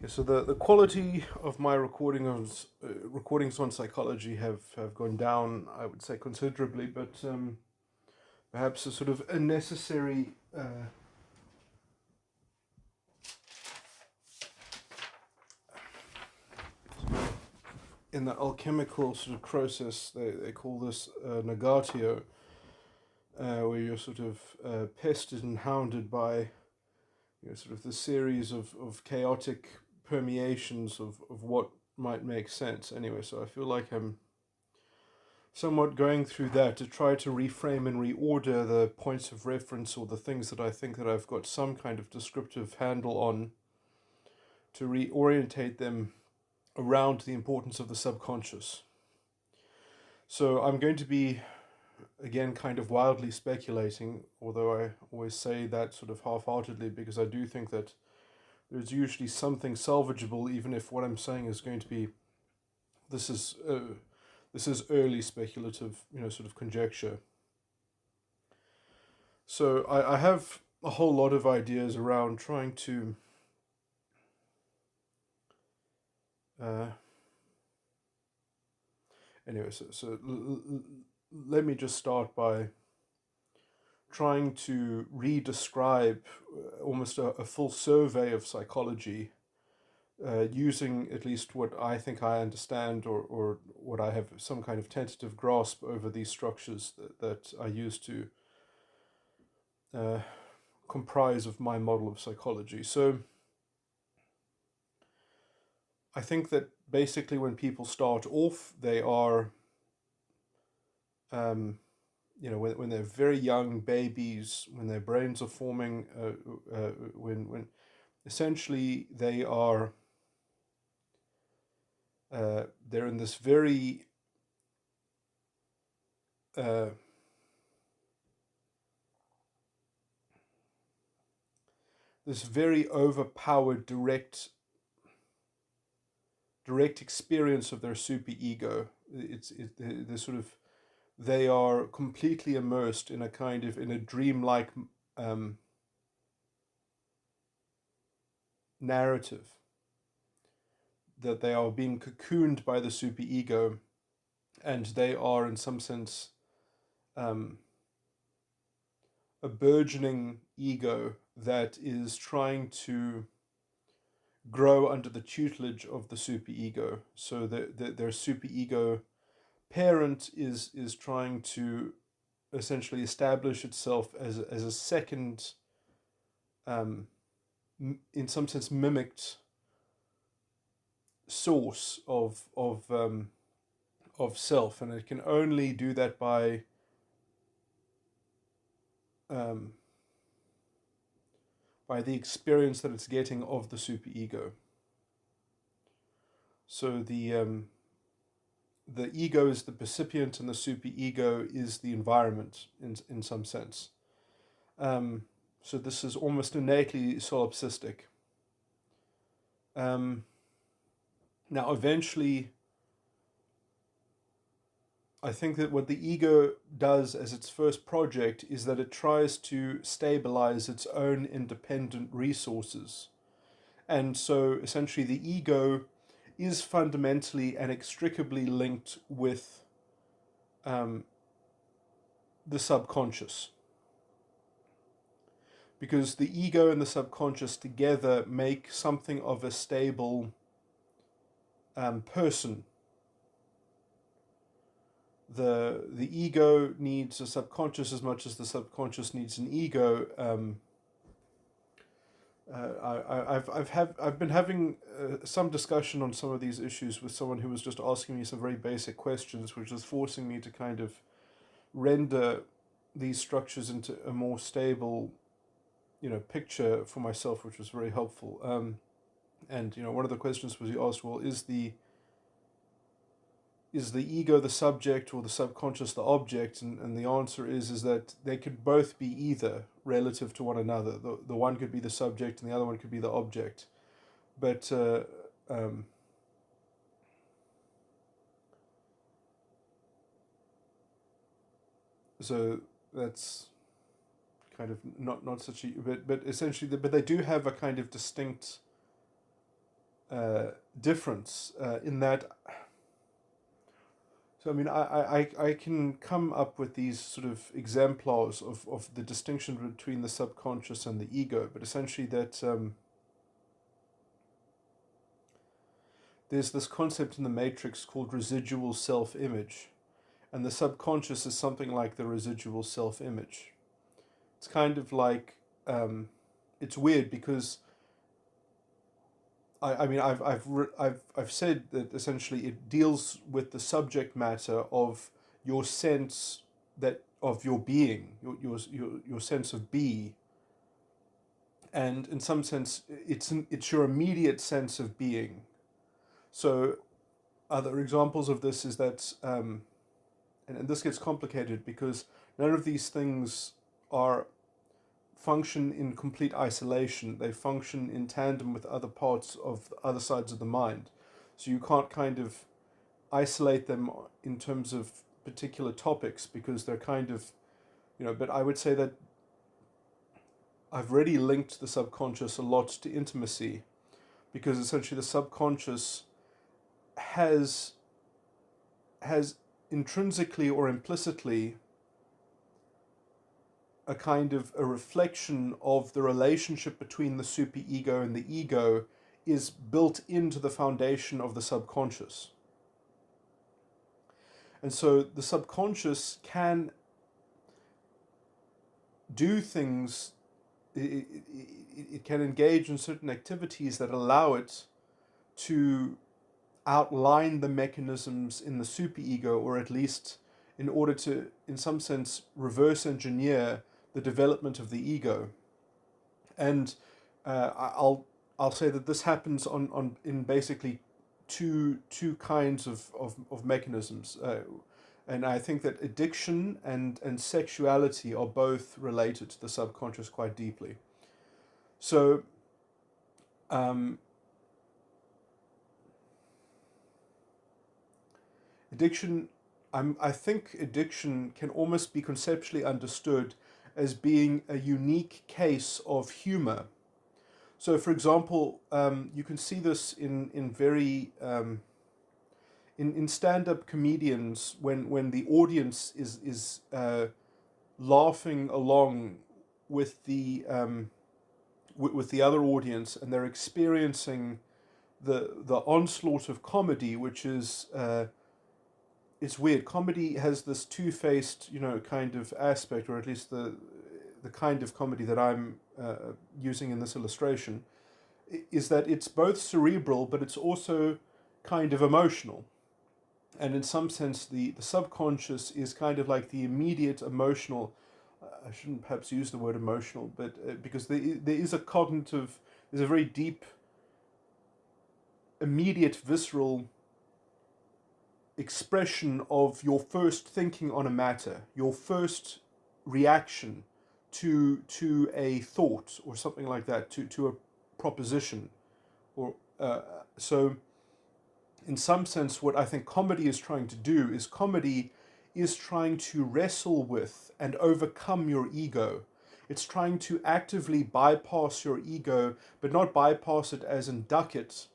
So the quality of my recordings on psychology have gone down, I would say, considerably, but perhaps a sort of a necessary in the alchemical sort of process. They call this negatio, where you're sort of pestered and hounded by sort of the series of chaotic permeations of what might make sense. Anyway, so I feel like I'm somewhat going through that to try to reframe and reorder the points of reference or the things that I think that I've got some kind of descriptive handle on, to reorientate them around the importance of the subconscious. So I'm going to be, again, kind of wildly speculating, although I always say that sort of half-heartedly, because I do think that there's usually something salvageable, even if what I'm saying is going to be, this is early speculative, sort of conjecture. So I have a whole lot of ideas around trying to anyway, let me just start by trying to re-describe almost a full survey of psychology, using at least what I think I understand, or what I have some kind of tentative grasp over these structures that I use to comprise of my model of psychology. So I think that basically when people start off, they are, when they're very young babies, when their brains are forming, when essentially they are, they're in this very overpowered direct experience of their superego. The sort of, they are completely immersed in a kind of, in a dreamlike narrative, that they are being cocooned by the superego, and they are in some sense a burgeoning ego that is trying to grow under the tutelage of the superego. So their superego parent is trying to essentially establish itself as a second, in some sense, mimicked source of self, and it can only do that by the experience that it's getting of the superego. So the ego is the percipient, and the superego is the environment in some sense. So this is almost innately solipsistic. Now, eventually, I think that what the ego does as its first project is that it tries to stabilize its own independent resources. And so essentially the ego is fundamentally and inextricably linked with the subconscious. Because the ego and the subconscious together make something of a stable person. The ego needs a subconscious as much as the subconscious needs an ego. I've been having some discussion on some of these issues with someone who was just asking me some very basic questions, which is forcing me to kind of render these structures into a more stable, picture for myself, which was very helpful. And one of the questions was, he asked, well, is the ego the subject or the subconscious the object? And the answer is that they could both be either relative to one another. The one could be the subject and the other one could be the object. But so that's kind of not such a, but essentially, but they do have a kind of distinct difference in that. So I mean, I can come up with these sort of exemplars of the distinction between the subconscious and the ego, but essentially that there's this concept in the Matrix called residual self-image, and the subconscious is something like the residual self-image. It's kind of like it's weird because I mean I've said that essentially it deals with the subject matter of your sense that of your being, your sense of be, and in some sense it's your immediate sense of being. So other examples of this is that and this gets complicated because none of these things are function in complete isolation. They function in tandem with other parts of the other sides of the mind. So you can't kind of isolate them in terms of particular topics because they're kind of, but I would say that I've already linked the subconscious a lot to intimacy because essentially the subconscious has intrinsically or implicitly a kind of a reflection of the relationship between the superego and the ego is built into the foundation of the subconscious. And so the subconscious can do things, it can engage in certain activities that allow it to outline the mechanisms in the superego, or at least in order to, in some sense, reverse engineer the development of the ego. And I'll say that this happens on in basically two kinds of mechanisms. And I think that addiction and sexuality are both related to the subconscious quite deeply. So addiction, I think addiction can almost be conceptually understood as being a unique case of humor. So, for example, you can see this in very in stand-up comedians when the audience is laughing along with the with the other audience, and they're experiencing the onslaught of comedy, which is it's weird. Comedy has this two-faced, kind of aspect, or at least the kind of comedy that I'm using in this illustration, is that it's both cerebral, but it's also kind of emotional. And in some sense, the subconscious is kind of like the immediate emotional. I shouldn't perhaps use the word emotional, but because there is a cognitive, there's a very deep, immediate, visceral expression of your first thinking on a matter, your first reaction to a thought or something like that, to a proposition, or so. In some sense, what I think comedy is trying to do is comedy is trying to wrestle with and overcome your ego. It's trying to actively bypass your ego, but not bypass it as in duck it,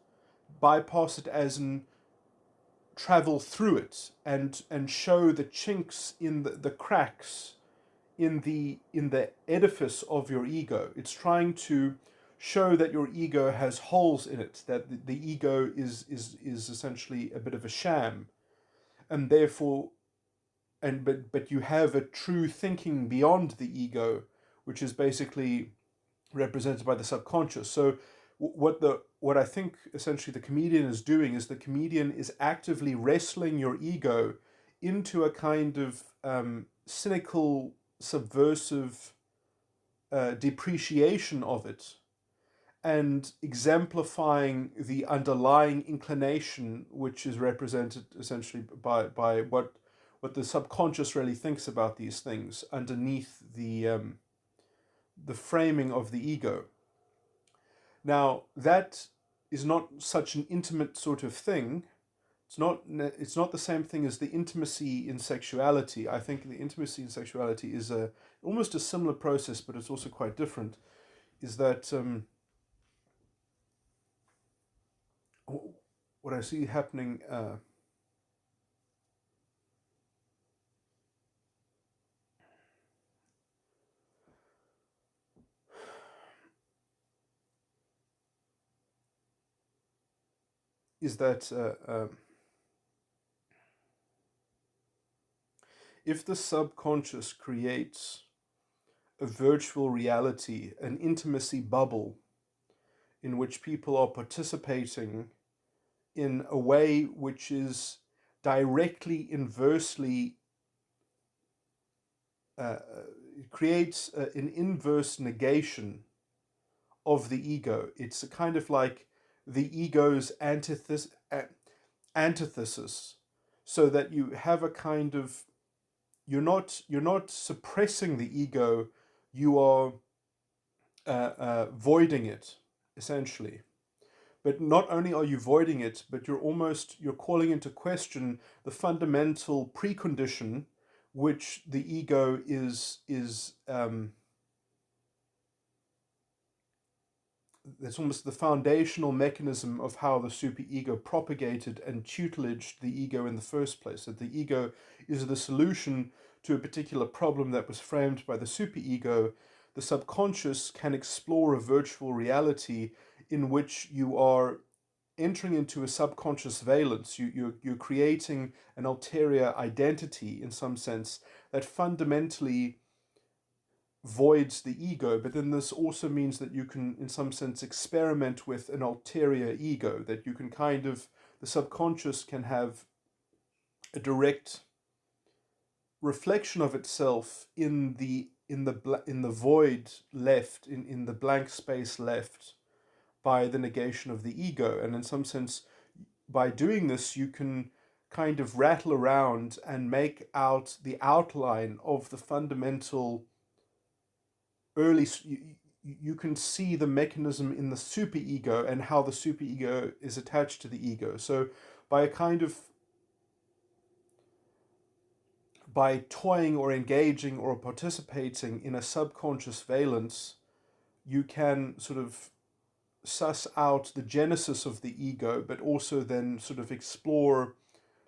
bypass it as in travel through it and show the chinks in the cracks in the edifice of your ego. It's trying to show that your ego has holes in it, that the ego is essentially a bit of a sham, and therefore, but you have a true thinking beyond the ego, which is basically represented by the subconscious. So what I think essentially the comedian is doing is the comedian is actively wrestling your ego into a kind of cynical, subversive depreciation of it, and exemplifying the underlying inclination, which is represented essentially by what the subconscious really thinks about these things underneath the framing of the ego. Now, that is not such an intimate sort of thing. It's not the same thing as the intimacy in sexuality. I think the intimacy in sexuality is almost a similar process, but it's also quite different. Is that what I see happening is that if the subconscious creates a virtual reality, an intimacy bubble in which people are participating in a way which is directly inversely uh, creates an inverse negation of the ego. It's a kind of like the ego's antithesis, so that you have a kind of, you're not suppressing the ego, you are voiding it, essentially. But not only are you voiding it, but you're calling into question the fundamental precondition which the ego is that's almost the foundational mechanism of how the superego propagated and tutelaged the ego in the first place. That the ego is the solution to a particular problem that was framed by the superego. The subconscious can explore a virtual reality in which you are entering into a subconscious valence. You're creating an ulterior identity in some sense that fundamentally voids the ego, but then this also means that you can, in some sense, experiment with an ulterior ego, that you can kind of, the subconscious can have a direct reflection of itself in the void left, in the blank space left by the negation of the ego. And in some sense, by doing this, you can kind of rattle around and make out the outline of the fundamental early. You can see the mechanism in the superego and how the superego is attached to the ego. So by a kind of, by toying or engaging or participating in a subconscious valence, you can sort of suss out the genesis of the ego, but also then sort of explore,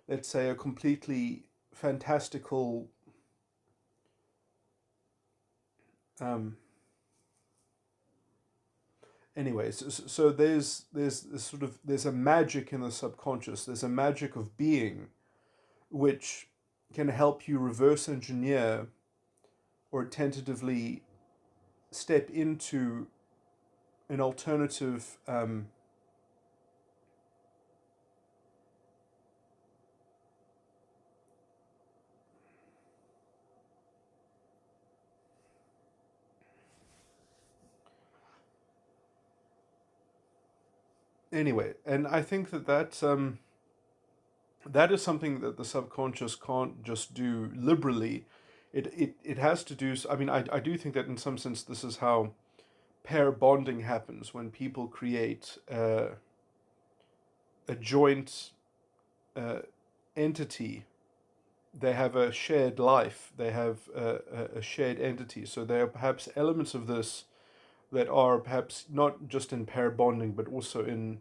let's say, a completely fantastical um, anyways. So there's this sort of, there's a magic in the subconscious, there's a magic of being which can help you reverse engineer or tentatively step into an alternative anyway. And I think that is something that the subconscious can't just do liberally. It has to do, I mean, I do think that in some sense this is how pair bonding happens, when people create a joint uh, entity. They have a shared life, they have a shared entity. So there are perhaps elements of this that are perhaps not just in pair bonding, but also in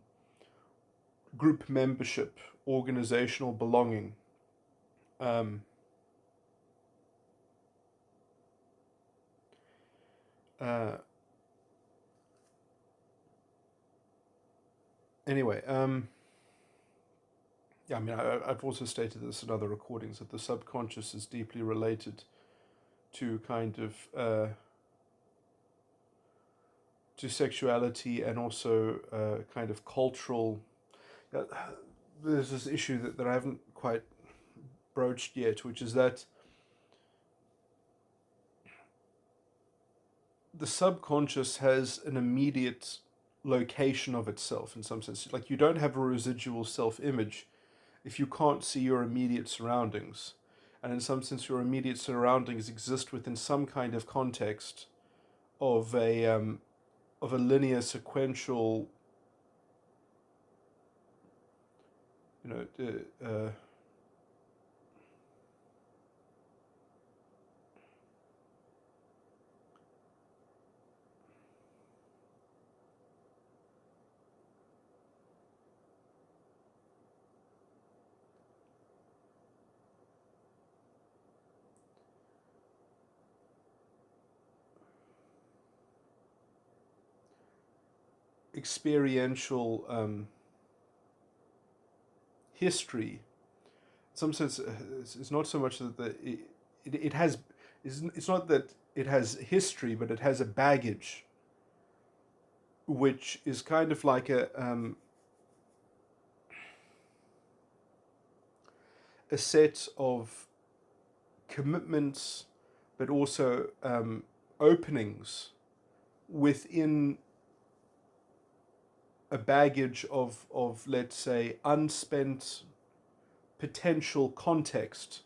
group membership, organizational belonging. Um, uh, anyway, yeah, I mean, I've also stated this in other recordings, that the subconscious is deeply related to kind of to sexuality, and also kind of cultural. Uh, there's this issue that I haven't quite broached yet, which is that the subconscious has an immediate location of itself in some sense. Like, you don't have a residual self image if you can't see your immediate surroundings. And in some sense, your immediate surroundings exist within some kind of context of a linear sequential, you know, experiential history. In some sense, it's not so much that it has. It's not that it has history, but it has a baggage, which is kind of like a set of commitments, but also openings within a baggage of let's say unspent potential context,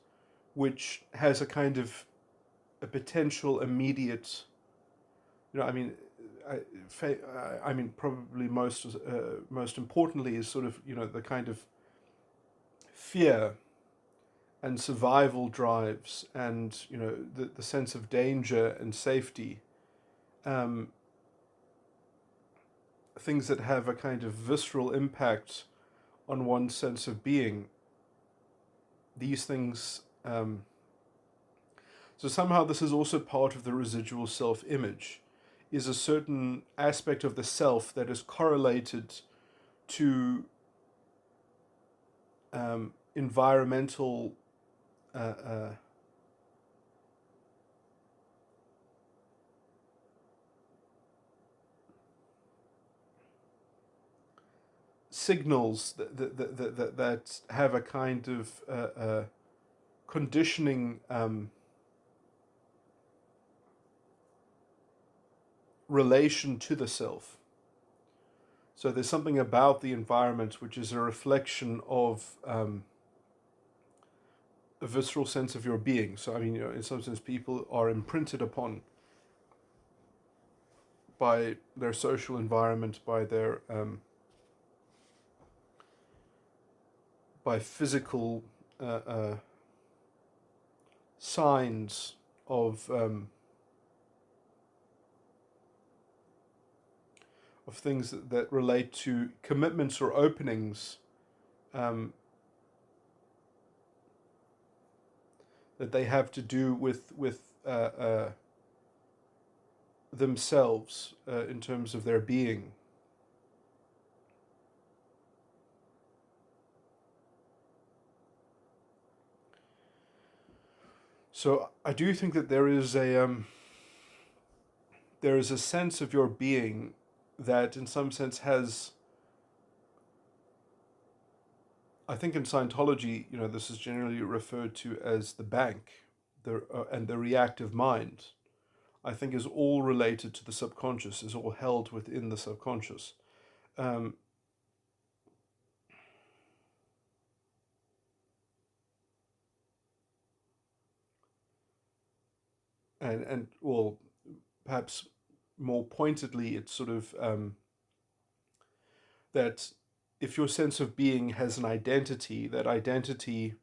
which has a kind of a potential immediate, I mean, I mean, probably most importantly is sort of the kind of fear and survival drives, and the sense of danger and safety, um, things that have a kind of visceral impact on one's sense of being. These things. So somehow this is also part of the residual self-image, is a certain aspect of the self that is correlated to environmental uh, uh, signals that have a kind of conditioning relation to the self. So there's something about the environment which is a reflection of a visceral sense of your being. So I mean, in some sense, people are imprinted upon by their social environment, by their by physical signs of things that relate to commitments or openings um, that they have to do with themselves in terms of their being. So I do think that there is a sense of your being that, in some sense, has. I think in Scientology, this is generally referred to as the bank, and the reactive mind. I think is all related to the subconscious, is all held within the subconscious. Um, and well, perhaps more pointedly, it's sort of that if your sense of being has an identity, that identity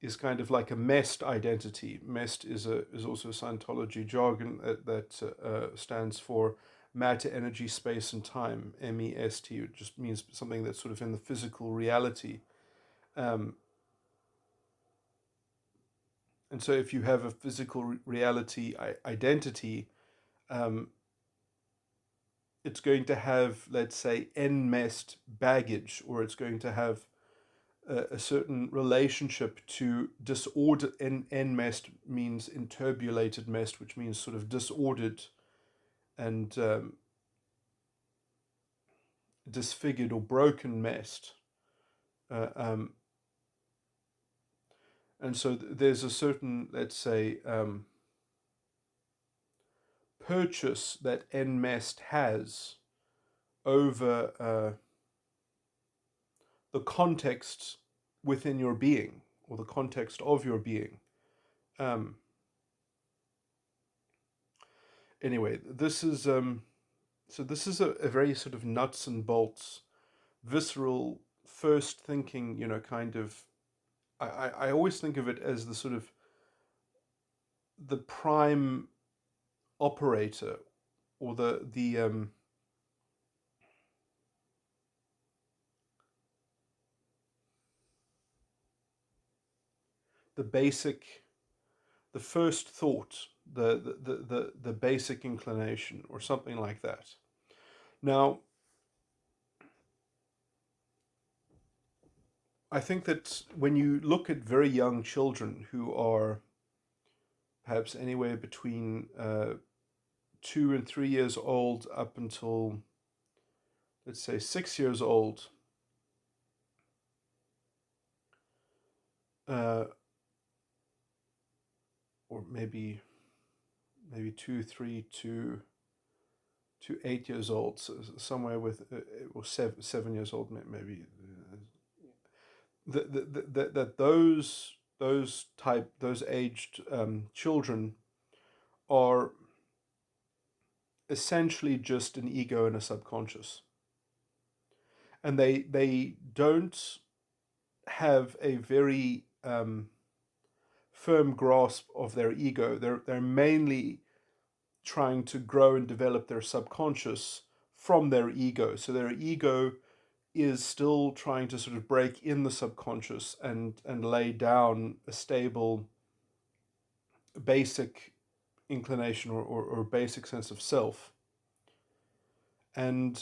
is kind of like a MEST identity. MEST is also a Scientology jargon that stands for matter, energy, space, and time. MEST. It just means something that's sort of in the physical reality. Um, and so, if you have a physical reality identity, um, it's going to have, let's say, NMEST baggage, or it's going to have a certain relationship to disorder. NMEST means interbulated mest, which means sort of disordered and disfigured or broken mest. Uh, um, and so there's a certain, let's say, purchase that NMEST has over the context within your being, or the context of your being. Um, anyway, this is so this is a very sort of nuts and bolts, visceral, first thinking, kind of. I always think of it as the sort of the prime operator, or the basic, the first thought, the basic inclination, or something like that. Now, I think that when you look at very young children who are perhaps anywhere between 2 and 3 years old up until, let's say, 6 years old, uh, or maybe 2, 3 to 8 years old, so somewhere with, or 7 years old, maybe. That those aged children are essentially just an ego and a subconscious, and they don't have a very firm grasp of their ego. They're mainly trying to grow and develop their subconscious from their ego. So their ego is still trying to sort of break in the subconscious and lay down a stable basic inclination or basic sense of self. And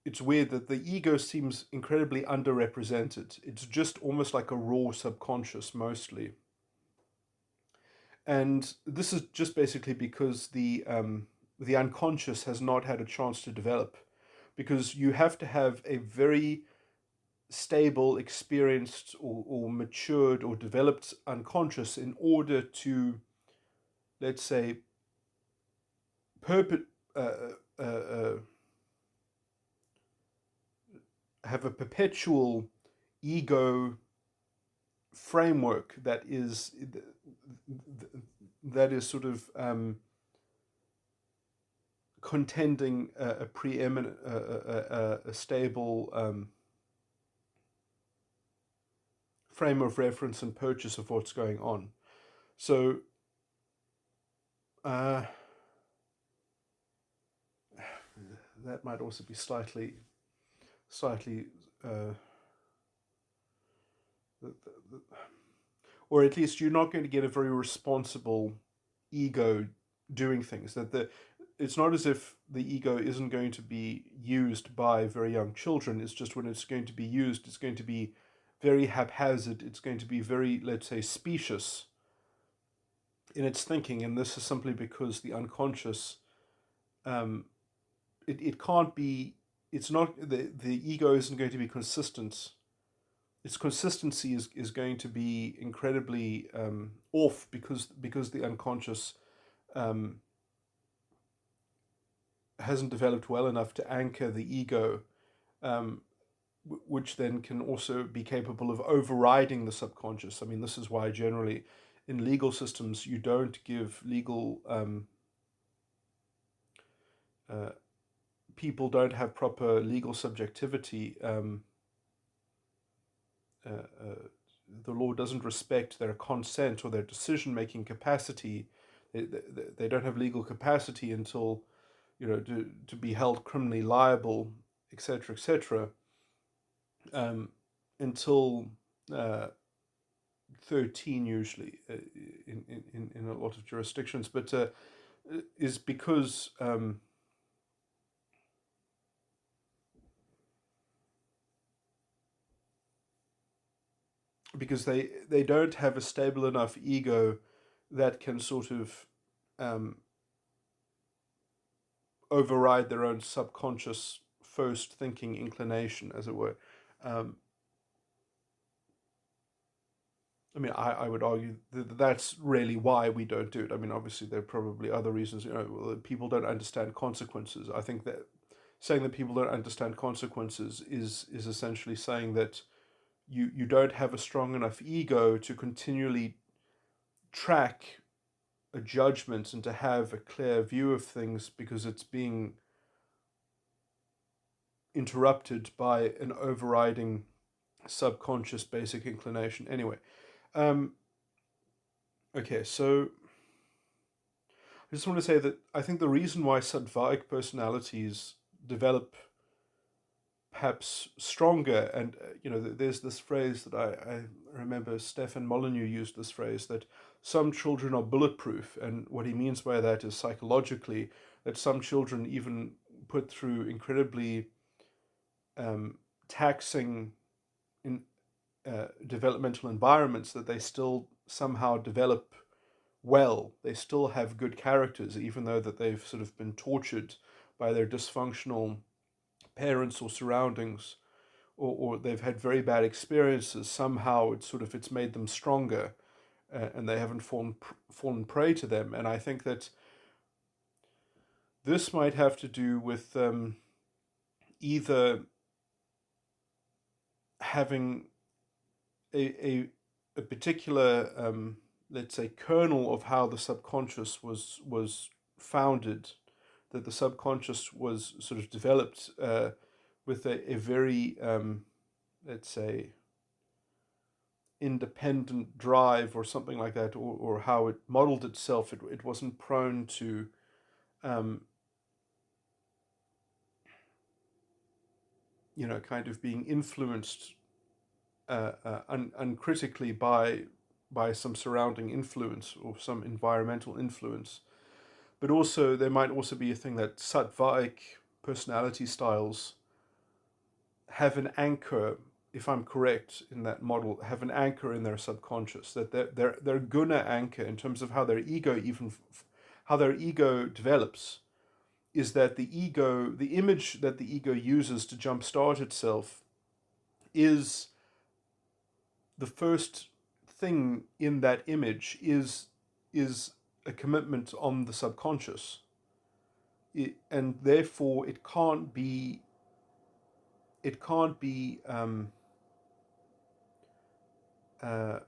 it's weird that the ego seems incredibly underrepresented. It's just almost like a raw subconscious mostly. And this is just basically because the unconscious has not had a chance to develop, because you have to have a very stable, experienced, or matured or developed unconscious in order to, let's say, perpet uh, uh, have a perpetual ego framework that is sort of contending a preeminent, a stable frame of reference and purchase of what's going on. So uh, that might also be slightly, uh, or at least you're not going to get a very responsible ego doing things. It's not as if the ego isn't going to be used by very young children. It's just when it's going to be used, it's going to be very haphazard. It's going to be very, let's say, specious in its thinking, and this is simply because the unconscious, um, it can't be. It's not the ego isn't going to be consistent. Its consistency is going to be incredibly off because the unconscious um, hasn't developed well enough to anchor the ego, um, which then can also be capable of overriding the subconscious. I mean, this is why generally in legal systems you don't give legal uh, people don't have proper legal subjectivity. Uh, the law doesn't respect their consent or their decision making capacity. They don't have legal capacity until, to be held criminally liable, etc., etc., um, until uh, 13 usually, in a lot of jurisdictions, but is because they don't have a stable enough ego that can sort of um, override their own subconscious first thinking inclination, as it were. Um, I mean, I would argue that that's really why we don't do it. I mean, obviously, there are probably other reasons. Well, people don't understand consequences. I think that saying that people don't understand consequences is essentially saying that you don't have a strong enough ego to continually track a judgment and to have a clear view of things, because it's being interrupted by an overriding subconscious basic inclination. Anyway, um, okay, so I just want to say that I think the reason why Sadvaic personalities develop perhaps stronger, and there's this phrase that I remember Stefan Molyneux used this phrase, that some children are bulletproof, and what he means by that is psychologically that some children, even put through incredibly taxing in developmental environments, that they still somehow develop well. They still have good characters, even though that they've sort of been tortured by their dysfunctional parents or surroundings, or they've had very bad experiences. Somehow it's made them stronger, and they haven't fallen prey to them. And I think that this might have to do with either having a particular, let's say, kernel of how the subconscious was founded, that the subconscious was sort of developed with a very, let's say, independent drive or something like that, or how it modeled itself. It wasn't prone to kind of being influenced uncritically by some surrounding influence or some environmental influence. But also, there might also be a thing that Sattvaic personality styles have an anchor, if I'm correct in that model, have an anchor in their subconscious, that their guna anchor in terms of how their ego how their ego develops, is that the image that the ego uses to jumpstart itself, is the first thing in that image is a commitment on the subconscious. And therefore it can't be uh,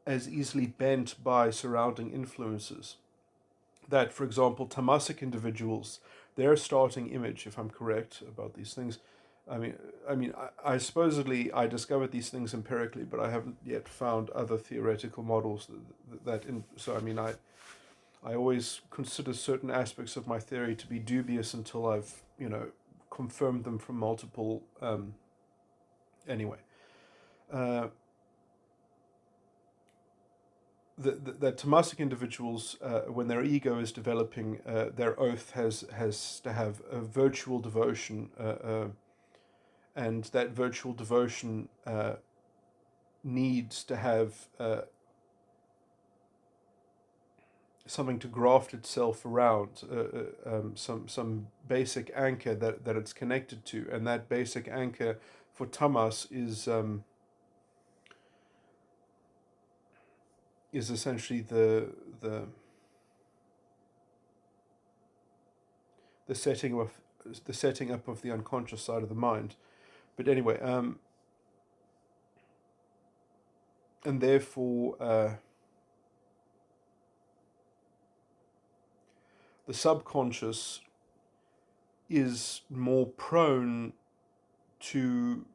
as easily bent by surrounding influences. That, for example, tamasic individuals, their starting image, if I'm correct about these things, I supposedly I discovered these things empirically, but I haven't yet found other theoretical models so I always consider certain aspects of my theory to be dubious until I've confirmed them from multiple. Anyway, uh, the tamasic individuals, when their ego is developing, their oath has to have a virtual devotion, and that virtual devotion needs to have something to graft itself around, some basic anchor that it's connected to, and that basic anchor for tamas is essentially the setting up of the unconscious side of the mind. But anyway, and therefore the subconscious is more prone to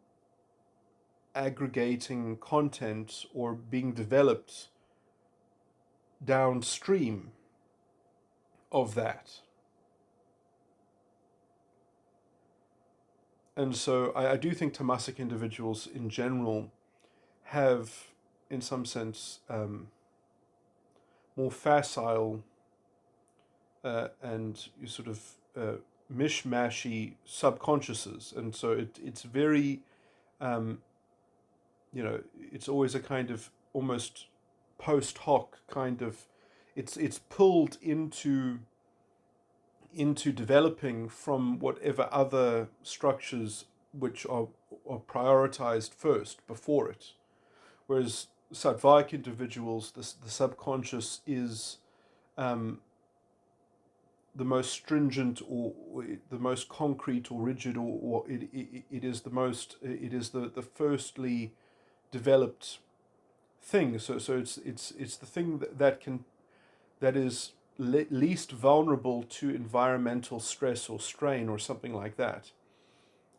aggregating content or being developed downstream of that. And so I do think tamasic individuals in general have, in some sense, more facile and sort of mishmashy subconsciouses. And so it's very, um, it's always a kind of almost post hoc kind of, it's pulled into developing from whatever other structures which are prioritized first before it. Whereas Sattvaic individuals, the subconscious is the most stringent, or the most concrete or rigid, or it is the firstly developed thing. So it's the thing that is least vulnerable to environmental stress or strain or something like that.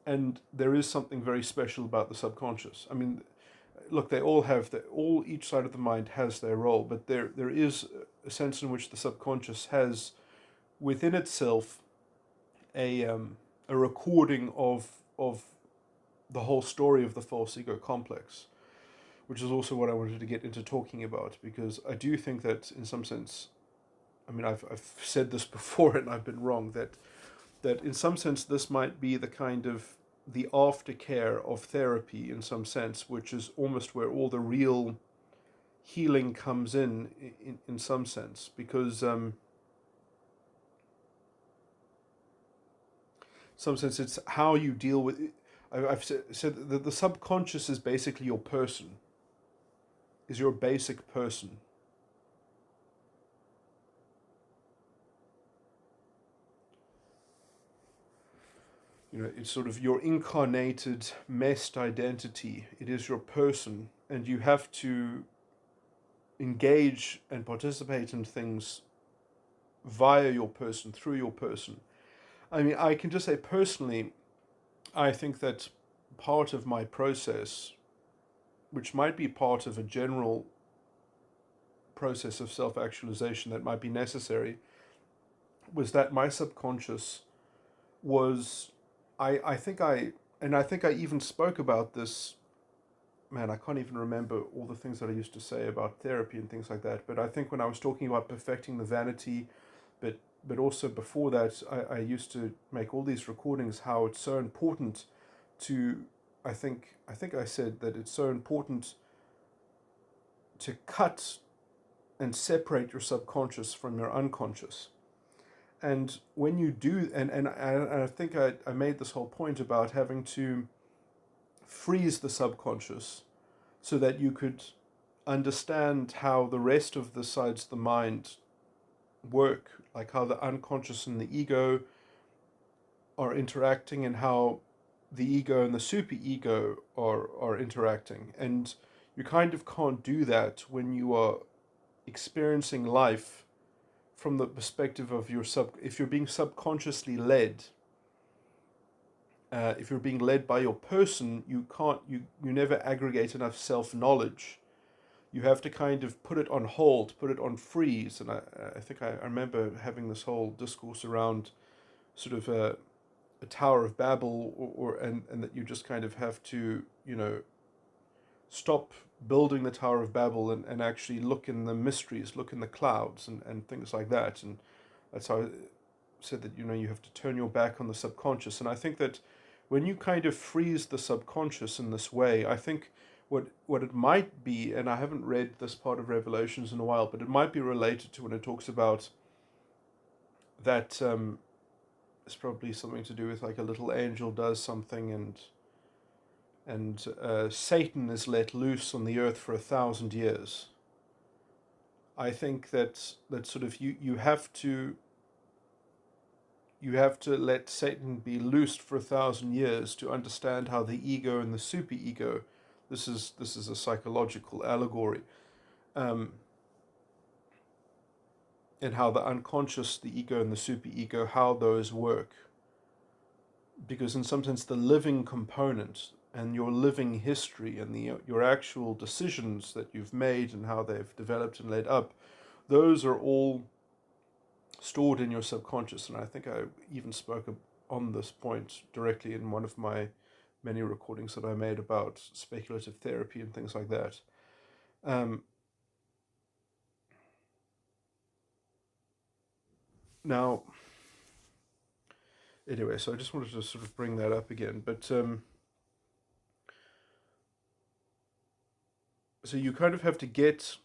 And there is something very special about the subconscious. I mean, look, they all have each side of the mind has their role, but there is a sense in which the subconscious has within itself a recording of the whole story of the false ego complex, which is also what I wanted to get into talking about, because I do think that in some sense, I mean, I've said this before and I've been wrong, that that in some sense this might be the kind of the aftercare of therapy in some sense, which is almost where all the real healing comes in some sense, because some sense it's how you deal with it. I've said that the subconscious is basically your person, is your basic person. You know, it's sort of your incarnated, messed identity. It is your person, and you have to engage and participate in things via your person, through your person. I mean, I can just say personally, I think that part of my process, which might be part of a general process of self actualization that might be necessary, was that my subconscious was, I think I think I even spoke about this. Man, I can't even remember all the things that I used to say about therapy and things like that. But I think when I was talking about perfecting the vanity, but also before that, I used to make all these recordings how it's so important to, I think I said that it's so important to cut and separate your subconscious from your unconscious. And when you do, and I think I made this whole point about having to freeze the subconscious so that you could understand how the rest of the sides of the mind work, like how the unconscious and the ego are interacting, and how the ego and the superego are interacting. And you kind of can't do that when you are experiencing life from the perspective of your if you're being subconsciously led. If you're being led by your person, you never aggregate enough self-knowledge. You have to kind of put it on hold, put it on freeze. And I think I remember having this whole discourse around sort of a Tower of Babel, and that you just kind of have to, you know, stop building the Tower of Babel and actually look in the mysteries, look in the clouds and things like that. And that's how I said that, you know, you have to turn your back on the subconscious. And I think that when you kind of freeze the subconscious in this way, I think what it might be, and I haven't read this part of Revelations in a while, but it might be related to when it talks about that it's probably something to do with like a little angel does something, and Satan is let loose on the earth for 1,000 years. I think that sort of you have to let Satan be loosed for 1,000 years to understand how the ego and the superego, this is a psychological allegory, um, and how the unconscious, the ego and the superego, how those work. Because in some sense, the living component and your living history and your actual decisions that you've made and how they've developed and led up, those are all stored in your subconscious. And I think I even spoke on this point directly in one of my many recordings that I made about speculative therapy and things like that. Now, anyway, so I just wanted to sort of bring that up again. But so you kind of have to get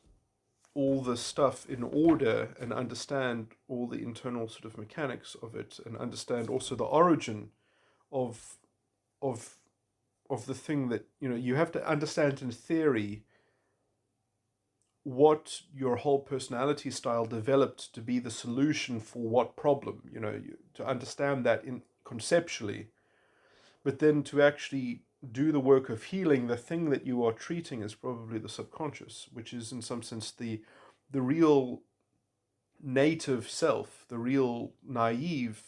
all the stuff in order and understand all the internal sort of mechanics of it, and understand also the origin of of of the thing that, you know, you have to understand in theory what your whole personality style developed to be the solution for what problem, you know, to understand that in conceptually, but then to actually do the work of healing, the thing that you are treating is probably the subconscious, which is in some sense the real native self, the real naive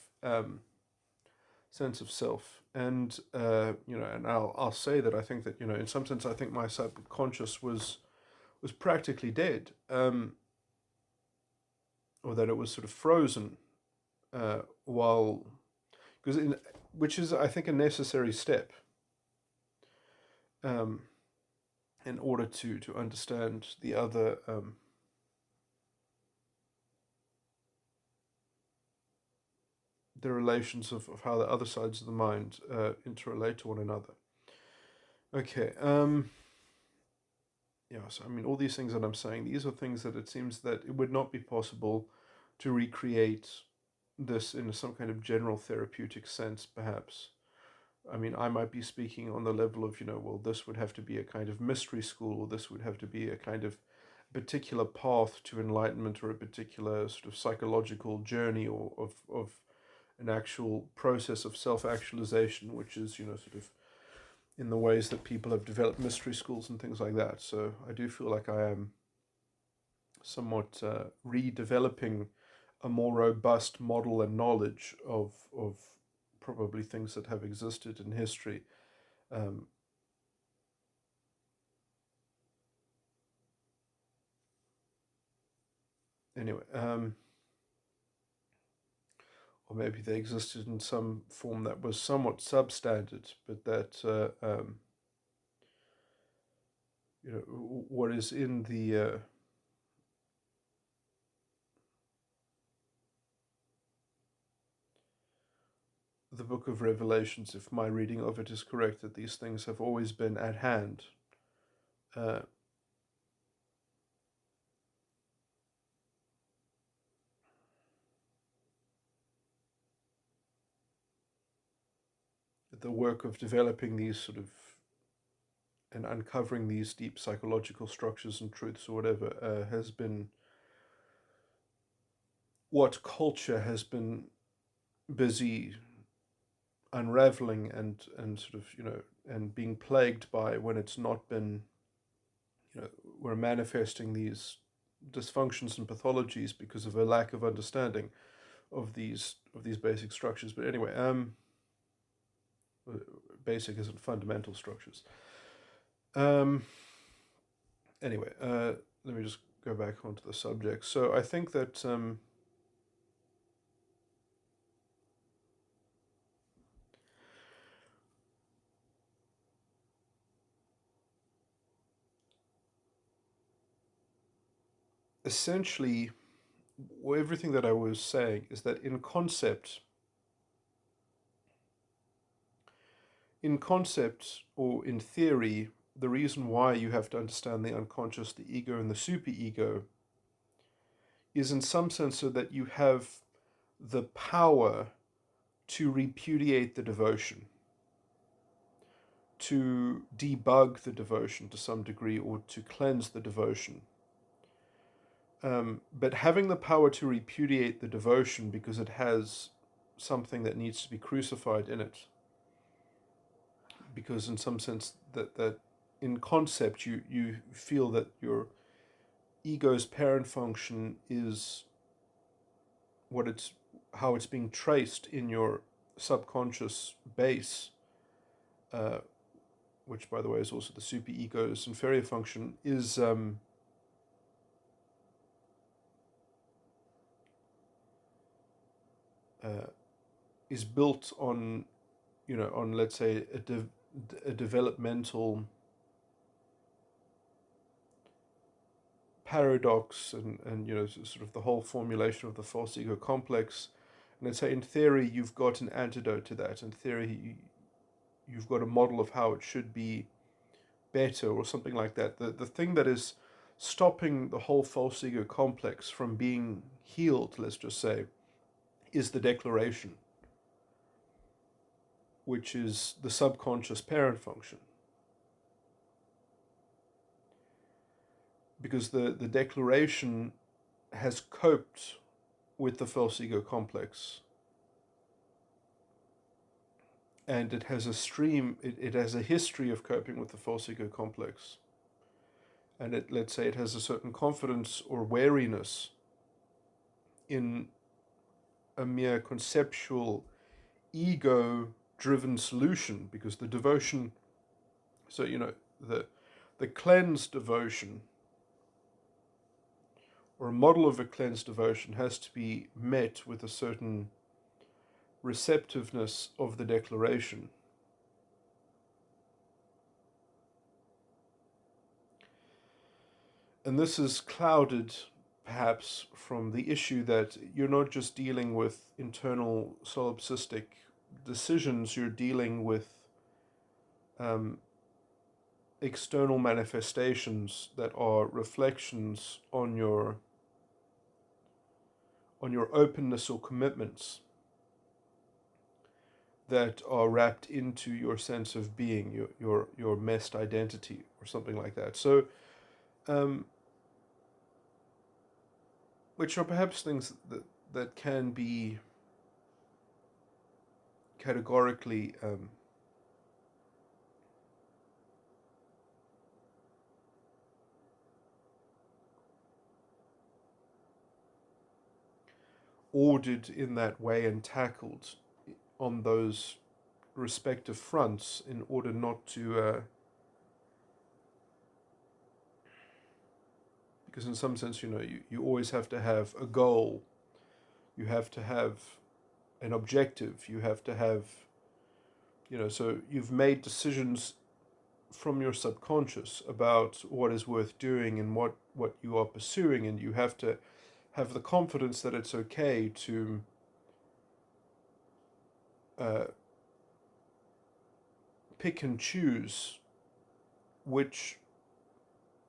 sense of self. And you know, and I'll say that I think that, you know, in some sense I think my subconscious was practically dead, or that it was sort of frozen, while, because which is I think a necessary step, um, in order to understand the other the relations of how the other sides of the mind interrelate to one another. Okay. Yeah. So I mean, all these things that I'm saying, these are things that it seems that it would not be possible to recreate this in some kind of general therapeutic sense, perhaps. I mean, I might be speaking on the level of, well, this would have to be a kind of mystery school, or this would have to be a kind of particular path to enlightenment, or a particular sort of psychological journey, or of an actual process of self-actualization, which is, sort of in the ways that people have developed mystery schools and things like that. So I do feel like I am somewhat redeveloping a more robust model and knowledge of probably things that have existed in history. Um, anyway, or maybe they existed in some form that was somewhat substandard, but that what is in the book of Revelations, if my reading of it is correct, that these things have always been at hand. Uh, the work of developing these sort of and uncovering these deep psychological structures and truths, or whatever, has been what culture has been busy unraveling and sort of and being plagued by, when it's not been, we're manifesting these dysfunctions and pathologies because of a lack of understanding of these basic structures. But anyway, basic isn't fundamental structures. Um, anyway, let me just go back onto the subject. So I think that essentially everything that I was saying is that in concept or in theory, the reason why you have to understand the unconscious, the ego, and the superego is in some sense so that you have the power to repudiate the devotion, to debug the devotion to some degree, or to cleanse the devotion. But having the power to repudiate the devotion because it has something that needs to be crucified in it, because in some sense that in concept you feel that your ego's parent function is what it's how it's being traced in your subconscious base, uh, which by the way is also the superego's inferior function, uh, is built on, on, let's say, a developmental paradox, and sort of the whole formulation of the false ego complex. And let's say in theory you've got an antidote to that. In theory you've got a model of how it should be better, or something like that. The thing that is stopping the whole false ego complex from being healed, let's just say, is the declaration, which is the subconscious parent function. Because the declaration has coped with the false ego complex, and it has it has a history of coping with the false ego complex, and let's say it has a certain confidence or wariness in a mere conceptual ego driven solution, because the devotion, so the cleansed devotion, or a model of a cleansed devotion, has to be met with a certain receptiveness of the declaration. And this is clouded perhaps from the issue that you're not just dealing with internal solipsistic decisions, you're dealing with um, external manifestations that are reflections on your openness or commitments that are wrapped into your sense of being, your messed identity, or something like that. So, um, which are perhaps things that can be categorically ordered in that way and tackled on those respective fronts in order not to, because in some sense, you always have to have a goal, you have to have an objective, you have to have, so you've made decisions from your subconscious about what is worth doing and what you are pursuing, and you have to have the confidence that it's okay to uh, pick and choose which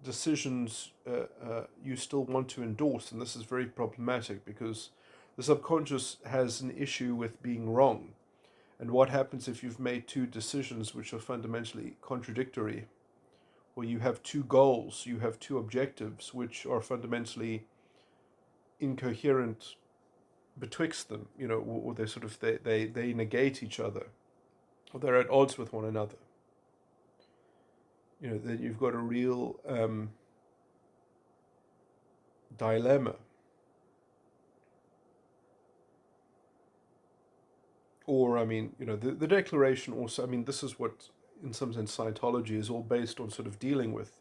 decisions you still want to endorse. And this is very problematic because the subconscious has an issue with being wrong. And what happens if you've made two decisions which are fundamentally contradictory? Or you have two goals, you have two objectives which are fundamentally incoherent betwixt them, or they're sort of they negate each other, or they're at odds with one another. Then you've got a real dilemma. Or, I mean, the declaration also, I mean, this is what, in some sense, Scientology is all based on sort of dealing with,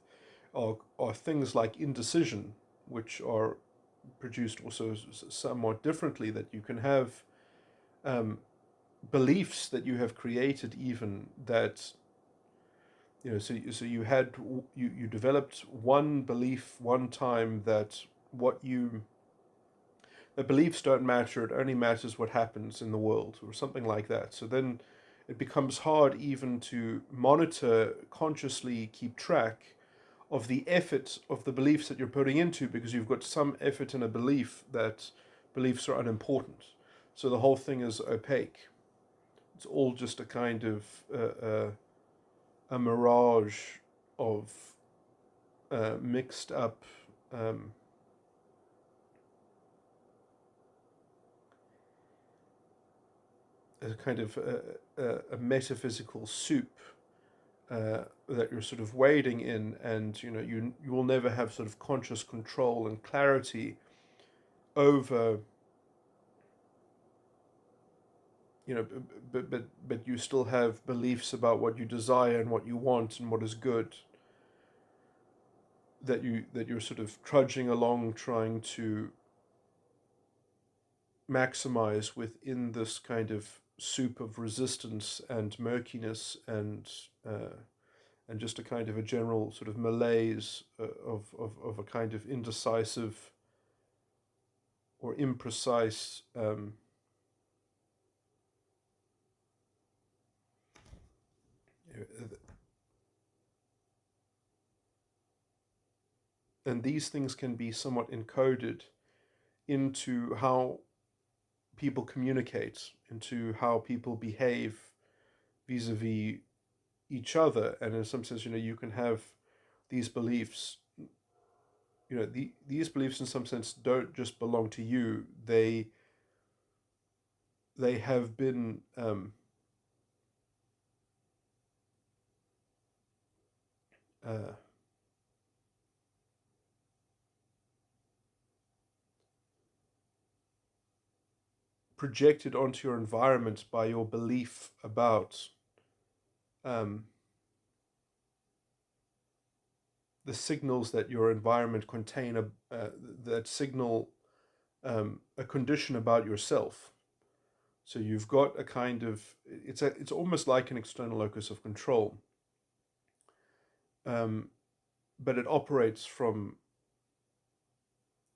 are things like indecision, which are produced also somewhat differently, that you can have um, beliefs that you have created, even that, so you developed one belief one time that what you the beliefs don't matter, it only matters what happens in the world, or something like that. So then it becomes hard even to monitor, consciously keep track of the effort of the beliefs that you're putting into, because you've got some effort in a belief that beliefs are unimportant. So the whole thing is opaque. It's all just a kind of a mirage of mixed up um, a kind of a metaphysical soup that you're sort of wading in, and you will never have sort of conscious control and clarity over, but you still have beliefs about what you desire and what you want and what is good, that you're sort of trudging along trying to maximize within this kind of soup of resistance and murkiness, and just a kind of a general sort of malaise of a kind of indecisive or imprecise and these things can be somewhat encoded into how people communicate, into how people behave vis-a-vis each other. And in some sense, you can have these beliefs, these beliefs in some sense don't just belong to you. They have been uh, projected onto your environment by your belief about um, the signals that your environment contain, that signal a condition about yourself. So you've got a kind of, it's almost like an external locus of control, um, but it operates from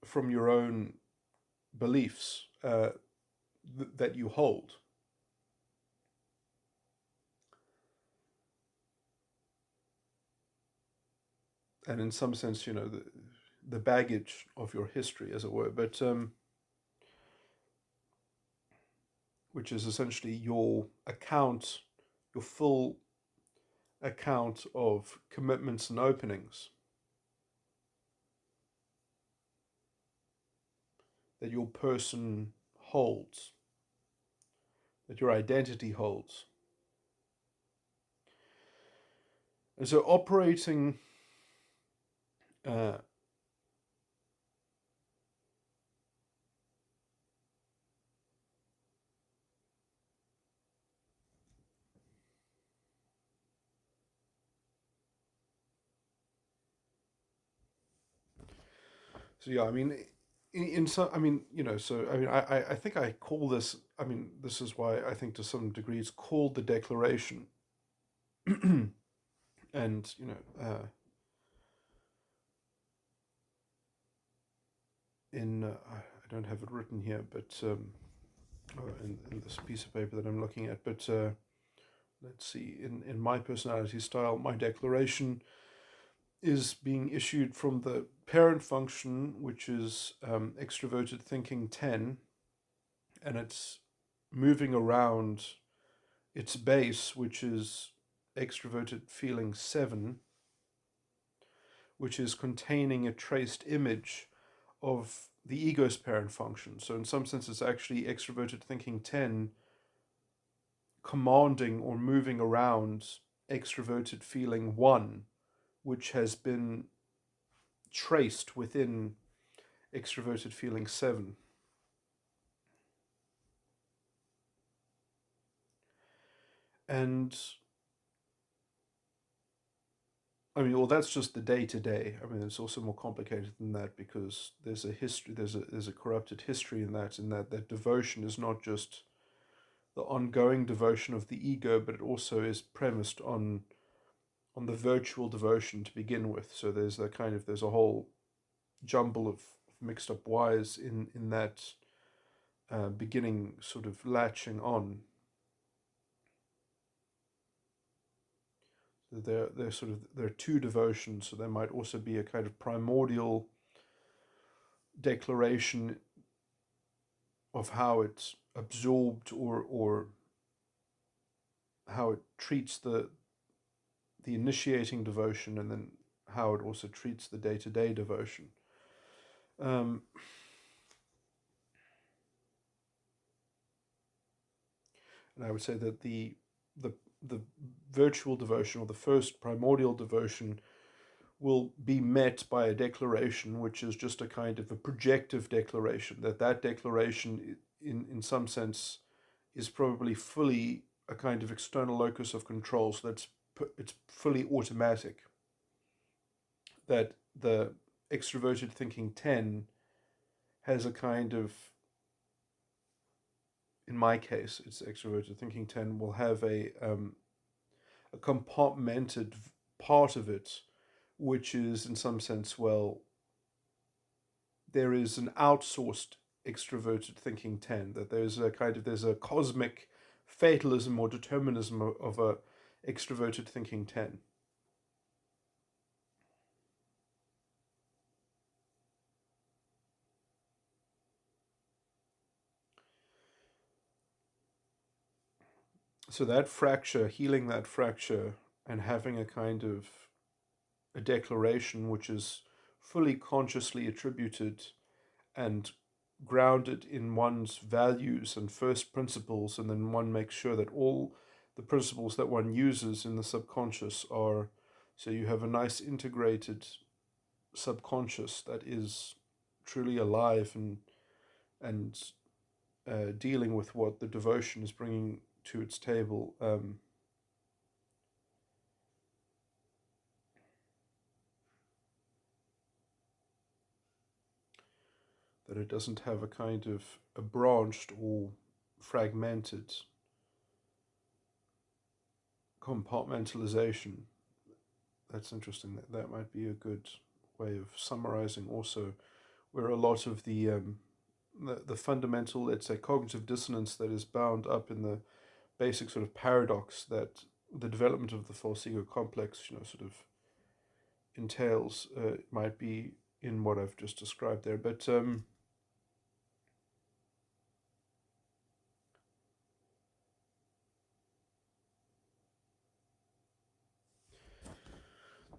from your own beliefs that you hold. And in some sense, the baggage of your history, as it were, but which is essentially your account, your full account of commitments and openings that your person holds, that your identity holds. And so operating uh, so yeah, I mean, in some, I mean, so I mean, I think I call this. I mean, this is why I think to some degree it's called the Declaration, and in I don't have it written here, but in this piece of paper that I'm looking at, but let's see, in my personality style, my declaration is being issued from the parent function, which is extroverted thinking 10, and it's moving around its base, which is extroverted feeling 7, which is containing a traced image of the ego's parent function. So, in some sense, it's actually extroverted thinking 10 commanding or moving around extroverted feeling 1, which has been traced within extroverted feeling 7. And I mean, well, that's just the day to day. I mean, it's also more complicated than that because there's a history, there's a corrupted history in that devotion is not just the ongoing devotion of the ego, but it also is premised on the virtual devotion to begin with. So there's a whole jumble of mixed up wires in that beginning sort of latching on. So there are two devotions. So there might also be a kind of primordial declaration of how it's absorbed or how it treats the initiating devotion, and then how it also treats the day to day devotion. Um, and I would say that the the virtual devotion or the first primordial devotion will be met by a declaration which is just a kind of a projective declaration, that declaration in some sense is probably fully a kind of external locus of control, so it's fully automatic, that the extroverted thinking 10 has a kind of, in my case it's extroverted thinking 10 will have a compartmented part of it, which is in some sense, well, there is an outsourced extroverted thinking 10, that there's a cosmic fatalism or determinism of a extroverted thinking 10. So that fracture, healing that fracture, and having a kind of a declaration which is fully consciously attributed and grounded in one's values and first principles, and then one makes sure that all the principles that one uses in the subconscious are, so you have a nice integrated subconscious that is truly alive and dealing with what the devotion is bringing to its table. That it doesn't have a kind of a branched or fragmented compartmentalization. That's interesting. That might be a good way of summarizing also where a lot of the fundamental, let's say, cognitive dissonance that is bound up in the basic sort of paradox that the development of the false ego complex, sort of entails, might be in what I've just described there. But there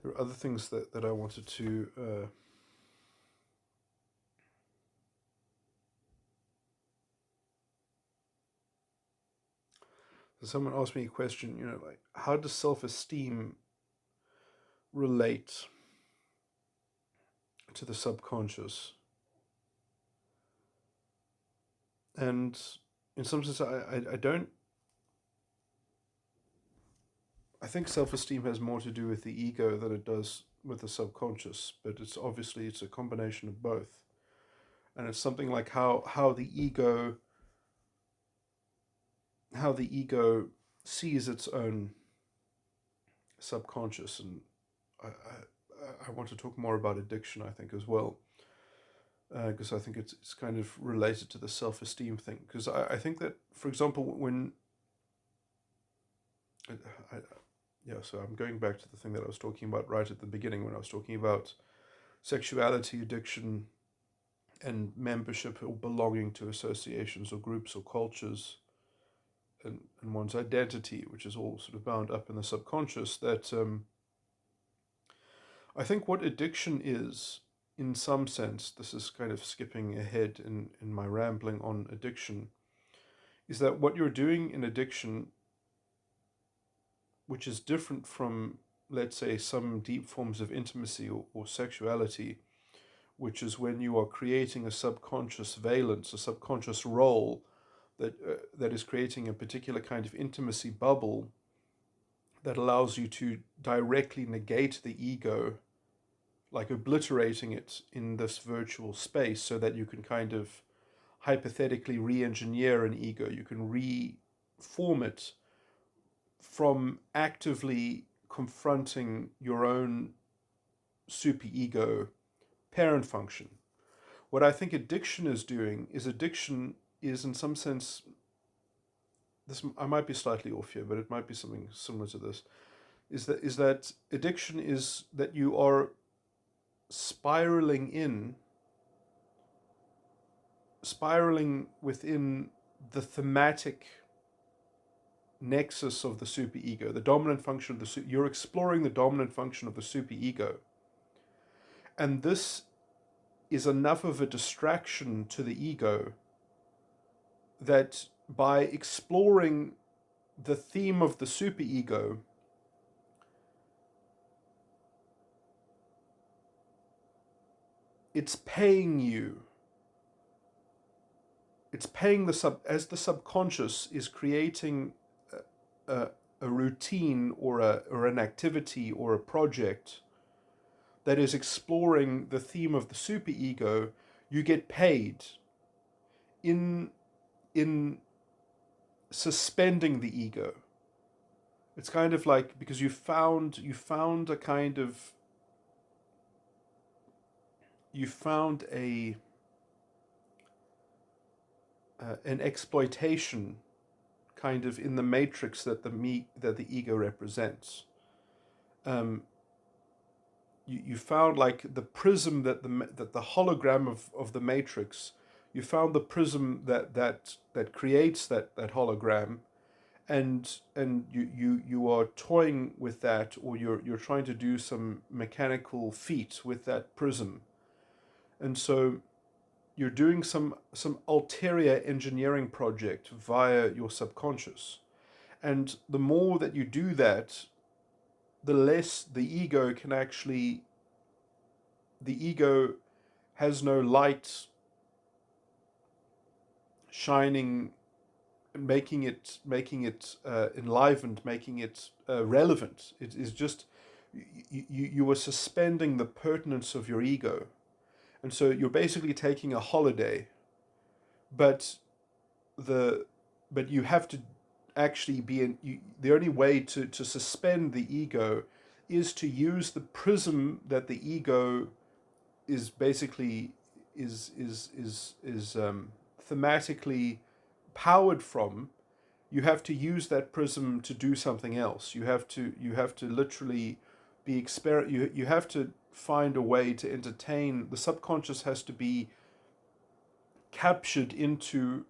are other things that I wanted to. Someone asked me a question, like, how does self esteem relate to the subconscious? And in some sense, I don't. I think self esteem has more to do with the ego than it does with the subconscious, but it's a combination of both. And it's something like how the ego sees its own subconscious. And I want to talk more about addiction, I think, as well, because I think it's kind of related to the self esteem thing. Because I think that, for example, when I, yeah, so I'm going back to the thing that I was talking about right at the beginning when I was talking about sexuality, addiction, and membership or belonging to associations or groups or cultures, and one's identity, which is all sort of bound up in the subconscious. That I think what addiction is, in some sense, this is kind of skipping ahead in my rambling on addiction, is that what you're doing in addiction, which is different from, let's say, some deep forms of intimacy or sexuality, which is when you are creating a subconscious valence, a subconscious role that is creating a particular kind of intimacy bubble that allows you to directly negate the ego, like obliterating it in this virtual space, so that you can kind of hypothetically re-engineer an ego. You can reform it from actively confronting your own superego parent function. What I think addiction is doing is in some sense, this I might be slightly off here, but it might be something similar to this. Is that addiction is that you are spiraling within the thematic nexus of the superego, the dominant function of you're exploring the dominant function of the superego, and this is enough of a distraction to the ego that by exploring the theme of the superego, it's paying you. It's paying as the subconscious is creating a, a routine or an activity or a project that is exploring the theme of the superego. You get paid in in suspending the ego. It's kind of like, because you found a kind of you found a an exploitation kind of in the matrix that the ego represents. Um, you found like the prism that the hologram of the matrix. You found the prism that creates that hologram, and you are toying with that, or you're trying to do some mechanical feat with that prism, and so you're doing some ulterior engineering project via your subconscious. And the more that you do that, the less the ego has no light shining, making it enlivened, making it relevant. It is just you are suspending the pertinence of your ego, and so you're basically taking a holiday, but the but you have to actually the only way to suspend the ego is to use the prism that the ego is basically is thematically powered from, you have to use that prism to do something else. You have to literally you have to find a way to entertain. The subconscious has to be captured into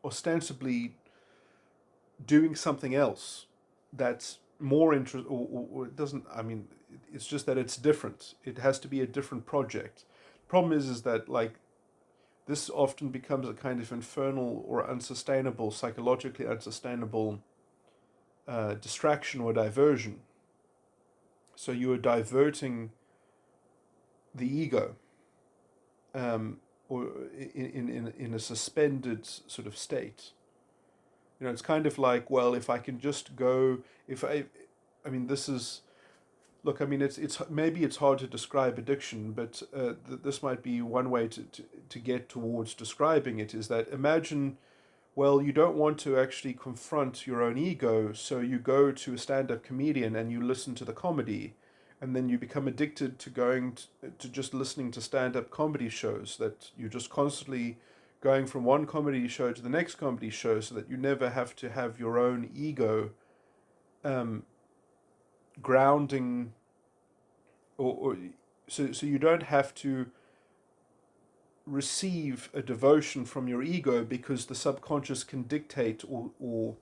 ostensibly doing something else that's more interest, or it doesn't. I mean, it's just that it's different. It has to be a different project. Problem is that, like, this often becomes a kind of infernal or unsustainable, psychologically unsustainable distraction or diversion. So you are diverting the ego, or in a suspended sort of state. It's kind of like, well, if I can just go, if I mean, this is, look, I mean, it's maybe it's hard to describe addiction, but this might be one way to get towards describing it. Is that, imagine, well, you don't want to actually confront your own ego, so you go to a stand-up comedian and you listen to the comedy, and then you become addicted to going to just listening to stand-up comedy shows, that you're just constantly going from one comedy show to the next comedy show, so that you never have to have your own ego um, grounding, or so you don't have to receive a devotion from your ego, because the subconscious can dictate, or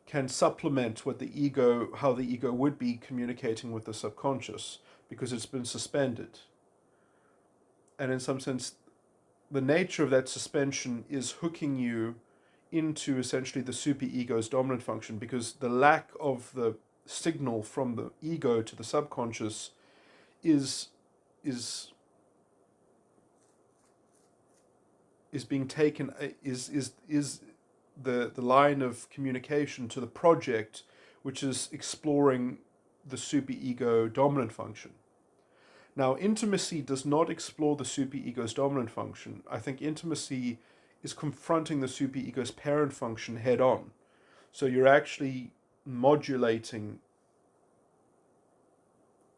can supplement what the ego, how the ego would be communicating with the subconscious, because it's been suspended. And in some sense, the nature of that suspension is hooking you into essentially the superego's dominant function, because the lack of the signal from the ego to the subconscious is is is being taken, is the line of communication to the project, which is exploring the superego dominant function. Now, intimacy does not explore the superego's dominant function. I think intimacy is confronting the superego's parent function head on. So you're actually modulating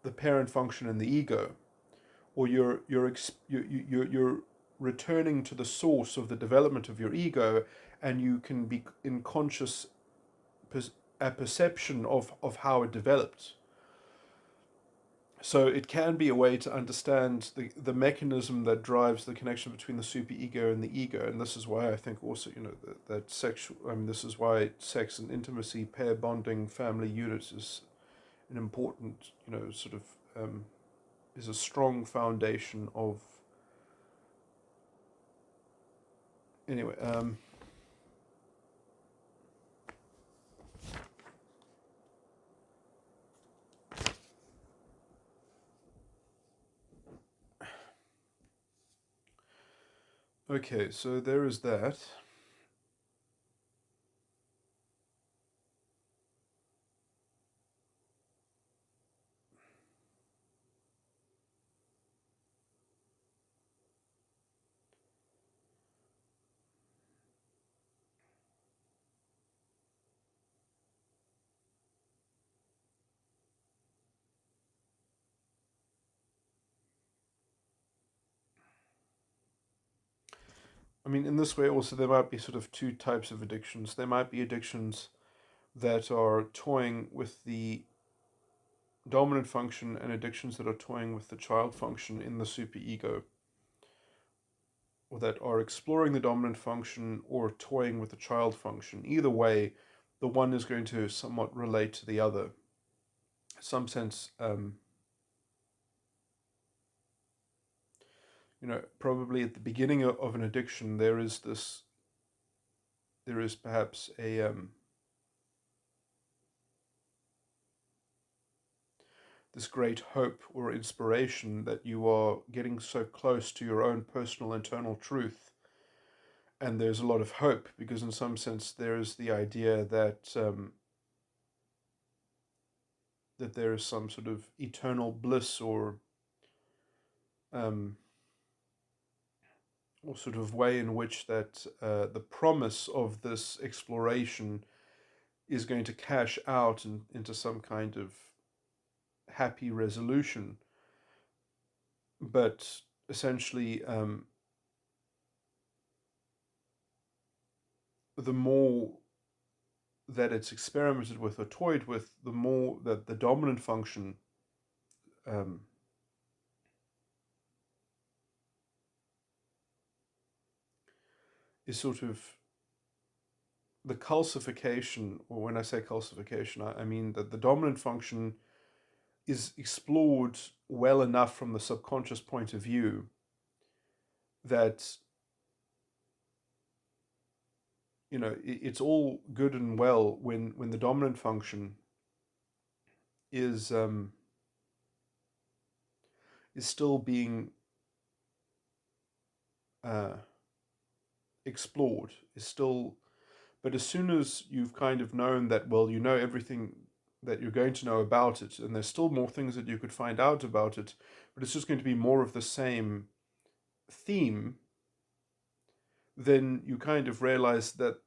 the parent function in the ego, or you're returning to the source of the development of your ego, and you can be in conscious perception of how it developed. So it can be a way to understand the mechanism that drives the connection between the superego and the ego. And this is why I think also, that sexual, I mean, this is why sex and intimacy, pair bonding, family units is an important, sort of, is a strong foundation of, anyway. Okay, so there is that. I mean, in this way also, there might be sort of two types of addictions. There might be addictions that are toying with the dominant function, and addictions that are toying with the child function in the superego, or that are exploring the dominant function or toying with the child function. Either way, the one is going to somewhat relate to the other. In some sense, probably at the beginning of an addiction, there is perhaps this great hope or inspiration that you are getting so close to your own personal internal truth. And there's a lot of hope, because in some sense there is the idea that there is some sort of eternal bliss, um, or sort of way in which that the promise of this exploration is going to cash out into some kind of happy resolution. but essentially, the more that it's experimented with or toyed with, the more that the dominant function um, is sort of the calcification, or when I say calcification, I mean that the dominant function is explored well enough from the subconscious point of view that, it's all good and well when the dominant function is still being uh, explored, is still. But as soon as you've kind of known that, well, you know everything that you're going to know about it, and there's still more things that you could find out about it, but it's just going to be more of the same theme, then you kind of realize that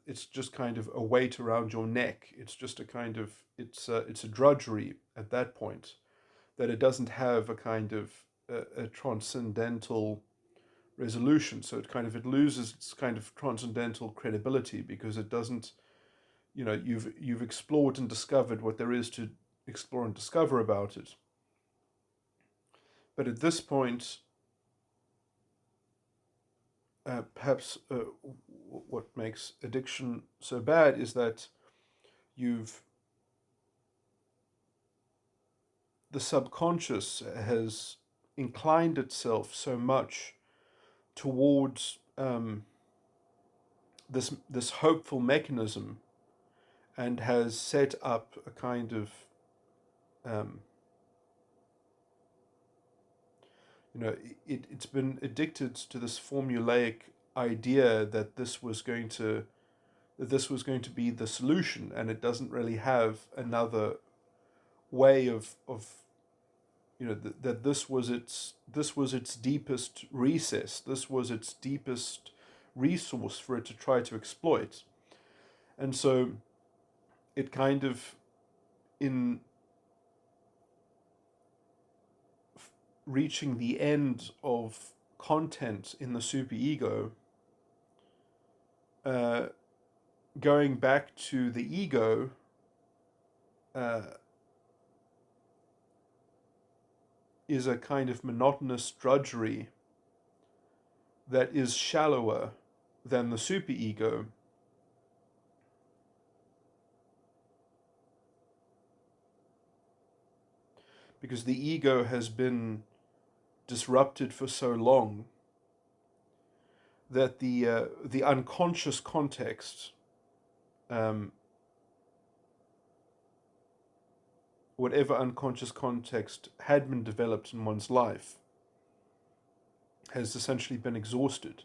it's just kind of a weight around your neck. It's just a kind of it's a drudgery at that point. That it doesn't have a kind of a transcendental resolution. So it loses its kind of transcendental credibility because it doesn't. You've explored and discovered what there is to explore and discover about it. But at this point, perhaps what makes addiction so bad is that you've the subconscious has inclined itself so much towards this hopeful mechanism, and has set up a kind of um, it's been addicted to this formulaic idea that this was going to be the solution, and it doesn't really have another way of that this was its deepest recess, this was its deepest resource for it to try to exploit. And so it kind of, in reaching the end of content in the superego, uh, going back to the ego, uh, is a kind of monotonous drudgery that is shallower than the superego. Because the ego has been disrupted for so long that the unconscious context, um, whatever unconscious context had been developed in one's life, has essentially been exhausted.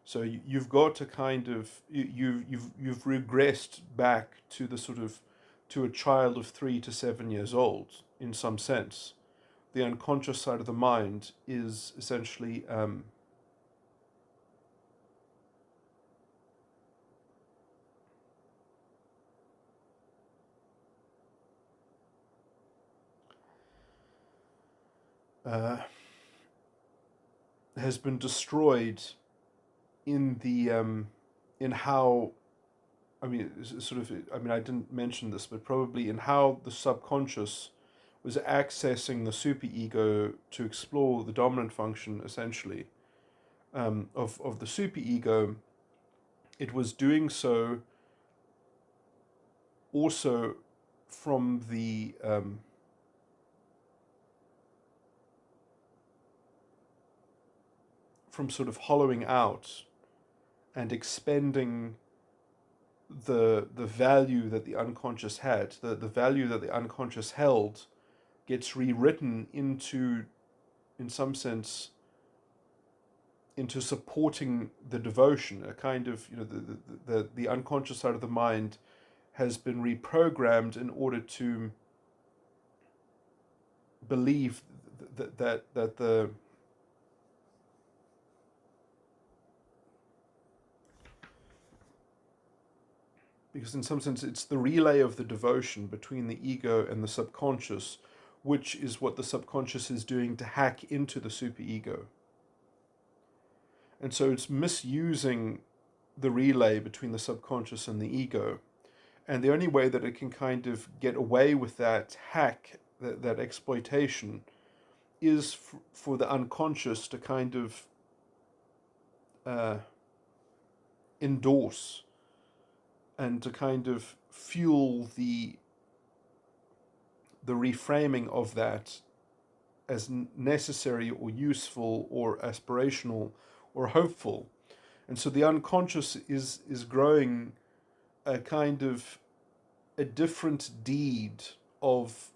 So you've got a kind of you've regressed back to the sort of to a child of 3 to 7 years old in some sense. The unconscious side of the mind is essentially uh, has been destroyed in the in how, I mean, sort of, I mean, I didn't mention this, but probably in how the subconscious was accessing the superego to explore the dominant function, essentially, of the superego. It was doing so also from from sort of hollowing out and expending the value that the unconscious had. The value that the unconscious held gets rewritten into, in some sense, into supporting the devotion. A kind of, the unconscious side of the mind has been reprogrammed in order to believe that the because in some sense it's the relay of the devotion between the ego and the subconscious, which is what the subconscious is doing to hack into the superego. And so it's misusing the relay between the subconscious and the ego. And the only way that it can kind of get away with that hack, that exploitation, is for the unconscious to kind of uh, endorse and to kind of fuel the reframing of that as necessary or useful or aspirational or hopeful. And so the unconscious is growing a kind of a different deed of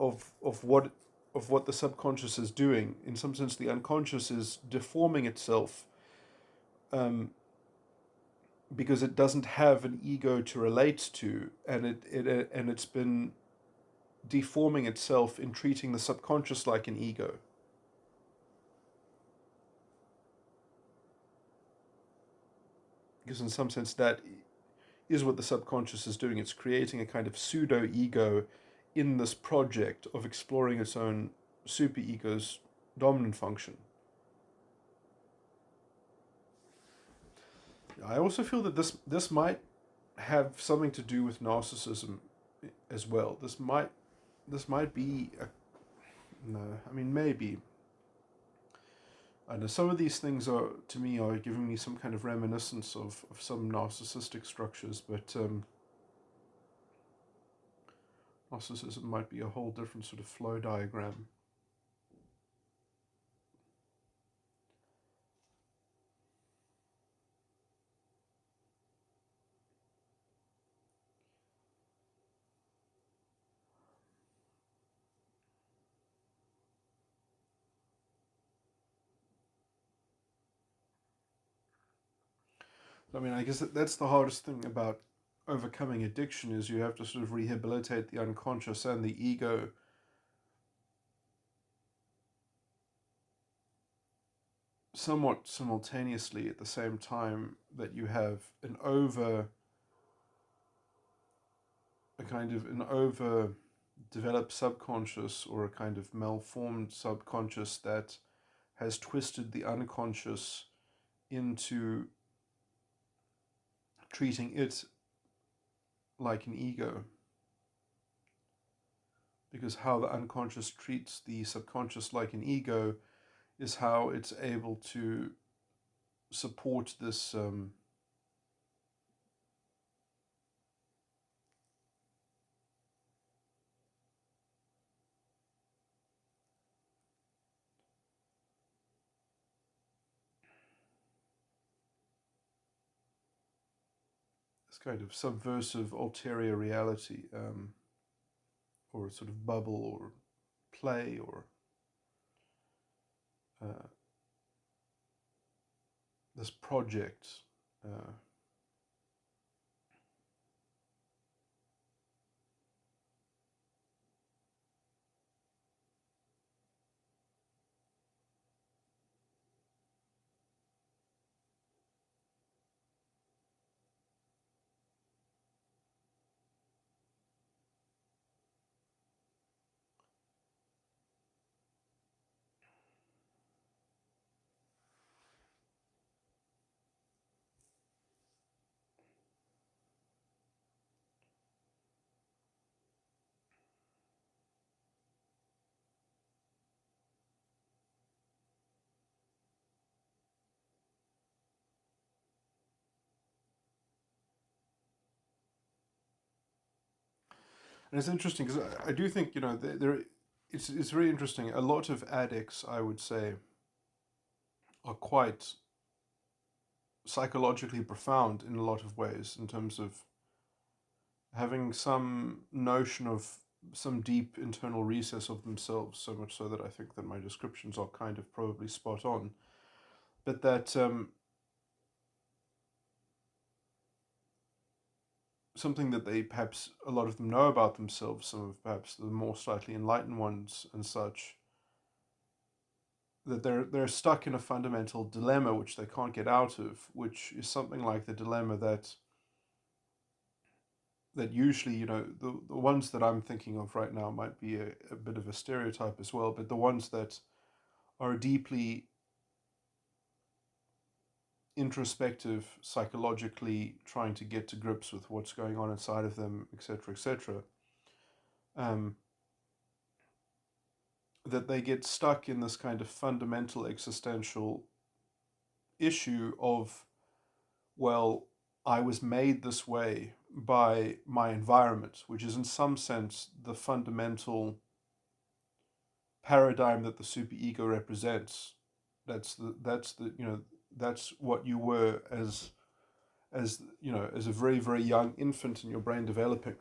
of what the subconscious is doing. In some sense, the unconscious is deforming itself, um, because it doesn't have an ego to relate to, and it's been deforming itself in treating the subconscious like an ego. Because in some sense, that is what the subconscious is doing. It's creating a kind of pseudo ego in this project of exploring its own superego's dominant function. I also feel that this might have something to do with narcissism as well. This might be no, I mean, maybe. I know some of these things are, to me, are giving me some kind of reminiscence of some narcissistic structures, but narcissism might be a whole different sort of flow diagram. I mean, I guess that's the hardest thing about overcoming addiction, is you have to sort of rehabilitate the unconscious and the ego somewhat simultaneously at the same time that you have a kind of an over developed subconscious, or a kind of malformed subconscious that has twisted the unconscious into treating it like an ego. Because how the unconscious treats the subconscious like an ego is how it's able to support this kind of subversive ulterior reality, or sort of bubble or play, or uh, this project. Uh, and it's interesting because I do think, there it's very interesting. A lot of addicts, I would say, are quite psychologically profound in a lot of ways, in terms of having some notion of some deep internal recess of themselves, so much so that I think that my descriptions are kind of probably spot on. But that something that they, perhaps a lot of them, know about themselves, some of perhaps the more slightly enlightened ones and such, that they're stuck in a fundamental dilemma which they can't get out of, which is something like the dilemma that that usually, the ones that I'm thinking of right now might be a bit of a stereotype as well, but the ones that are deeply introspective, psychologically trying to get to grips with what's going on inside of them, etc., etc., um, that they get stuck in this kind of fundamental existential issue of, well, I was made this way by my environment, which is in some sense the fundamental paradigm that the superego represents. That's what you were as a very, very young infant in your brain developing.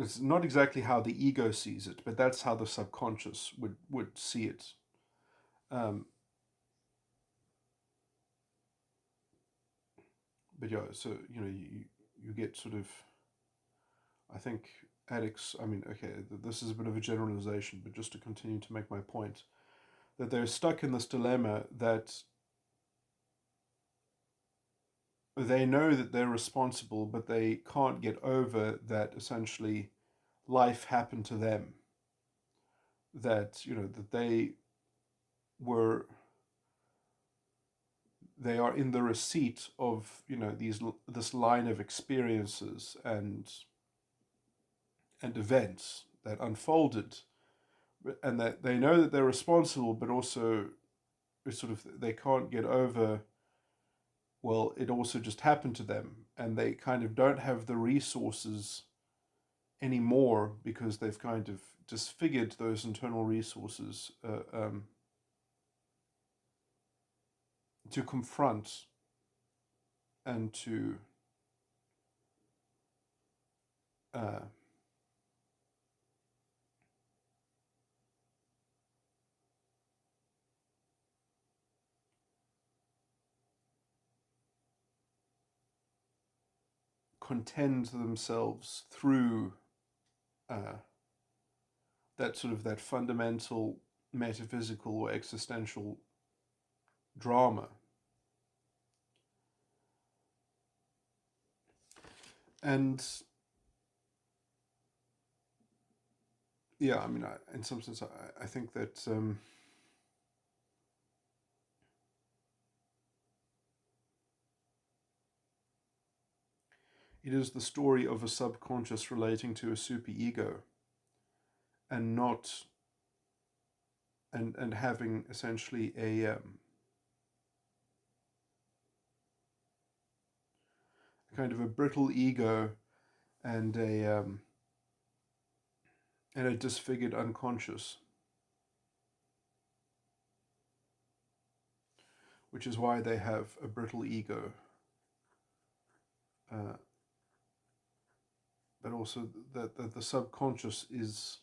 It's not exactly how the ego sees it, but that's how the subconscious would see it. Um, but yeah, so you get sort of, I think addicts. I mean, okay, this is a bit of a generalization, but just to continue to make my point, that they're stuck in this dilemma that they know that they're responsible, but they can't get over that essentially life happened to them. That that were they are in the receipt of this line of experiences and events that unfolded, and that they know that they're responsible, but also sort of they can't get over, well, it also just happened to them, and they kind of don't have the resources anymore because they've kind of disfigured those internal resources to confront and to uh, contend themselves through uh, that sort of that fundamental metaphysical or existential drama. And yeah, I mean, in some sense, I think that it is the story of a subconscious relating to a superego, and not and having essentially a kind of a brittle ego and a disfigured unconscious, which is why they have a brittle ego. Uh, but also that the subconscious is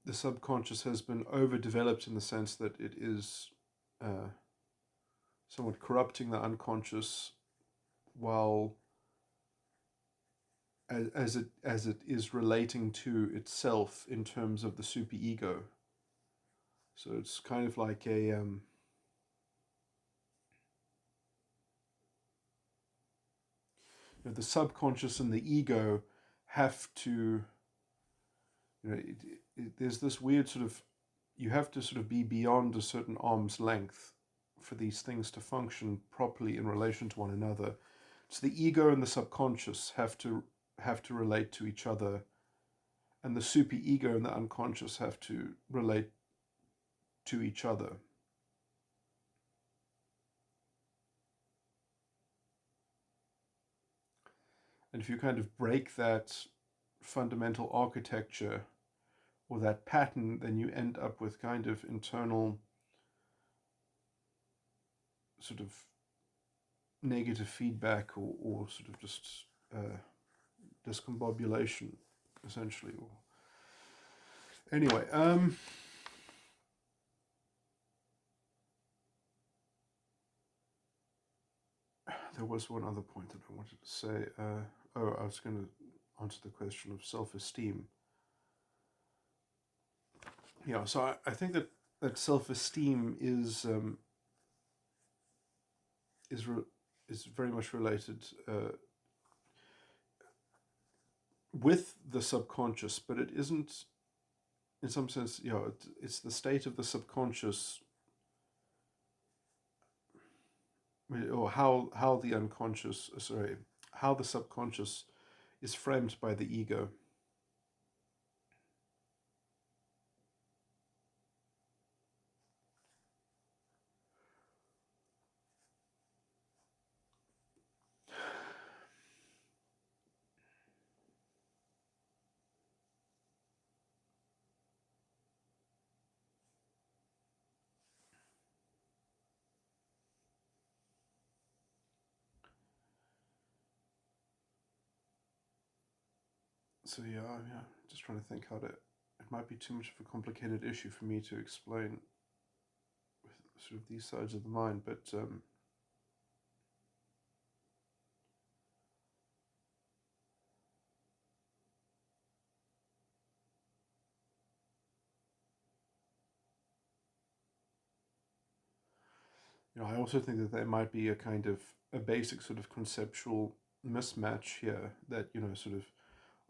the subconscious has been overdeveloped in the sense that it is uh, somewhat corrupting the unconscious, while as it is relating to itself in terms of the superego. So it's kind of like the subconscious and the ego have to, there's this weird sort of, you have to sort of be beyond a certain arm's length for these things to function properly in relation to one another. So the ego and the subconscious have to relate to each other, and the superego and the unconscious have to relate to each other. And if you kind of break that fundamental architecture or that pattern, then you end up with kind of internal sort of negative feedback, or sort of just discombobulation, essentially. Anyway, there was one other point that I wanted to say. I was going to answer the question of self-esteem. Yeah, so I think that self-esteem is re- is very much related with the subconscious, but it isn't in some sense. It's the state of the subconscious, or how the unconscious, sorry, how the subconscious is framed by the ego. So yeah, just trying to think how to. It might be too much of a complicated issue for me to explain with sort of these sides of the mind, but I also think that there might be a kind of a basic sort of conceptual mismatch here. That sort of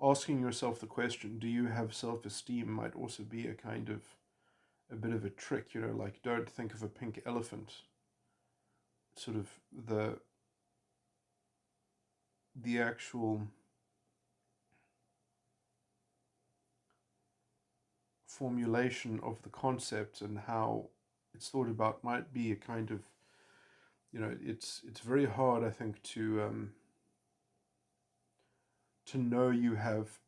asking yourself the question, "Do you have self-esteem?" might also be a kind of a bit of a trick. Like, don't think of a pink elephant. Sort of the actual formulation of the concept and how it's thought about might be a kind of, it's very hard, I think, to know you have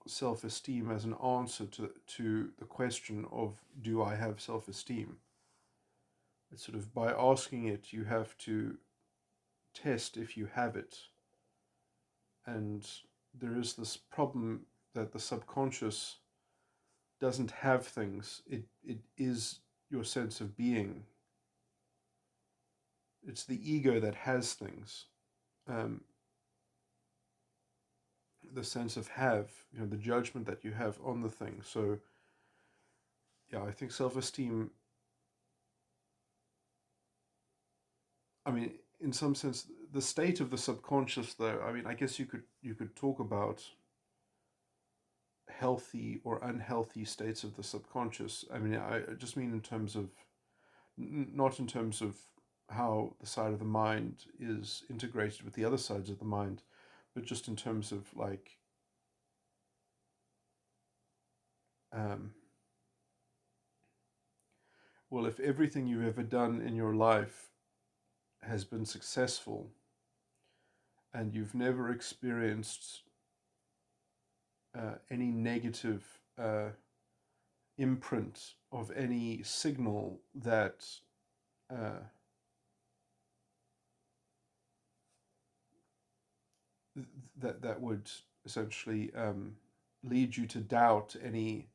self-esteem as an answer to the question of, do I have self-esteem? It's sort of, by asking it, you have to test if you have it. And there is this problem that the subconscious doesn't have things. It is your sense of being. It's the ego that has things. Um, the sense of have, the judgment that you have on the thing. So yeah, I think self-esteem, I mean, in some sense, the state of the subconscious, though, I mean, I guess you could talk about healthy or unhealthy states of the subconscious. I mean, I just mean in terms of, not in terms of how the side of the mind is integrated with the other sides of the mind, but just in terms of like, um, well, if everything you've ever done in your life has been successful and you've never experienced any negative uh, imprint of any signal uh, that would essentially lead you to doubt any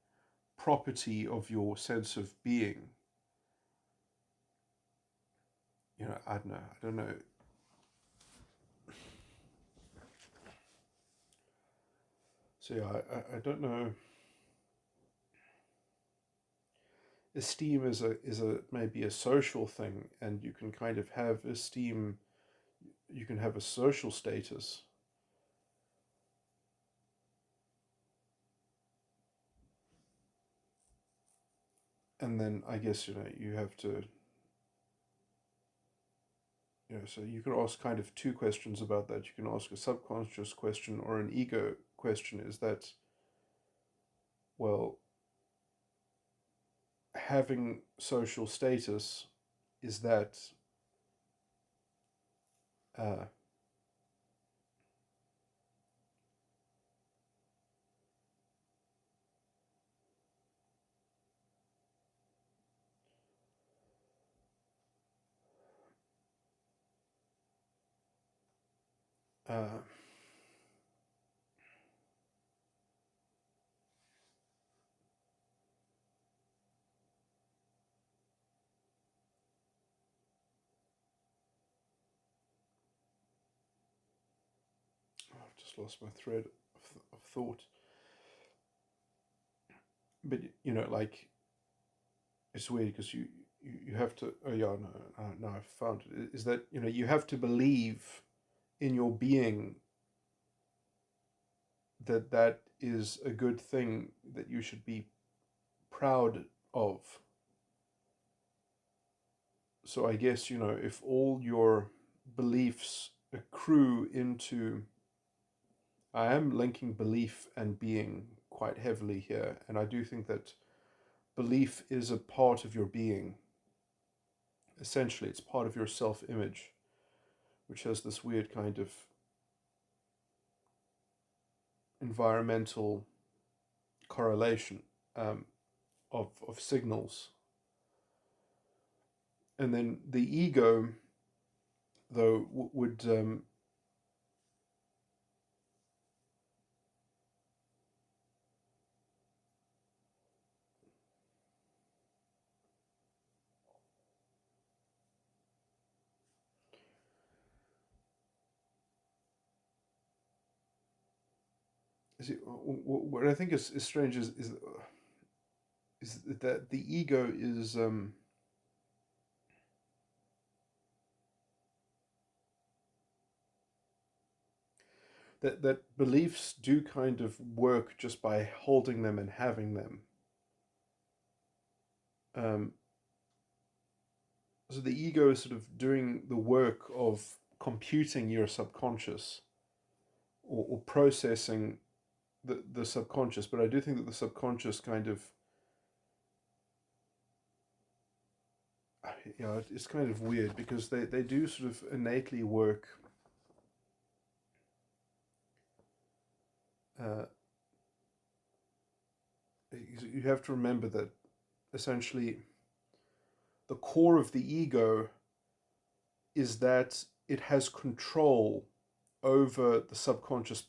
property of your sense of being. I don't know. I don't know. So yeah, I don't know. Esteem is a maybe a social thing, and you can kind of have esteem. You can have a social status, and then I guess you have to. So you can ask kind of two questions about that. You can ask a subconscious question or an ego question. Is that, well, having social status, is that uh, uh, I've just lost my thread of thought. but like it's weird because you have to. Oh yeah, no, I found it. Is that you have to believe in your being that that is a good thing that you should be proud of. So I guess if all your beliefs accrue into, I am linking belief and being quite heavily here, and I do think that belief is a part of your being. Essentially, it's part of your self image, which has this weird kind of environmental correlation of signals. And then the ego, though, would. See, what I think is strange is that the ego is that beliefs do kind of work just by holding them and having them. Um, so the ego is sort of doing the work of computing your subconscious or processing the subconscious. But I do think that the subconscious kind of, it's kind of weird because they do sort of innately work. Uh, you have to remember that essentially the core of the ego is that it has control over the subconscious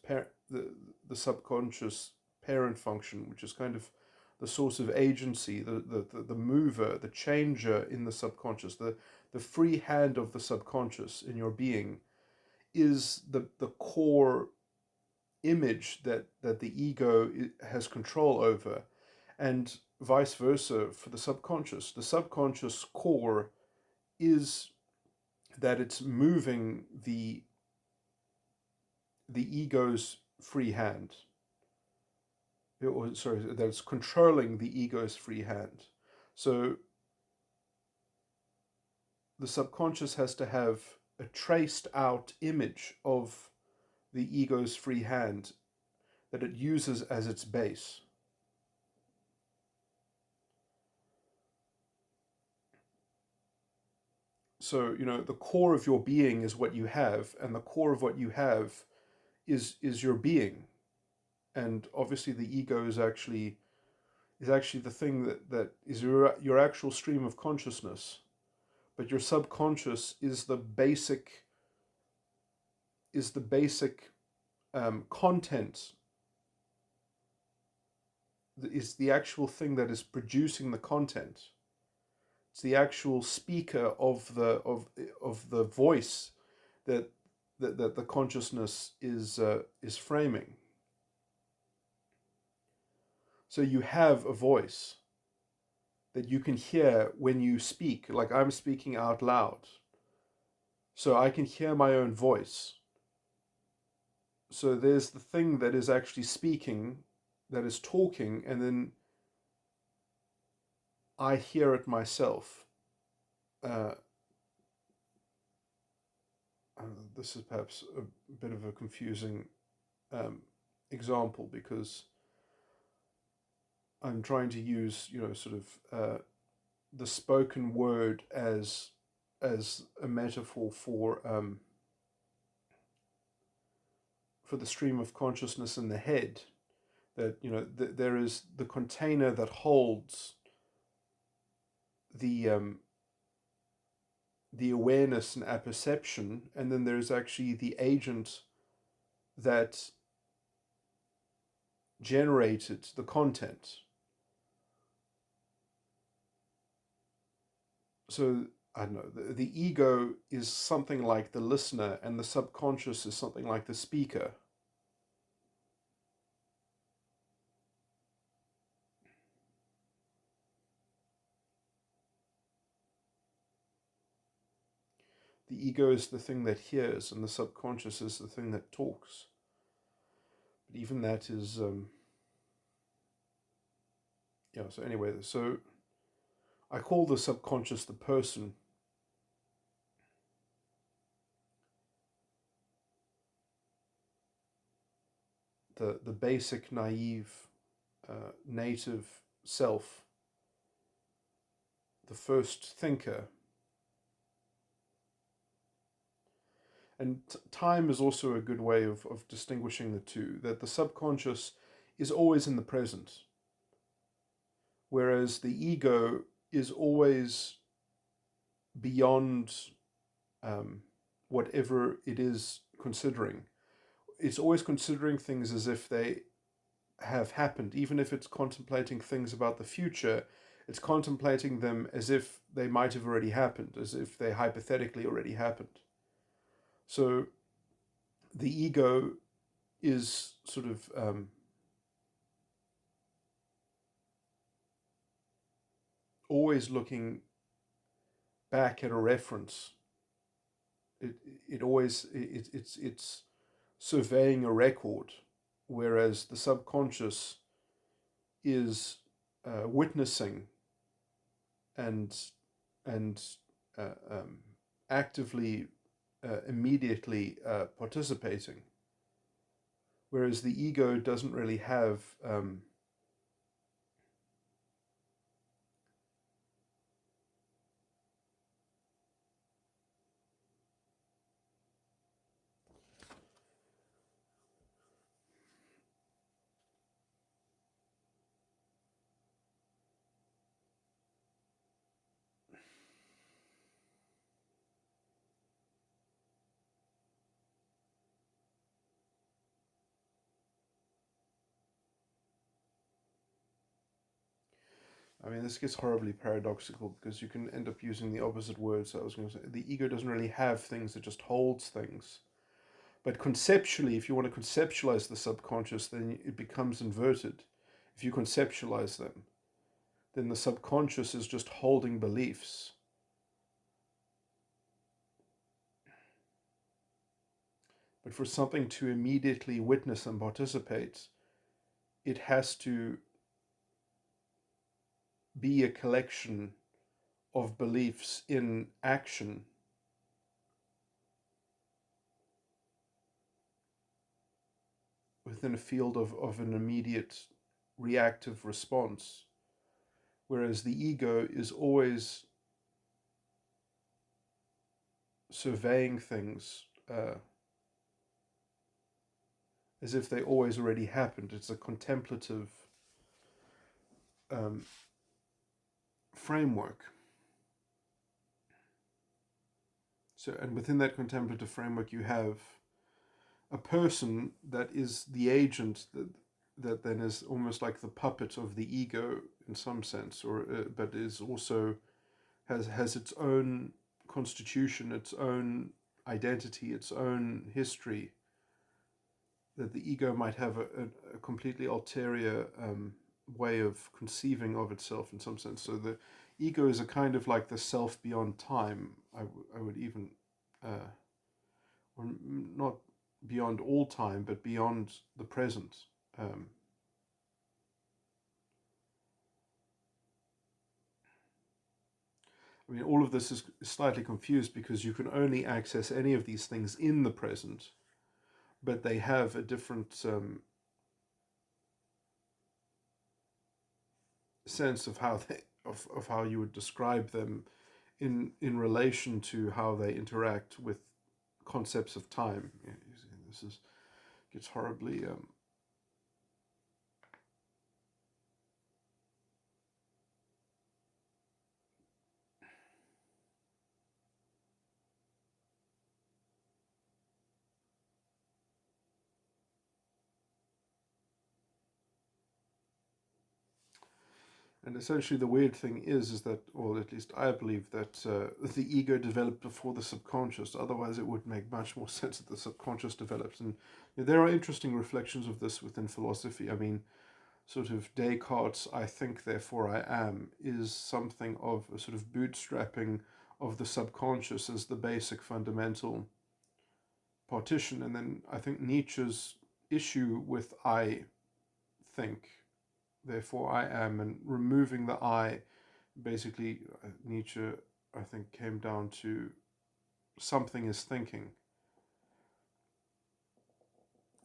parent function, which is kind of the source of agency, the mover, the changer in the subconscious, the free hand of the subconscious in your being is the core image that the ego has control over, and vice versa for the subconscious. The subconscious core is that it's moving the ego's free hand, or sorry, that it's controlling the ego's free hand. So the subconscious has to have a traced out image of the ego's free hand that it uses as its base. So the core of your being is what you have, and the core of what you have is your being. And obviously the ego is actually the thing that is your actual stream of consciousness, but your subconscious is the basic content, is the actual thing that is producing the content. It's the actual speaker of the voice that that the consciousness is framing. So you have a voice that you can hear when you speak, like I'm speaking out loud. So I can hear my own voice. So there's the thing that is actually speaking, that is talking, and then I hear it myself. Uh, this is perhaps a bit of a confusing um, example because I'm trying to use, sort of the spoken word as a metaphor for the stream of consciousness in the head. That there is the container that holds the the awareness and apperception, and then there's actually the agent that generated the content. So I don't know, the ego is something like the listener, and the subconscious is something like the speaker. the ego is the thing that hears, and the subconscious is the thing that talks. But even that is, yeah. So anyway, so I call the subconscious the person. The basic, naive, native self, the first thinker. And time is also a good way of distinguishing the two, that the subconscious is always in the present, whereas the ego is always beyond whatever it is considering. It's always considering things as if they have happened, even if it's contemplating things about the future. It's contemplating them as if they might have already happened, as if they hypothetically already happened. So the ego is sort of always looking back at a reference. It's surveying a record, whereas the subconscious is witnessing and and uh, um, actively immediately participating, whereas the ego doesn't really have I mean, this gets horribly paradoxical because you can end up using the opposite words. I was going to say the ego doesn't really have things, it just holds things. But conceptually, if you want to conceptualize the subconscious, then it becomes inverted. If you conceptualize them, then the subconscious is just holding beliefs. But for something to immediately witness and participate, it has to be a collection of beliefs in action within a field of an immediate reactive response. Whereas the ego is always surveying things as if they always already happened. It's a contemplative um, framework. So, and within that contemplative framework, you have a person that is the agent that then is almost like the puppet of the ego in some sense, or but is also has its own constitution, its own identity, its own history. That the ego might have a completely ulterior way of conceiving of itself in some sense. So the ego is a kind of like the self beyond time. I would even, or not beyond all time, but beyond the present. Um, I mean, all of this is slightly confused because you can only access any of these things in the present, but they have a different sense of how of how you would describe them in relation to how they interact with concepts of time. Yeah, this is gets horribly and essentially the weird thing is that, or at least I believe that the ego developed before the subconscious. Otherwise, it would make much more sense that the subconscious develops. And there are interesting reflections of this within philosophy. I mean, sort of Descartes' "I think, therefore I am" is something of a sort of bootstrapping of the subconscious as the basic fundamental partition. And then I think Nietzsche's issue with I think, therefore I am, and removing the I, basically Nietzsche, I think, came down to something is thinking,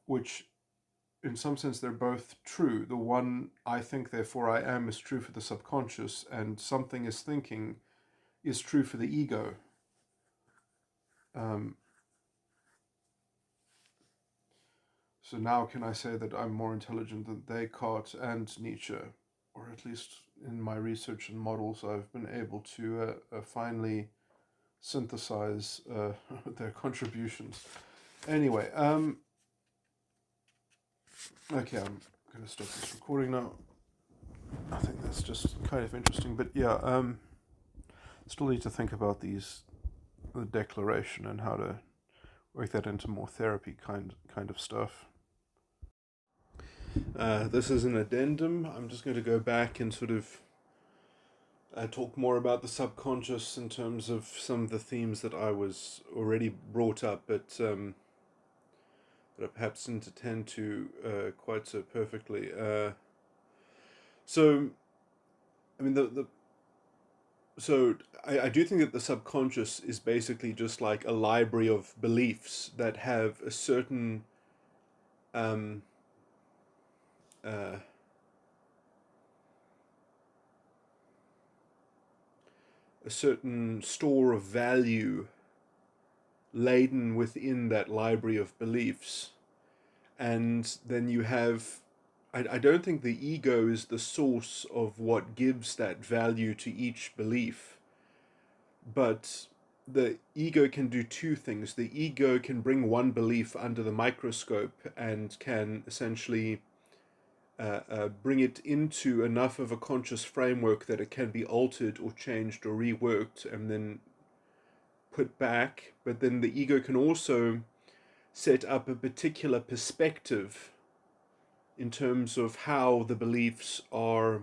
which in some sense they're both true. The one, I think therefore I am, is true for the subconscious, and something is thinking is true for the ego. So now can I say that I'm more intelligent than Descartes and Nietzsche? Or at least in my research and models, I've been able to finally synthesize their contributions. Anyway, okay, I'm going to stop this recording now. I think that's just kind of interesting, but yeah, still need to think about the declaration and how to work that into more therapy kind of stuff. This is an addendum. I'm just going to go back and sort of talk more about the subconscious in terms of some of the themes that I was already brought up, but that I perhaps didn't attend to quite so perfectly. So, I mean, so I do think that the subconscious is basically just like a library of beliefs that have a certain uh, a certain store of value laden within that library of beliefs. And then you have, I don't think the ego is the source of what gives that value to each belief, but the ego can do two things. The ego can bring one belief under the microscope and can essentially bring it into enough of a conscious framework that it can be altered or changed or reworked and then put back. But then the ego can also set up a particular perspective in terms of how the beliefs are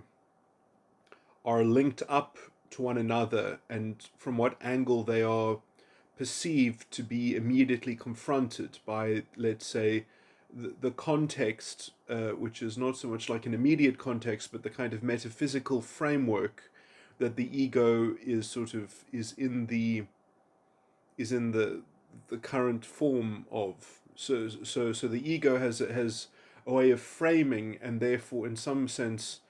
linked up to one another and from what angle they are perceived to be immediately confronted by, let's say, the context, which is not so much like an immediate context, but the kind of metaphysical framework that the ego is sort of is in the current form of. So the ego has a way of framing, and therefore, in some sense,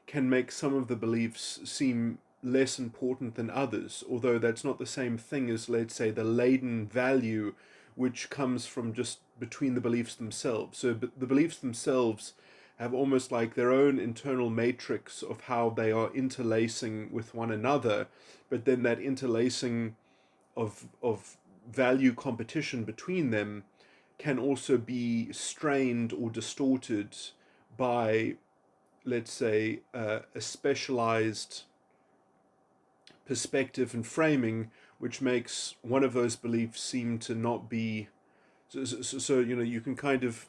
can make some of the beliefs seem less important than others, although that's not the same thing as, let's say, the laden value which comes from just between the beliefs themselves. So the beliefs themselves have almost like their own internal matrix of how they are interlacing with one another, but then that interlacing of value competition between them can also be strained or distorted by, let's say, a specialized perspective and framing, which makes one of those beliefs seem to not be. So you can kind of,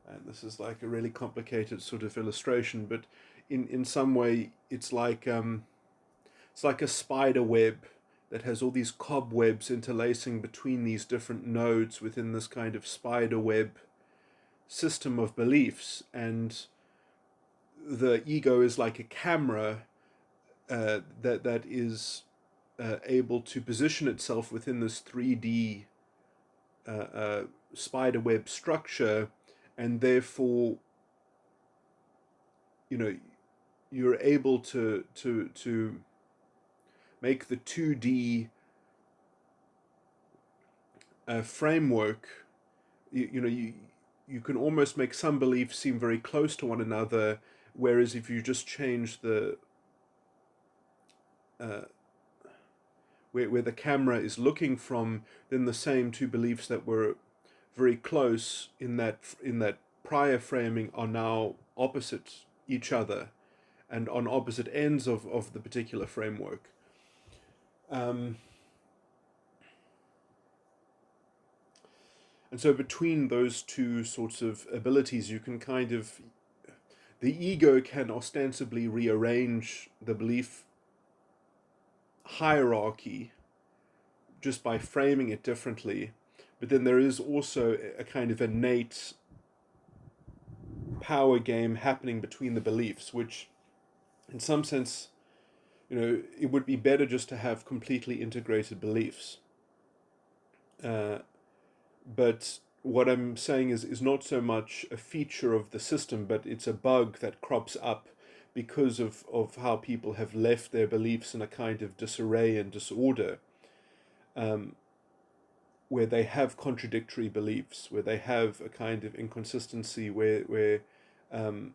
and this is like a really complicated sort of illustration, but in some way it's like a spider web that has all these cobwebs interlacing between these different nodes within this kind of spider web system of beliefs, and the ego is like a camera that is able to position itself within this 3D spiderweb structure, and therefore, you're able to make the 2D framework. You can almost make some beliefs seem very close to one another, whereas if you just change the where the camera is looking from, then the same two beliefs that were very close in that prior framing are now opposite each other and on opposite ends of the particular framework. And so between those two sorts of abilities, you can the ego can ostensibly rearrange the belief hierarchy just by framing it differently, but then there is also a kind of innate power game happening between the beliefs, which in some sense, it would be better just to have completely integrated beliefs. But what I'm saying is not so much a feature of the system, but it's a bug that crops up because of how people have left their beliefs in a kind of disarray and disorder, um, where they have contradictory beliefs, where they have a kind of inconsistency, where um,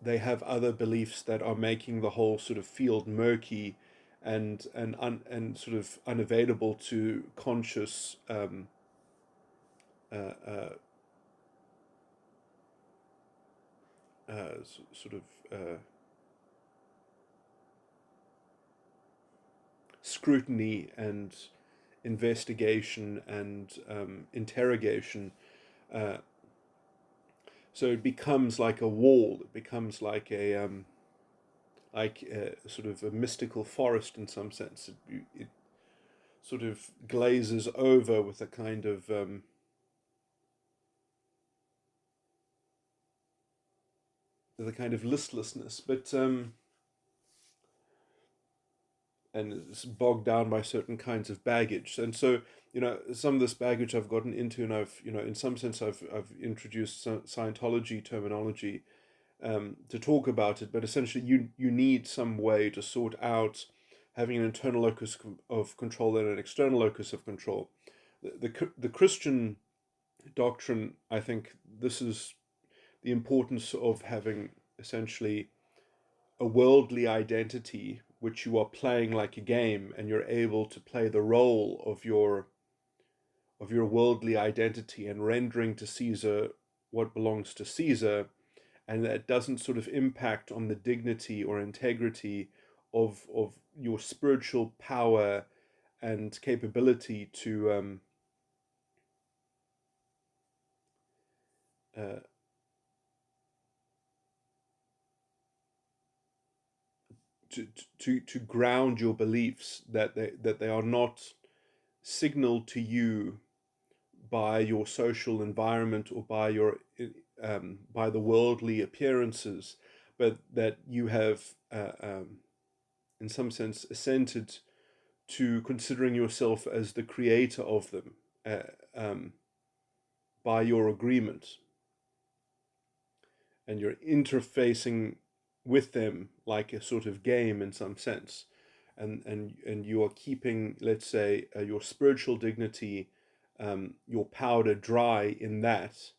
they have other beliefs that are making the whole sort of field murky and sort of unavailable to conscious uh, uh, sort of scrutiny and investigation and interrogation. Uh, so it becomes like a wall. It becomes like a sort of a mystical forest in some sense. It sort of glazes over with a kind of listlessness, but and it's bogged down by certain kinds of baggage. And so, some of this baggage I've gotten into, and I've, in some sense, I've introduced Scientology terminology to talk about it. But essentially, you need some way to sort out having an internal locus of control and an external locus of control. The Christian doctrine, I think, this is the importance of having essentially a worldly identity which you are playing like a game, and you're able to play the role of your worldly identity and rendering to Caesar what belongs to Caesar, and that doesn't sort of impact on the dignity or integrity of your spiritual power and capability uh, to ground your beliefs, that they are not signaled to you by your social environment or by your by the worldly appearances, but that you have, in some sense, assented to considering yourself as the creator of them uh, um, by your agreement, and you're interfacing with them like a sort of game in some sense, and you are keeping, let's say, your spiritual dignity, your powder dry in that,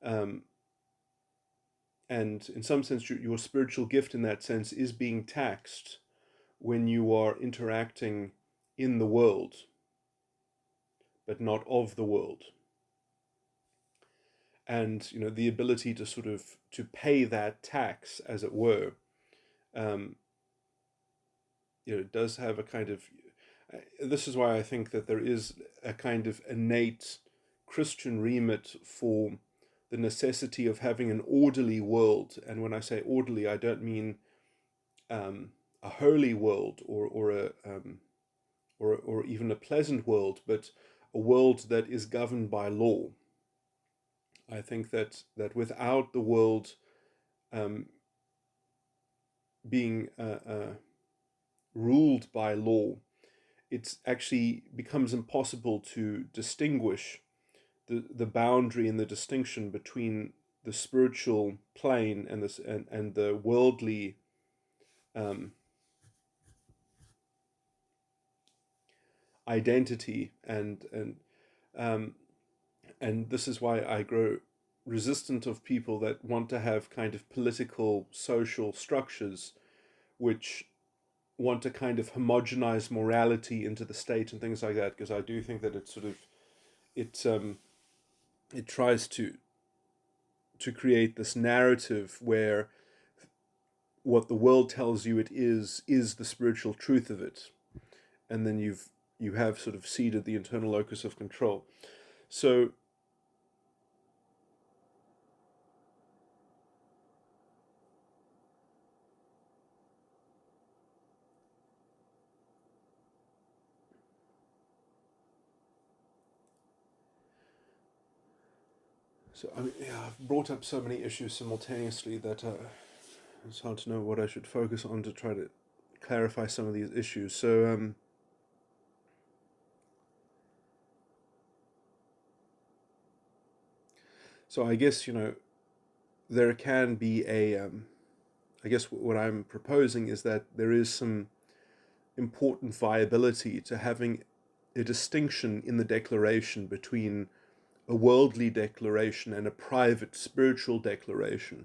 um, and in some sense your spiritual gift in that sense is being taxed when you are interacting in the world but not of the world. And the ability to sort of to pay that tax, as it were, um, it does have a kind of, this is why I think that there is a kind of innate Christian remit for the necessity of having an orderly world. And when I say orderly, I don't mean a holy world, or even a pleasant world, but a world that is governed by law. I think that without the world um, being ruled by law, it actually becomes impossible to distinguish the boundary and the distinction between the spiritual plane and the worldly um, identity, um, and this is why I grow resistant of people that want to have kind of political social structures which want to kind of homogenize morality into the state and things like that, because I do think that it sort of it it tries to create this narrative where what the world tells you it is the spiritual truth of it, and then you have sort of ceded the internal locus of control. So So I mean, yeah, I've brought up so many issues simultaneously that it's hard to know what I should focus on to try to clarify some of these issues. So I guess there can be I guess what I'm proposing is that there is some important viability to having a distinction in the declaration between a worldly declaration and a private spiritual declaration,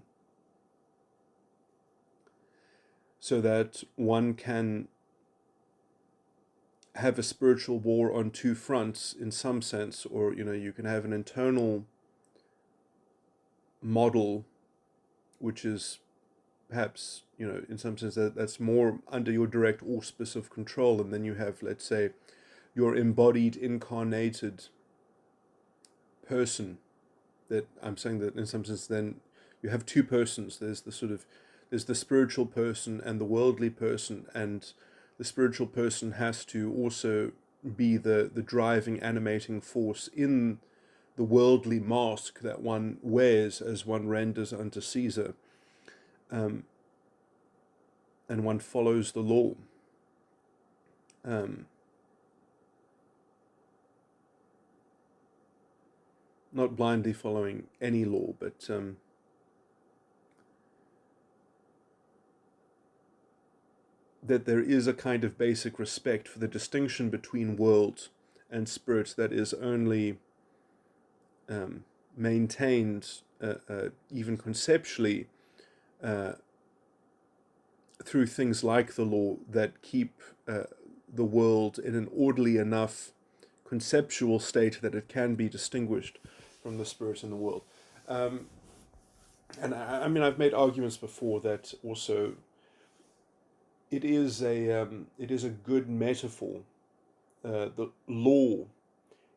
so that one can have a spiritual war on two fronts in some sense, or you can have an internal model which is perhaps in some sense that's more under your direct auspice of control, and then you have, let's say, your embodied incarnated person. That I'm saying that in some sense then you have two persons. There's the spiritual person and the worldly person, and the spiritual person has to also be the driving animating force in the worldly mask that one wears as one renders unto Caesar, and one follows the law. Um, Not blindly following any law, but that there is a kind of basic respect for the distinction between world and spirit that is only maintained, even conceptually, uh, through things like the law that keep the world in an orderly enough conceptual state that it can be distinguished from the spirit in the world. And I mean, I've made arguments before that also it is a good metaphor. The law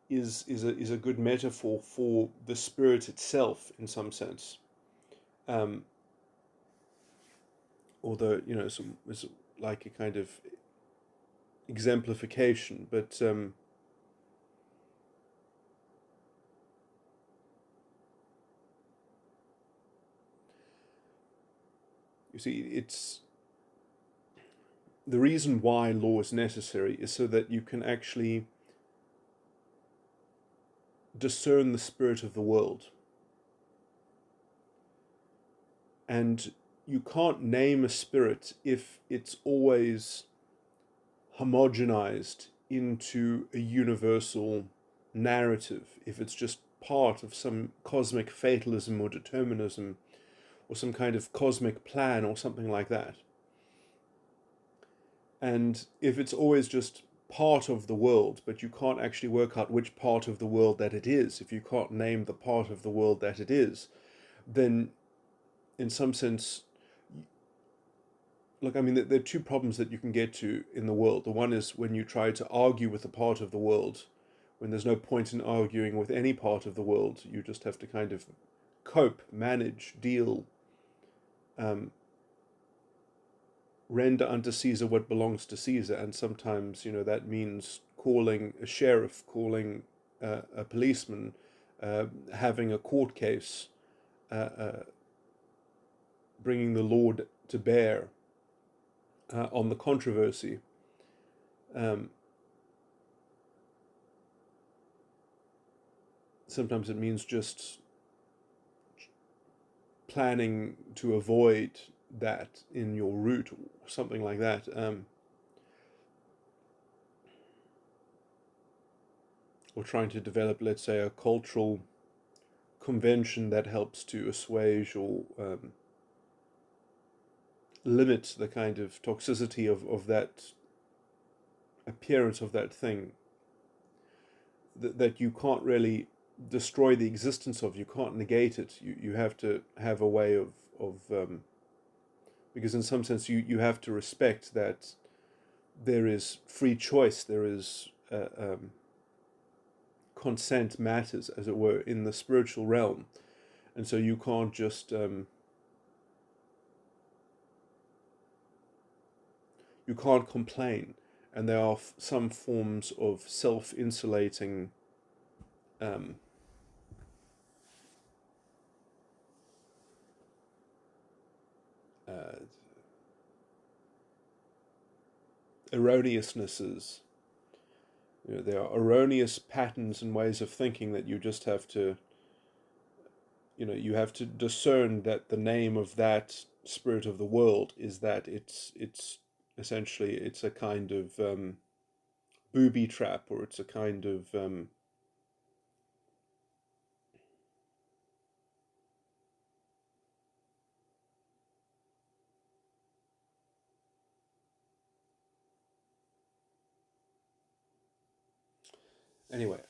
is a good metaphor for the spirit itself in some sense. Um, Although it's like a kind of exemplification, but you see, it's the reason why law is necessary is so that you can actually discern the spirit of the world. And you can't name a spirit if it's always homogenized into a universal narrative, if it's just part of some cosmic fatalism or determinism or some kind of cosmic plan or something like that. And if it's always just part of the world, but you can't actually work out which part of the world that it is, if you can't name the part of the world that it is, then in some sense, look, I mean, there are two problems that you can get to in the world. The one is when you try to argue with a part of the world, when there's no point in arguing with any part of the world. You just have to kind of cope, manage, deal, um, render unto Caesar what belongs to Caesar. And sometimes, that means calling a sheriff, calling a policeman, having a court case, bringing the law to bear on the controversy. Sometimes it means just planning to avoid that in your route or something like that. Or trying to develop, let's say, a cultural convention that helps to assuage or limit the kind of toxicity of that appearance of that thing that you can't really destroy the existence of. You can't negate it. You have to have a way of because in some sense you have to respect that there is free choice, there is consent matters, as it were, in the spiritual realm, and so you can't just you can't complain, and there are some forms of self-insulating erroneousnesses. There are erroneous patterns and ways of thinking that you just have to, you have to discern that the name of that spirit of the world is that it's essentially it's a kind of booby trap, or it's a kind of anyway.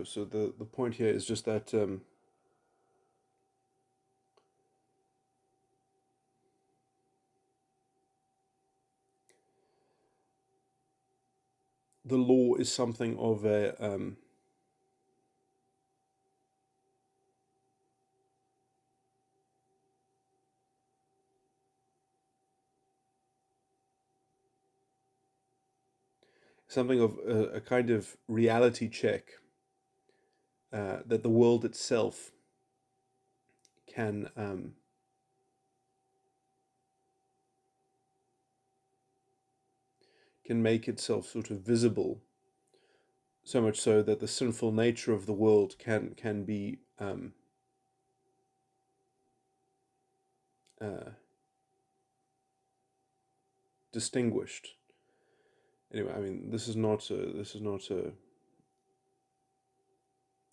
So the point here is just that the law is something of a something of a kind of reality check that the world itself can make itself sort of visible, so much so that the sinful nature of the world can be distinguished. Anyway, I mean, this is not an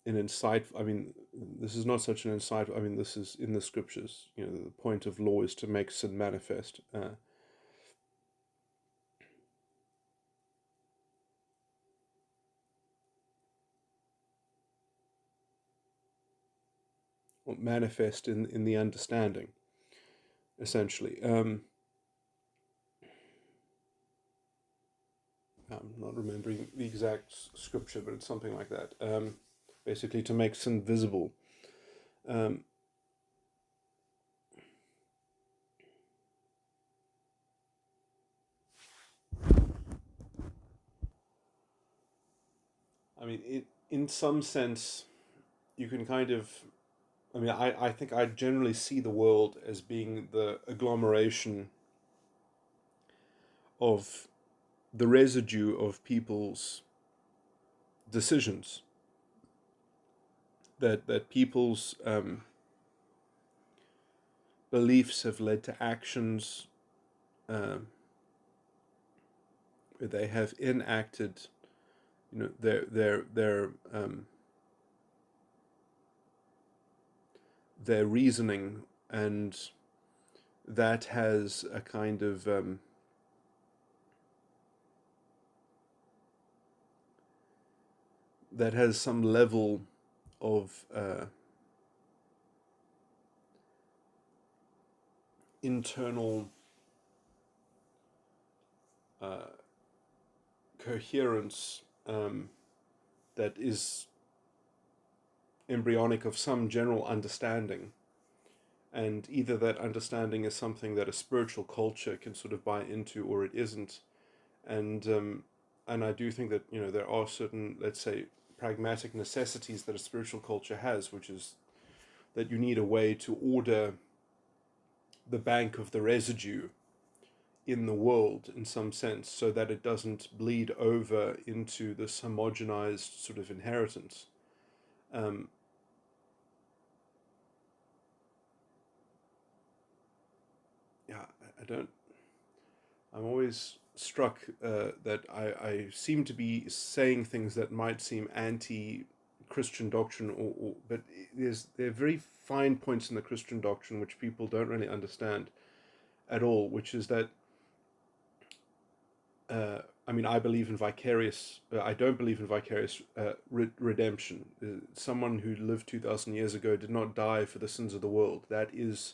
insight. I mean, this is not such an insight. I mean, this is in the scriptures. The point of law is to make sin manifest. Or manifest in the understanding, essentially. I'm not remembering the exact scripture, but it's something like that. Basically, to make sin visible. Um, I mean, in some sense, you can kind of. I mean, I think I generally see the world as being the agglomeration of the residue of people's decisions. That people's beliefs have led to actions um, where they have enacted, their reasoning, and that has a kind of that has some level of internal uh, coherence that is embryonic of some general understanding, and either that understanding is something that a spiritual culture can sort of buy into, or it isn't. And I do think that there are certain, let's say, pragmatic necessities that a spiritual culture has, which is that you need a way to order the bank of the residue in the world in some sense, so that it doesn't bleed over into this homogenized sort of inheritance. Um, yeah, I don't. I'm always struck that I seem to be saying things that might seem anti-Christian doctrine, but there are very fine points in the Christian doctrine which people don't really understand at all, which is that I mean, I believe in vicarious. I don't believe in vicarious redemption. Someone who lived 2,000 years ago did not die for the sins of the world. That is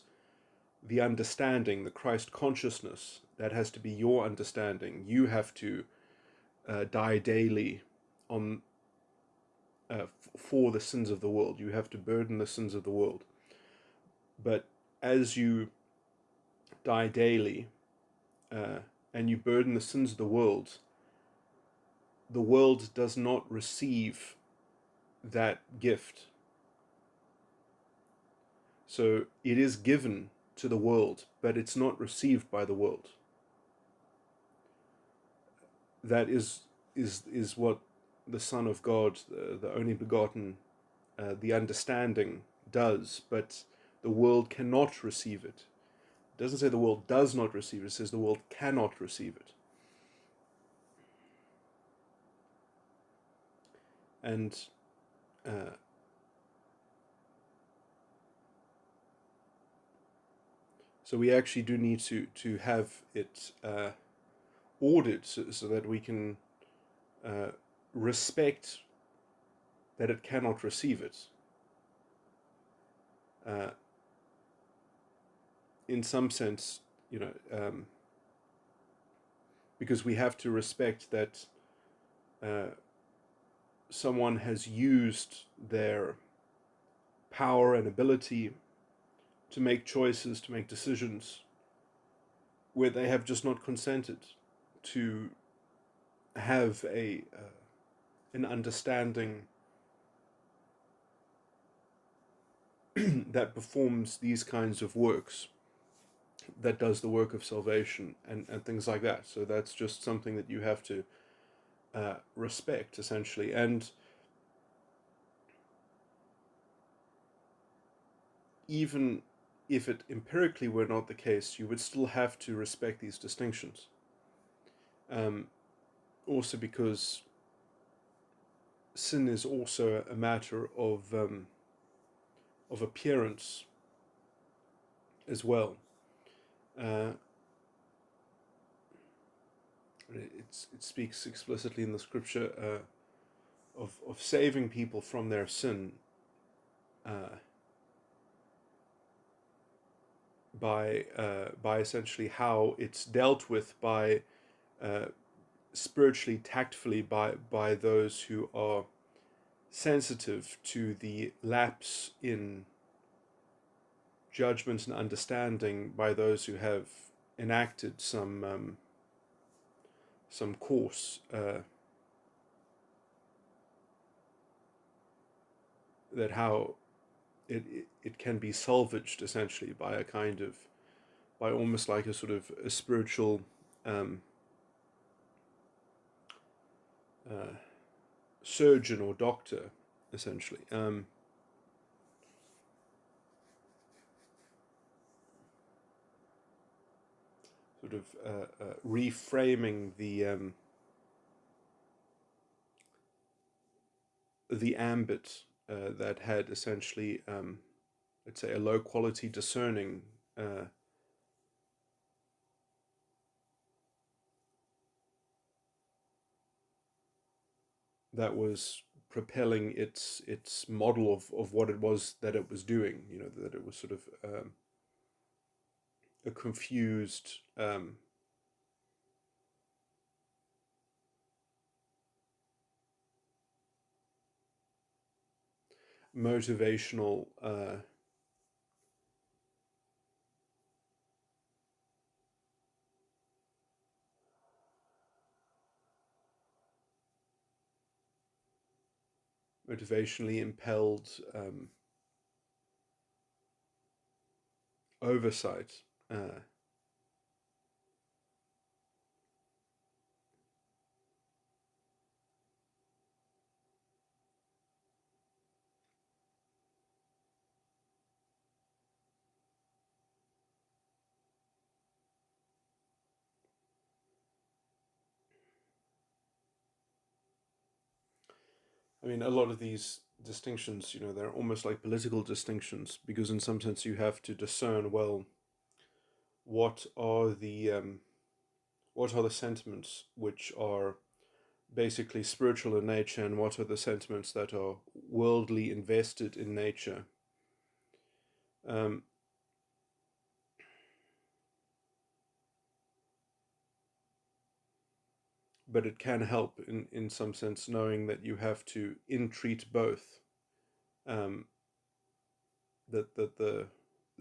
the understanding, the Christ consciousness. That has to be your understanding. You have to die daily on for the sins of the world. You have to burden the sins of the world. But as you die daily, and you burden the sins of the world does not receive that gift. So it is given to the world, but it's not received by the world. That is what the Son of God, the only begotten, the understanding does, but the world cannot receive it. It doesn't say the world does not receive it, it says the world cannot receive it. And so we actually do need to have it ordered so that we can respect that it cannot receive it. In some sense, because we have to respect that someone has used their power and ability to make choices, to make decisions, where they have just not consented to have an understanding that performs these kinds of works, that does the work of salvation and things like that. So that's just something that you have to respect, essentially. And even if it empirically were not the case, you would still have to respect these distinctions. Also because sin is also a matter of appearance as well. It speaks explicitly in the scripture of saving people from their sin by essentially how it's dealt with by spiritually, tactfully by those who are sensitive to the lapse in judgment and understanding by those who have enacted some course that how it can be salvaged essentially by a kind of, by almost like a sort of a spiritual surgeon or doctor, essentially. Sort of reframing the ambit that had essentially, let's say, a low quality discerning that was propelling its model of what it was that it was doing. That it was sort of a confused motivational motivationally impelled oversight. I mean, a lot of these distinctions, they're almost like political distinctions, because in some sense you have to discern, well, what are the sentiments which are basically spiritual in nature, and what are the sentiments that are worldly, invested in nature. Um, but it can help in some sense, knowing that you have to entreat both. That the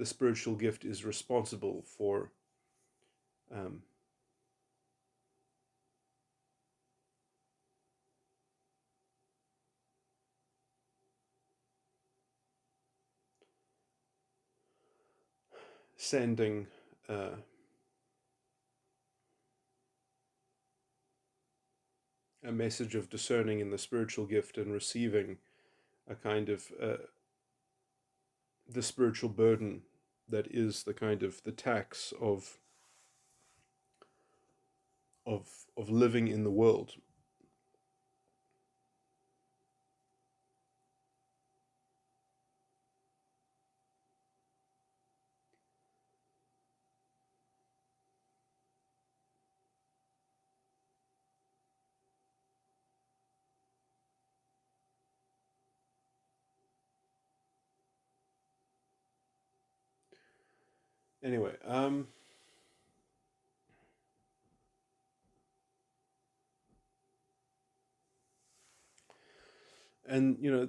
spiritual gift is responsible for sending a message of discerning in the spiritual gift and receiving a kind of the spiritual burden that is the kind of the tax of living in the world. Anyway, and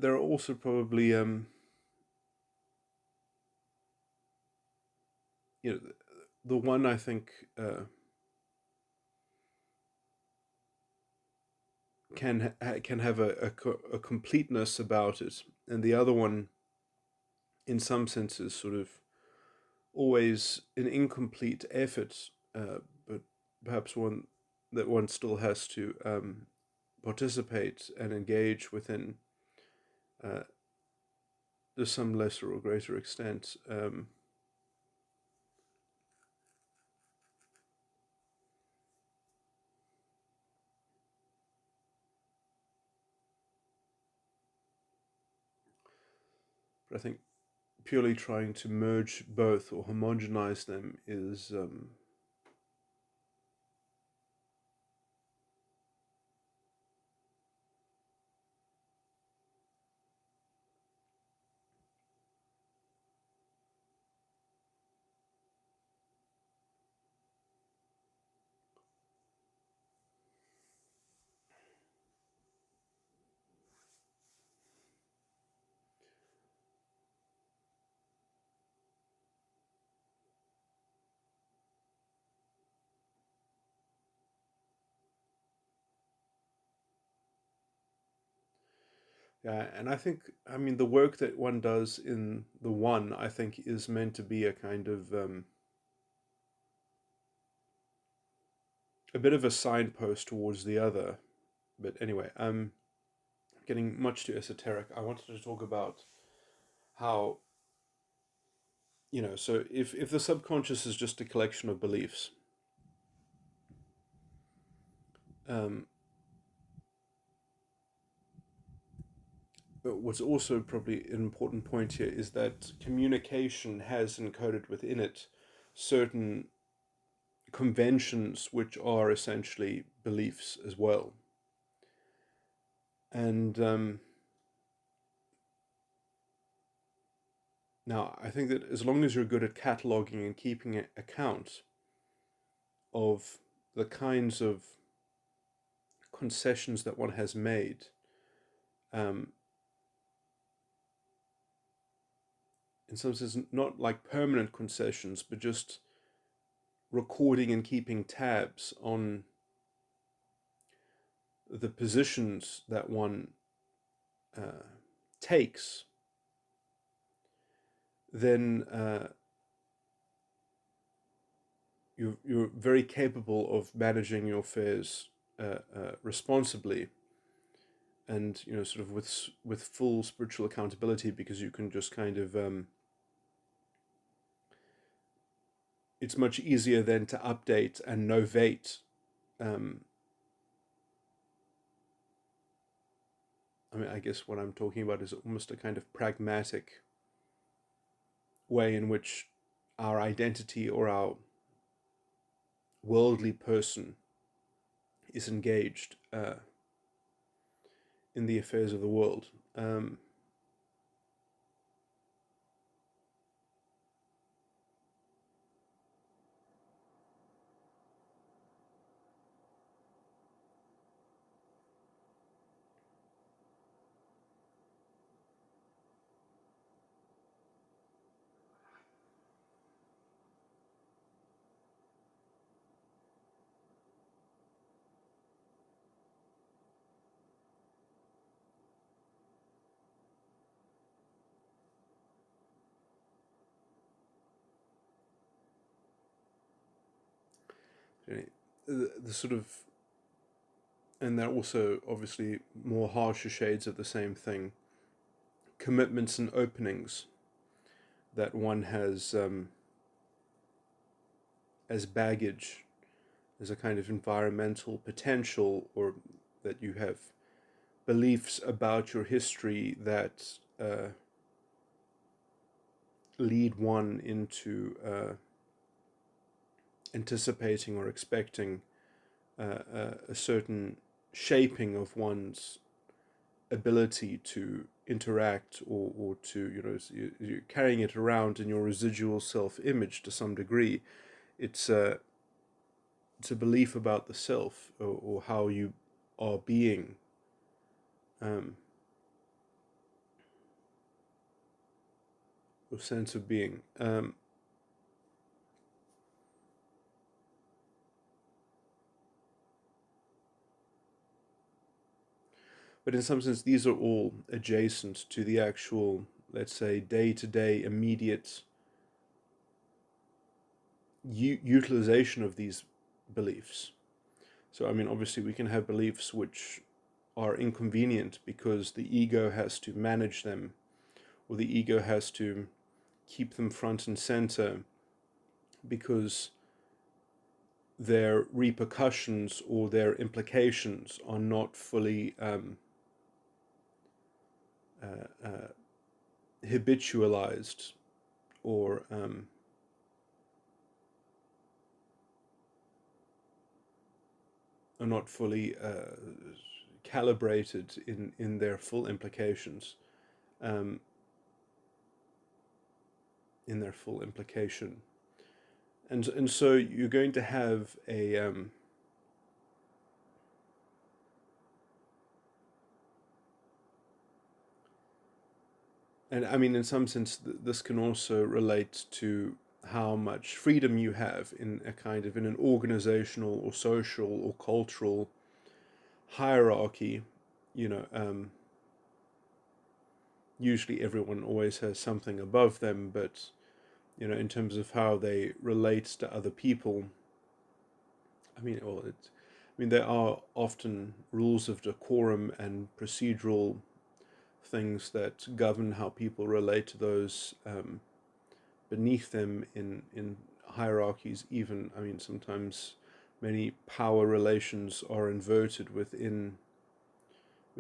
there are also probably the one I think can have a completeness about it, and the other one, in some senses, sort of always an incomplete effort, but perhaps one that one still has to participate and engage within uh, to some lesser or greater extent. But I think purely trying to merge both or homogenize them is yeah, and I mean, the work that one does in the one, I think, is meant to be a kind of a bit of a signpost towards the other. But anyway, I'm getting much too esoteric. I wanted to talk about how, so if the subconscious is just a collection of beliefs, um, but what's also probably an important point here is that communication has encoded within it certain conventions which are essentially beliefs as well. And now I think that as long as you're good at cataloging and keeping an account of the kinds of concessions that one has made, um, in some sense, not like permanent concessions, but just recording and keeping tabs on the positions that one uh, takes, then you're very capable of managing your affairs responsibly, and sort of with full spiritual accountability, because you can just kind of it's much easier then to update and novate. I mean, I guess what I'm talking about is almost a kind of pragmatic way in which our identity or our worldly person is engaged in the affairs of the world. you know, the sort of, and they're also obviously more harsher shades of the same thing, commitments and openings that one has as baggage, as a kind of environmental potential, or that you have beliefs about your history that lead one into anticipating or expecting a certain shaping of one's ability to interact, or to, you're carrying it around in your residual self-image to some degree. It's a belief about the self, or how you are being. Your sense of being. But in some sense, these are all adjacent to the actual, let's say, day-to-day immediate utilization of these beliefs. So, I mean, obviously we can have beliefs which are inconvenient because the ego has to manage them, or the ego has to keep them front and center because their repercussions or their implications are not fully habitualized, or are not fully calibrated in their full implications, um, in their full implication. And so you're going to have a and I mean, in some sense, this can also relate to how much freedom you have in a kind of, in an organizational or social or cultural hierarchy. You know, usually everyone always has something above them, but in terms of how they relate to other people, I mean, there are often rules of decorum and procedural things that govern how people relate to those beneath them in hierarchies. Even, I mean, sometimes many power relations are inverted within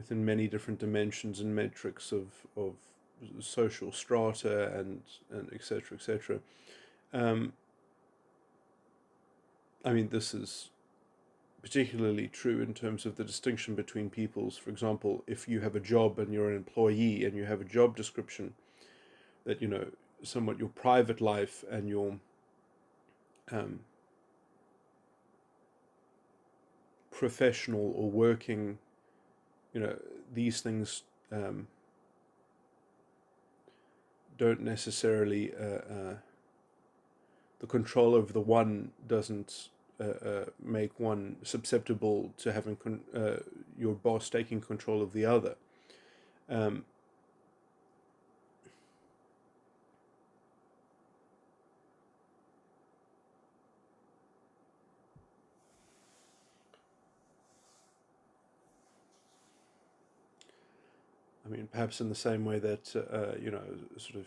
many different dimensions and metrics of social strata, and etc. etc. I mean, this is particularly true in terms of the distinction between peoples. For example, if you have a job and you're an employee and you have a job description, that somewhat your private life and your professional or working, these things don't necessarily the control over the one doesn't make one susceptible to having your boss taking control of the other. Um, I mean, perhaps in the same way that sort of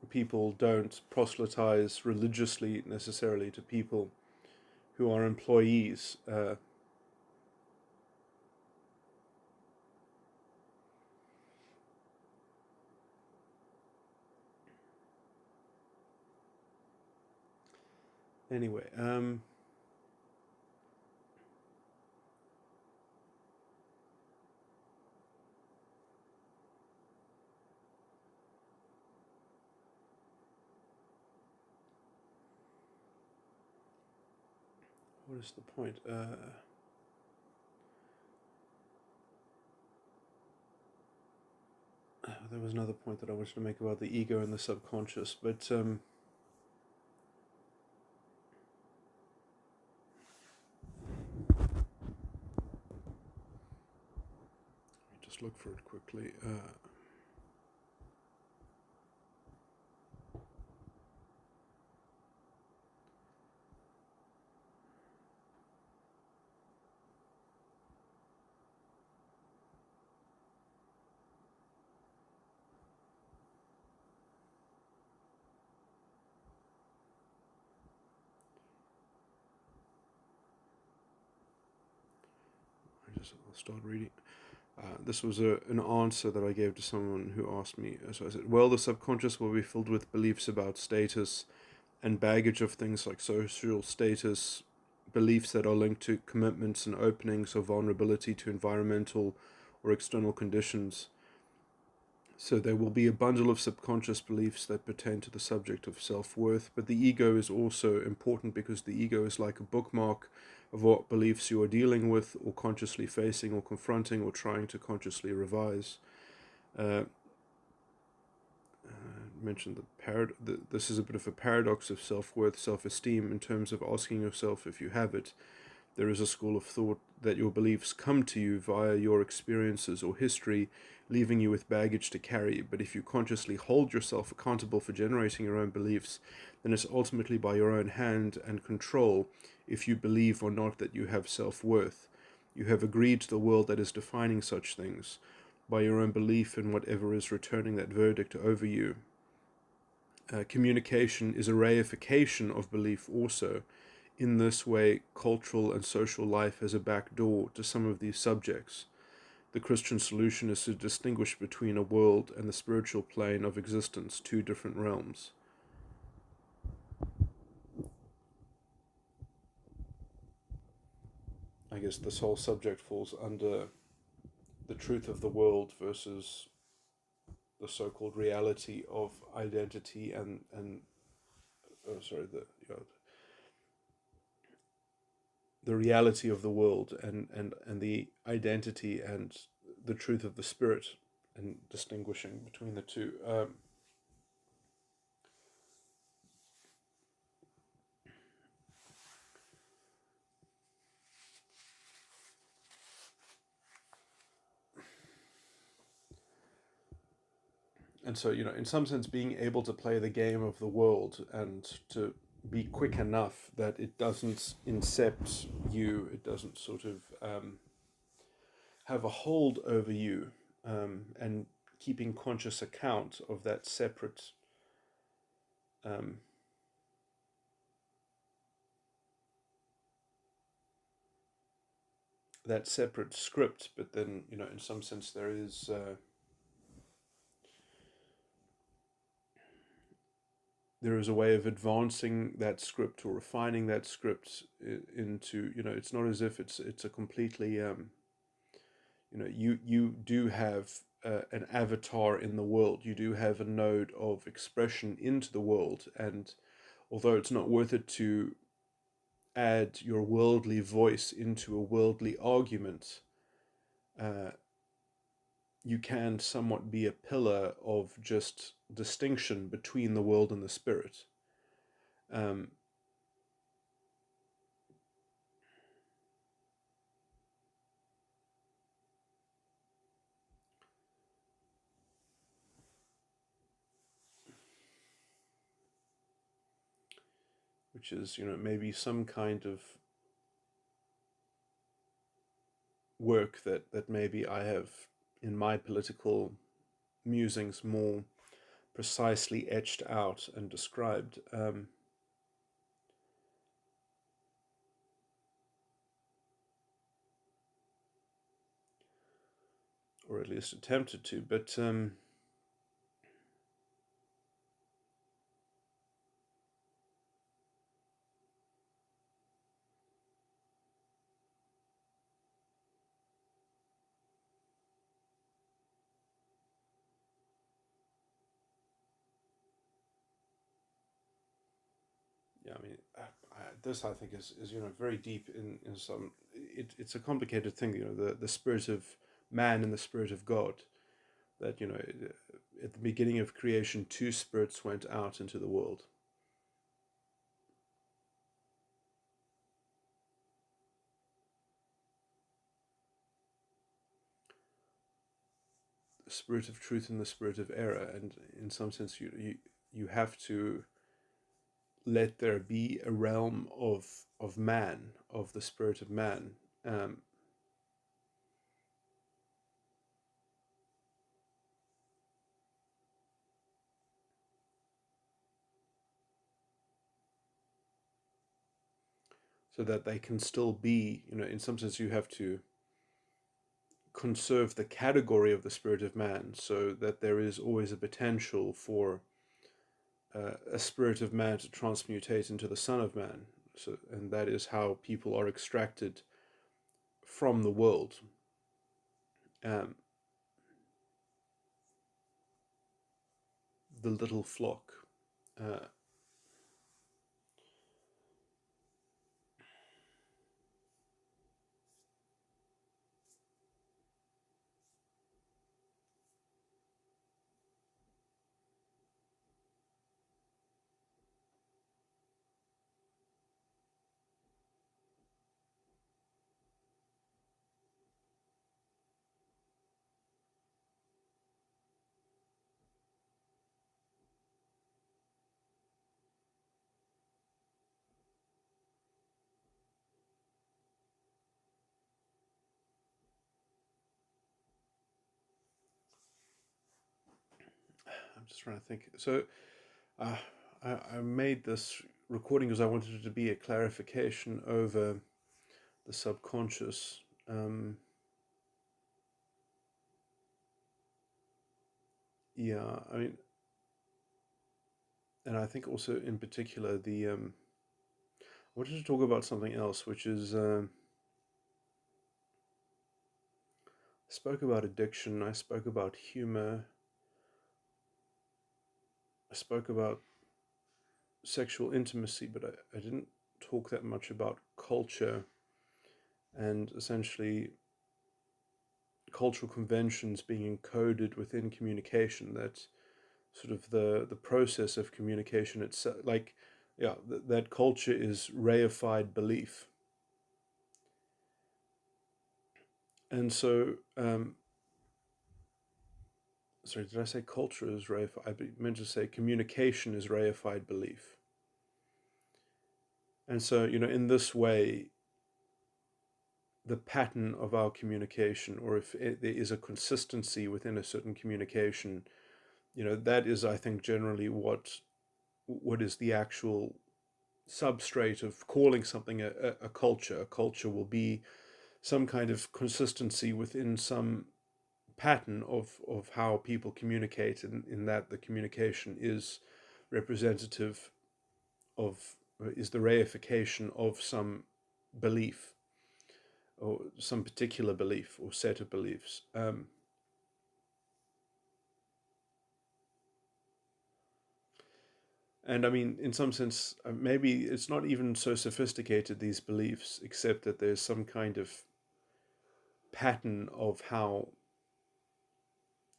people don't proselytize religiously necessarily to people who are employees. Anyway, what is the point? There was another point that I wanted to make about the ego and the subconscious, but let me just look for it quickly. I'll start reading. This was an answer that I gave to someone who asked me. So I said, well, the subconscious will be filled with beliefs about status and baggage of things like social status, beliefs that are linked to commitments and openings or vulnerability to environmental or external conditions. So there will be a bundle of subconscious beliefs that pertain to the subject of self-worth, but the ego is also important because the ego is like a bookmark of what beliefs you are dealing with or consciously facing or confronting or trying to consciously revise. Uh, mentioned this is a bit of a paradox of self-worth, self-esteem in terms of asking yourself if you have it. There is a school of thought that your beliefs come to you via your experiences or history, leaving you with baggage to carry. But if you consciously hold yourself accountable for generating your own beliefs, then it's ultimately by your own hand and control if you believe or not that you have self-worth. You have agreed to the world that is defining such things by your own belief in whatever is returning that verdict over you. Communication is a reification of belief also. In this way, cultural and social life has a back door to some of these subjects. The Christian solution is to distinguish between a world and the spiritual plane of existence, two different realms. I guess this whole subject falls under the truth of the world versus the so-called reality of identity and the reality of the world and the identity and the truth of the spirit, and distinguishing between the two. And so, in some sense, being able to play the game of the world and to be quick enough that it doesn't incept you, it doesn't sort of have a hold over you, and keeping conscious account of that separate um, script. But then, in some sense, there is a way of advancing that script or refining that script into, it's not as if it's a completely you do have an avatar in the world. You do have a node of expression into the world, and although it's not worth it to add your worldly voice into a worldly argument, uh, you can somewhat be a pillar of just distinction between the world and the spirit. Um, which is, maybe some kind of work that maybe I have in my political musings more precisely etched out and described. Or at least attempted to, but yeah, I mean, this I think is very deep in some. It's a complicated thing, the spirit of man and the spirit of God. That at the beginning of creation, two spirits went out into the world. The spirit of truth and the spirit of error, and in some sense, you have to let there be a realm of man, of the spirit of man. Um, so that they can still be, in some sense, you have to conserve the category of the spirit of man, so that there is always a potential for a spirit of man to transmutate into the Son of Man. So, and that is how people are extracted from the world. Um, the little flock. Uh, I'm just trying to think. So uh, I made this recording because I wanted it to be a clarification over the subconscious. Yeah, I mean, and I think also in particular I wanted to talk about something else, which is I spoke about addiction, I spoke about humor, I spoke about sexual intimacy, but I didn't talk that much about culture and essentially cultural conventions being encoded within communication. That sort of the process of communication itself, like yeah, that culture is reified belief. And so sorry, did I say culture is reified? I meant to say communication is reified belief. And so, in this way, the pattern of our communication, or if there is a consistency within a certain communication, that is, I think, generally what is the actual substrate of calling something a culture. A culture will be some kind of consistency within some pattern of how people communicate, and in that the communication is representative of, is the reification of some belief or some particular belief or set of beliefs. And I mean, in some sense, maybe it's not even so sophisticated, these beliefs, except that there's some kind of pattern of how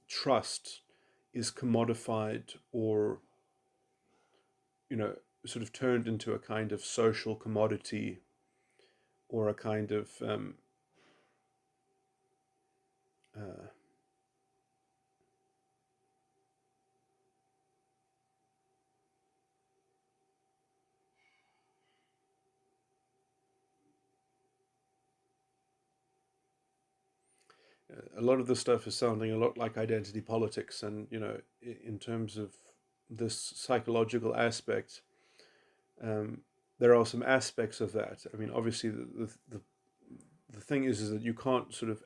trust is commodified, or, you know, sort of turned into a kind of social commodity, or a kind of uh, a lot of this stuff is sounding a lot like identity politics. And, in terms of this psychological aspect, um, there are some aspects of that. I mean, obviously, the thing is that you can't sort of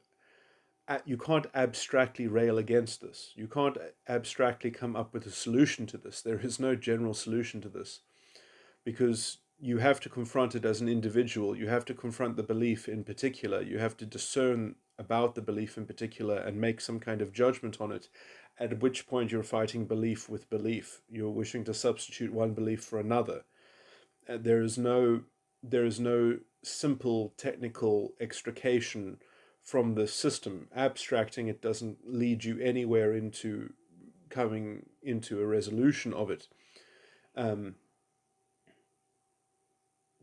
you can't abstractly rail against this. You can't abstractly come up with a solution to this. There is no general solution to this, because you have to confront it as an individual. You have to confront the belief in particular. You have to discern about the belief in particular and make some kind of judgment on it. At which point you're fighting belief with belief. You're wishing to substitute one belief for another. There is no simple technical extrication from the system. Abstracting it doesn't lead you anywhere into coming into a resolution of it. Um,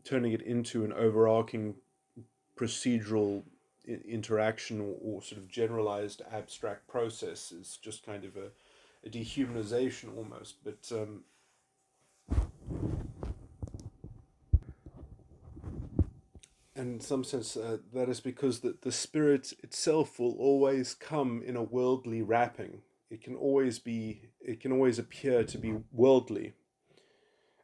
Turning it into an overarching procedural interaction, or sort of generalized abstract process is just kind of a dehumanization almost. But and in some sense, that is because the spirit itself will always come in a worldly wrapping. It can always appear to be worldly,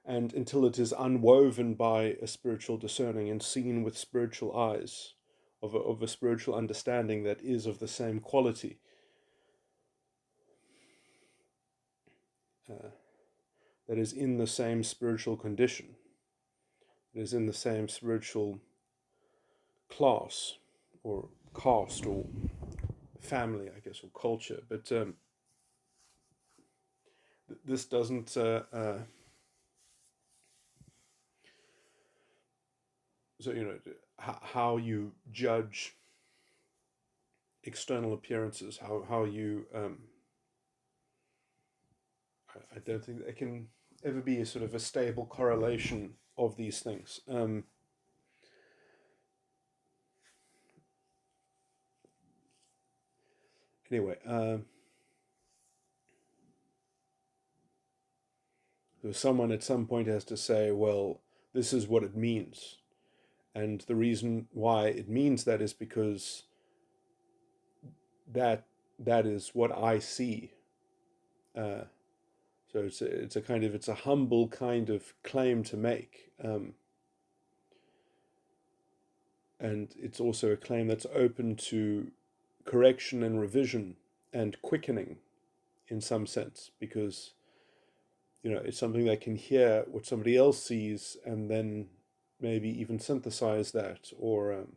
and until it is unwoven by a spiritual discerning and seen with spiritual eyes, of a spiritual understanding that is of the same quality. That is in the same spiritual condition, that is in the same spiritual class, or caste, or family, I guess, or culture. But this doesn't. So, how you judge external appearances, how you. I don't think there can ever be a sort of a stable correlation of these things. Anyway, so someone at some point has to say, well, this is what it means. And the reason why it means that is because that is what I see. So it's a humble kind of claim to make, and it's also a claim that's open to correction and revision and quickening, in some sense, because it's something that can hear what somebody else sees and then maybe even synthesize that, or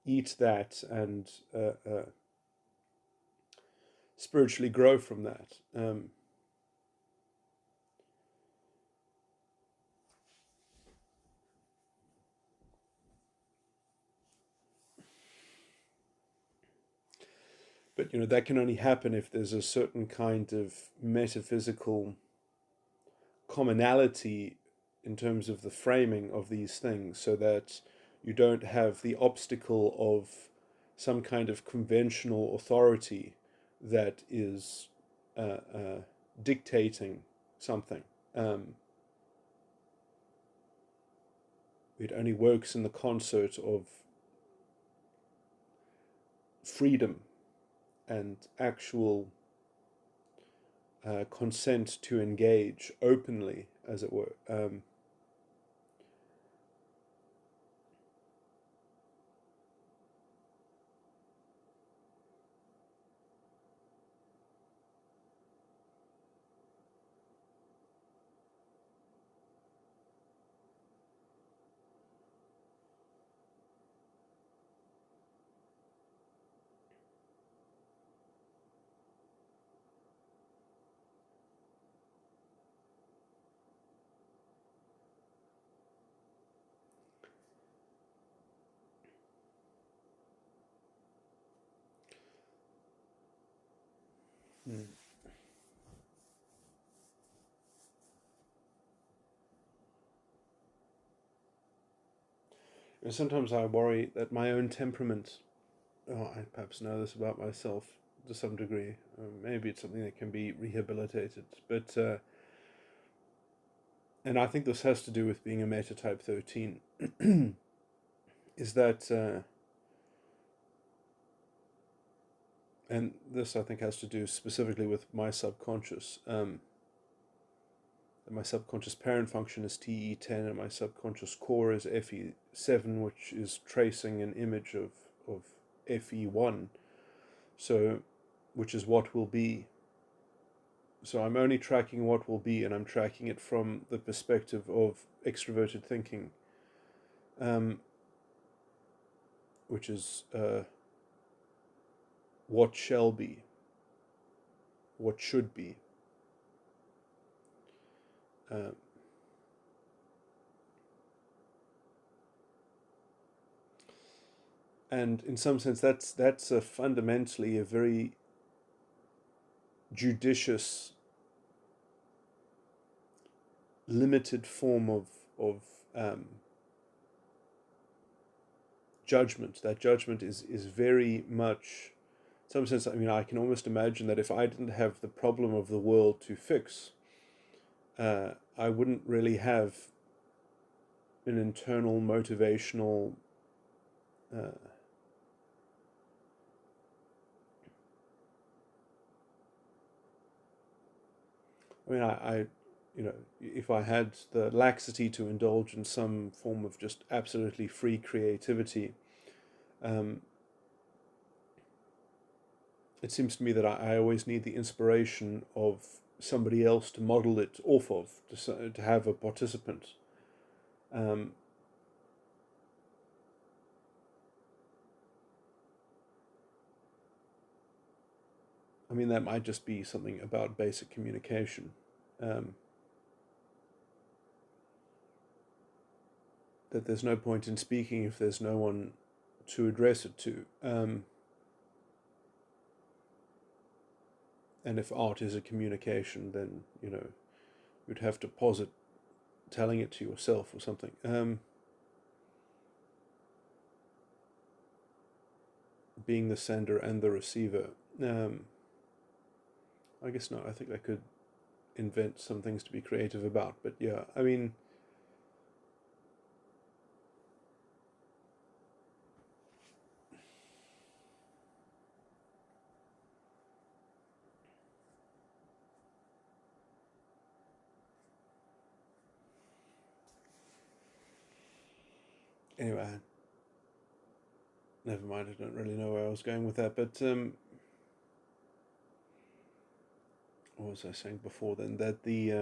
eat that, and spiritually grow from that. But that can only happen if there's a certain kind of metaphysical commonality in terms of the framing of these things, so that you don't have the obstacle of some kind of conventional authority that is dictating something. It only works in the concert of freedom and actual consent to engage openly, as it were. Mm. And sometimes I worry that my own temperament, I perhaps know this about myself to some degree, maybe it's something that can be rehabilitated, but and I think this has to do with being a meta type 13, is that, and this I think has to do specifically with my subconscious. My subconscious parent function is TE10, and my subconscious core is FE7, which is tracing an image of FE1, so which is what will be. So I'm only tracking what will be, and I'm tracking it from the perspective of extroverted thinking, which is what shall be, what should be. Uh, and in some sense, that's fundamentally a very judicious, limited form of judgment. That judgment is very much, in some sense, I mean, I can almost imagine that if I didn't have the problem of the world to fix, I wouldn't really have an internal motivational I mean, if I had the laxity to indulge in some form of just absolutely free creativity, Um, it seems to me that I always need the inspiration of somebody else to model it off of, to have a participant. Um, I mean, that might just be something about basic communication. Um, that there's no point in speaking if there's no one to address it to. And if art is a communication, then, you'd have to posit telling it to yourself or something. Being the sender and the receiver. I guess not. I think I could invent some things to be creative about. But yeah, I mean, anyway, never mind. I don't really know where I was going with that. But what was I saying before then? That the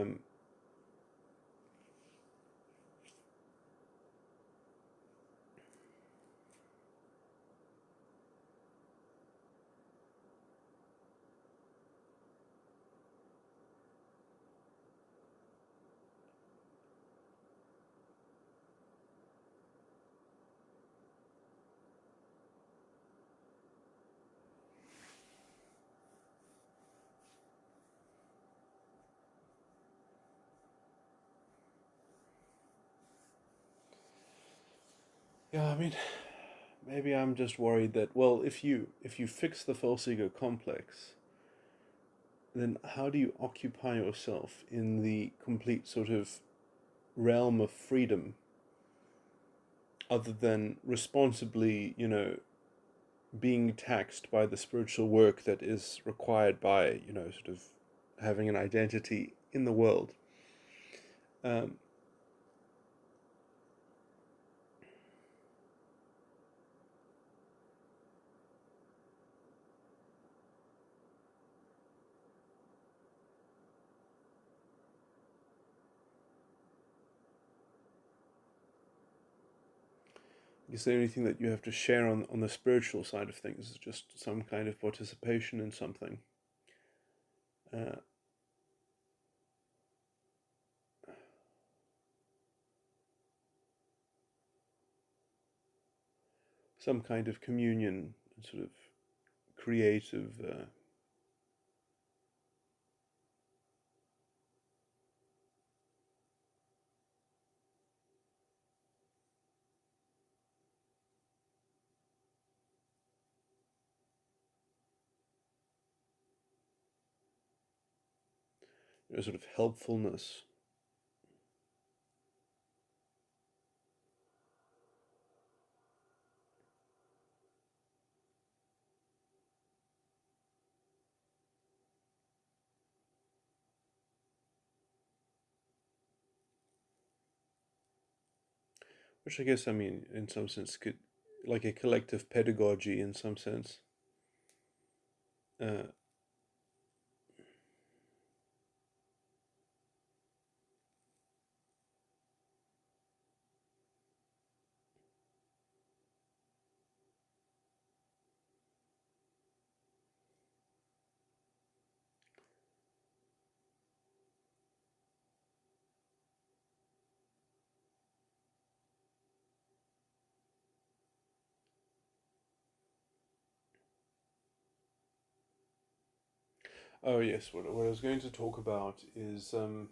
yeah, I mean, maybe I'm just worried that, well, if you fix the false ego complex, then how do you occupy yourself in the complete sort of realm of freedom, other than responsibly, being taxed by the spiritual work that is required by, sort of having an identity in the world? Um, is there anything that you have to share on the spiritual side of things? Just some kind of participation in something? Uh, some kind of communion, sort of creative. Sort of helpfulness. Which I guess, I mean, in some sense, could, like a collective pedagogy in some sense. Uh, oh yes, what I was going to talk about is a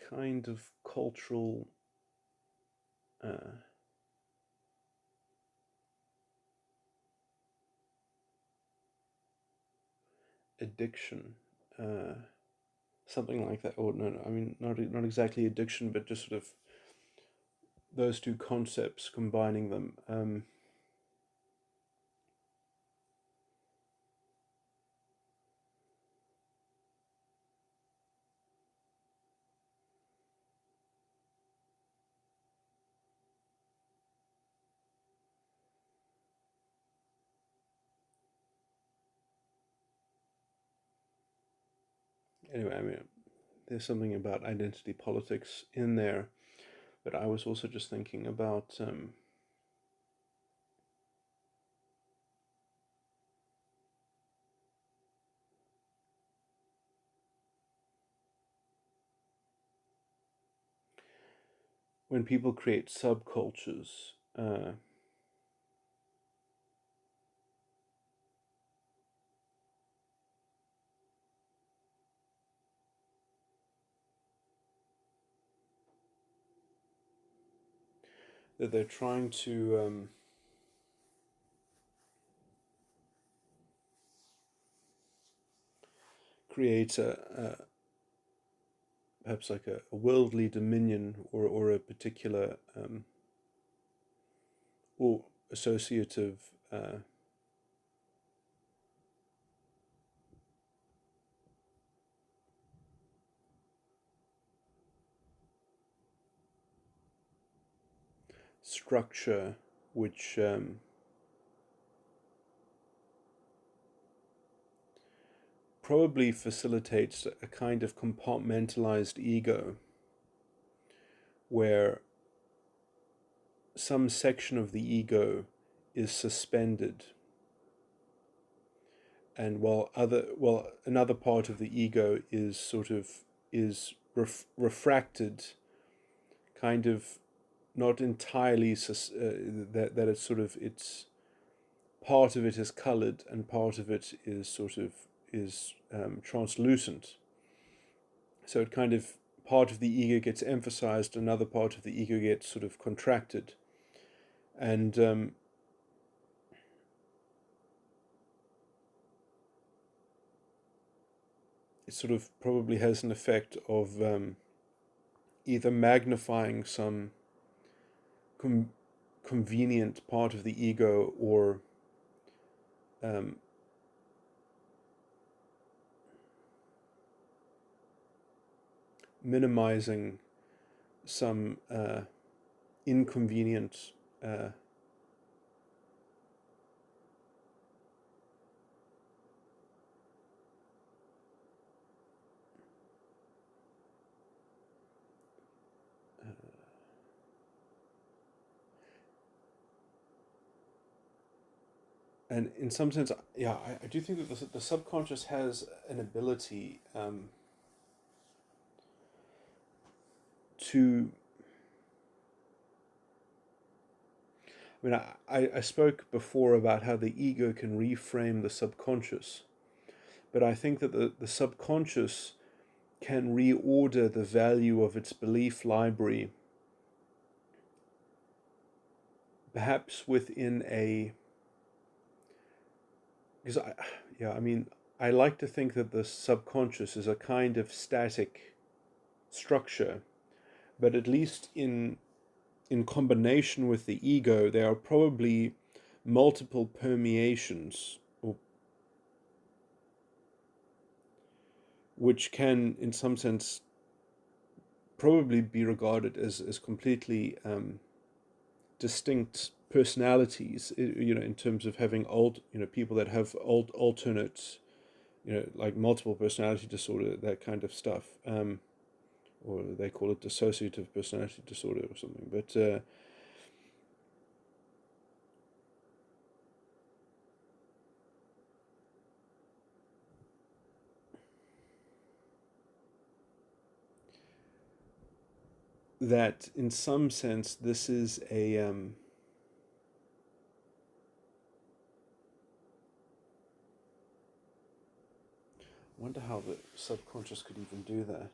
kind of cultural uh, addiction, uh, something like that. Or no, no, I mean not exactly addiction, but just sort of those two concepts, combining them. Anyway, I mean, there's something about identity politics in there, but I was also just thinking about when people create subcultures. That they're trying to create perhaps like a worldly dominion, or a particular or associative structure, which probably facilitates a kind of compartmentalized ego, where some section of the ego is suspended, and while another part of the ego is sort of refracted, kind of not entirely that it's sort of, it's part of it is colored and part of it is sort of is translucent. So it kind of, part of the ego gets emphasized, another part of the ego gets sort of contracted, and it sort of probably has an effect of either magnifying some convenient part of the ego, or um, minimizing some inconvenient and in some sense, yeah, I do think that the subconscious has an ability to. I mean, I spoke before about how the ego can reframe the subconscious, but I think that the subconscious can reorder the value of its belief library, perhaps within a. Because I mean, I like to think that the subconscious is a kind of static structure, but at least in combination with the ego, there are probably multiple permeations, or, which can, in some sense, probably be regarded as completely distinct personalities. In terms of having people that have alternate, like multiple personality disorder, that kind of stuff, or they call it dissociative personality disorder or something. But that in some sense this is a I wonder how the subconscious could even do that.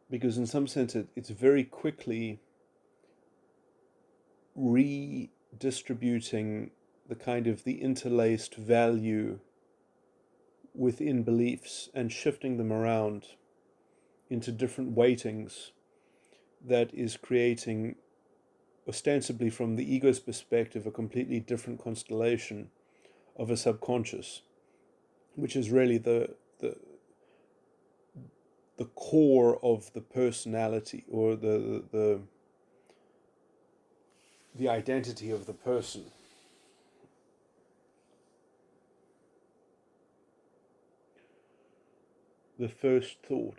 Because in some sense it's very quickly redistributing the kind of the interlaced value within beliefs and shifting them around into different weightings, that is creating, ostensibly from the ego's perspective, a completely different constellation of a subconscious, which is really the core of the personality, or the identity of the person. the first thought.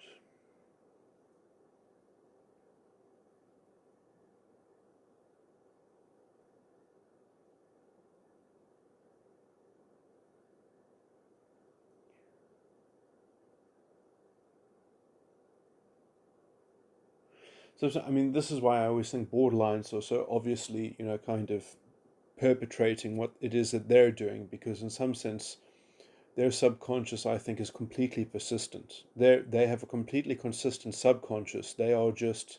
So, I mean, this is why I always think borderlines are so obviously, kind of perpetrating what it is that they're doing, because in some sense, their subconscious, I think, is completely persistent. They have a completely consistent subconscious. They are just,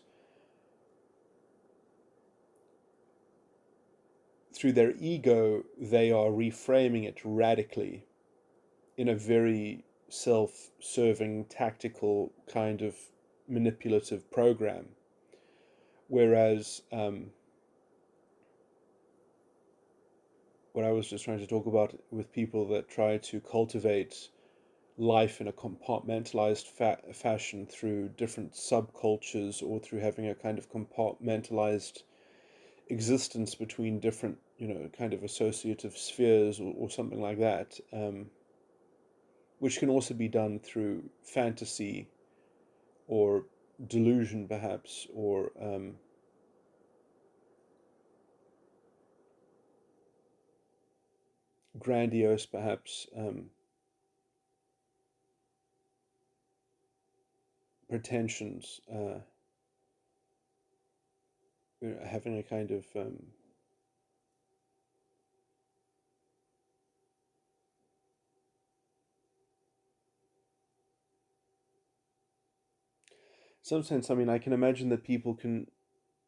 through their ego, they are reframing it radically in a very self-serving, tactical kind of manipulative program. Whereas what I was just trying to talk about with people that try to cultivate life in a compartmentalized fashion through different subcultures, or through having a kind of compartmentalized existence between different, kind of associative spheres, or something like that, which can also be done through fantasy or delusion, perhaps, or grandiose, perhaps, pretensions, having a kind of some sense. I mean, I can imagine that people can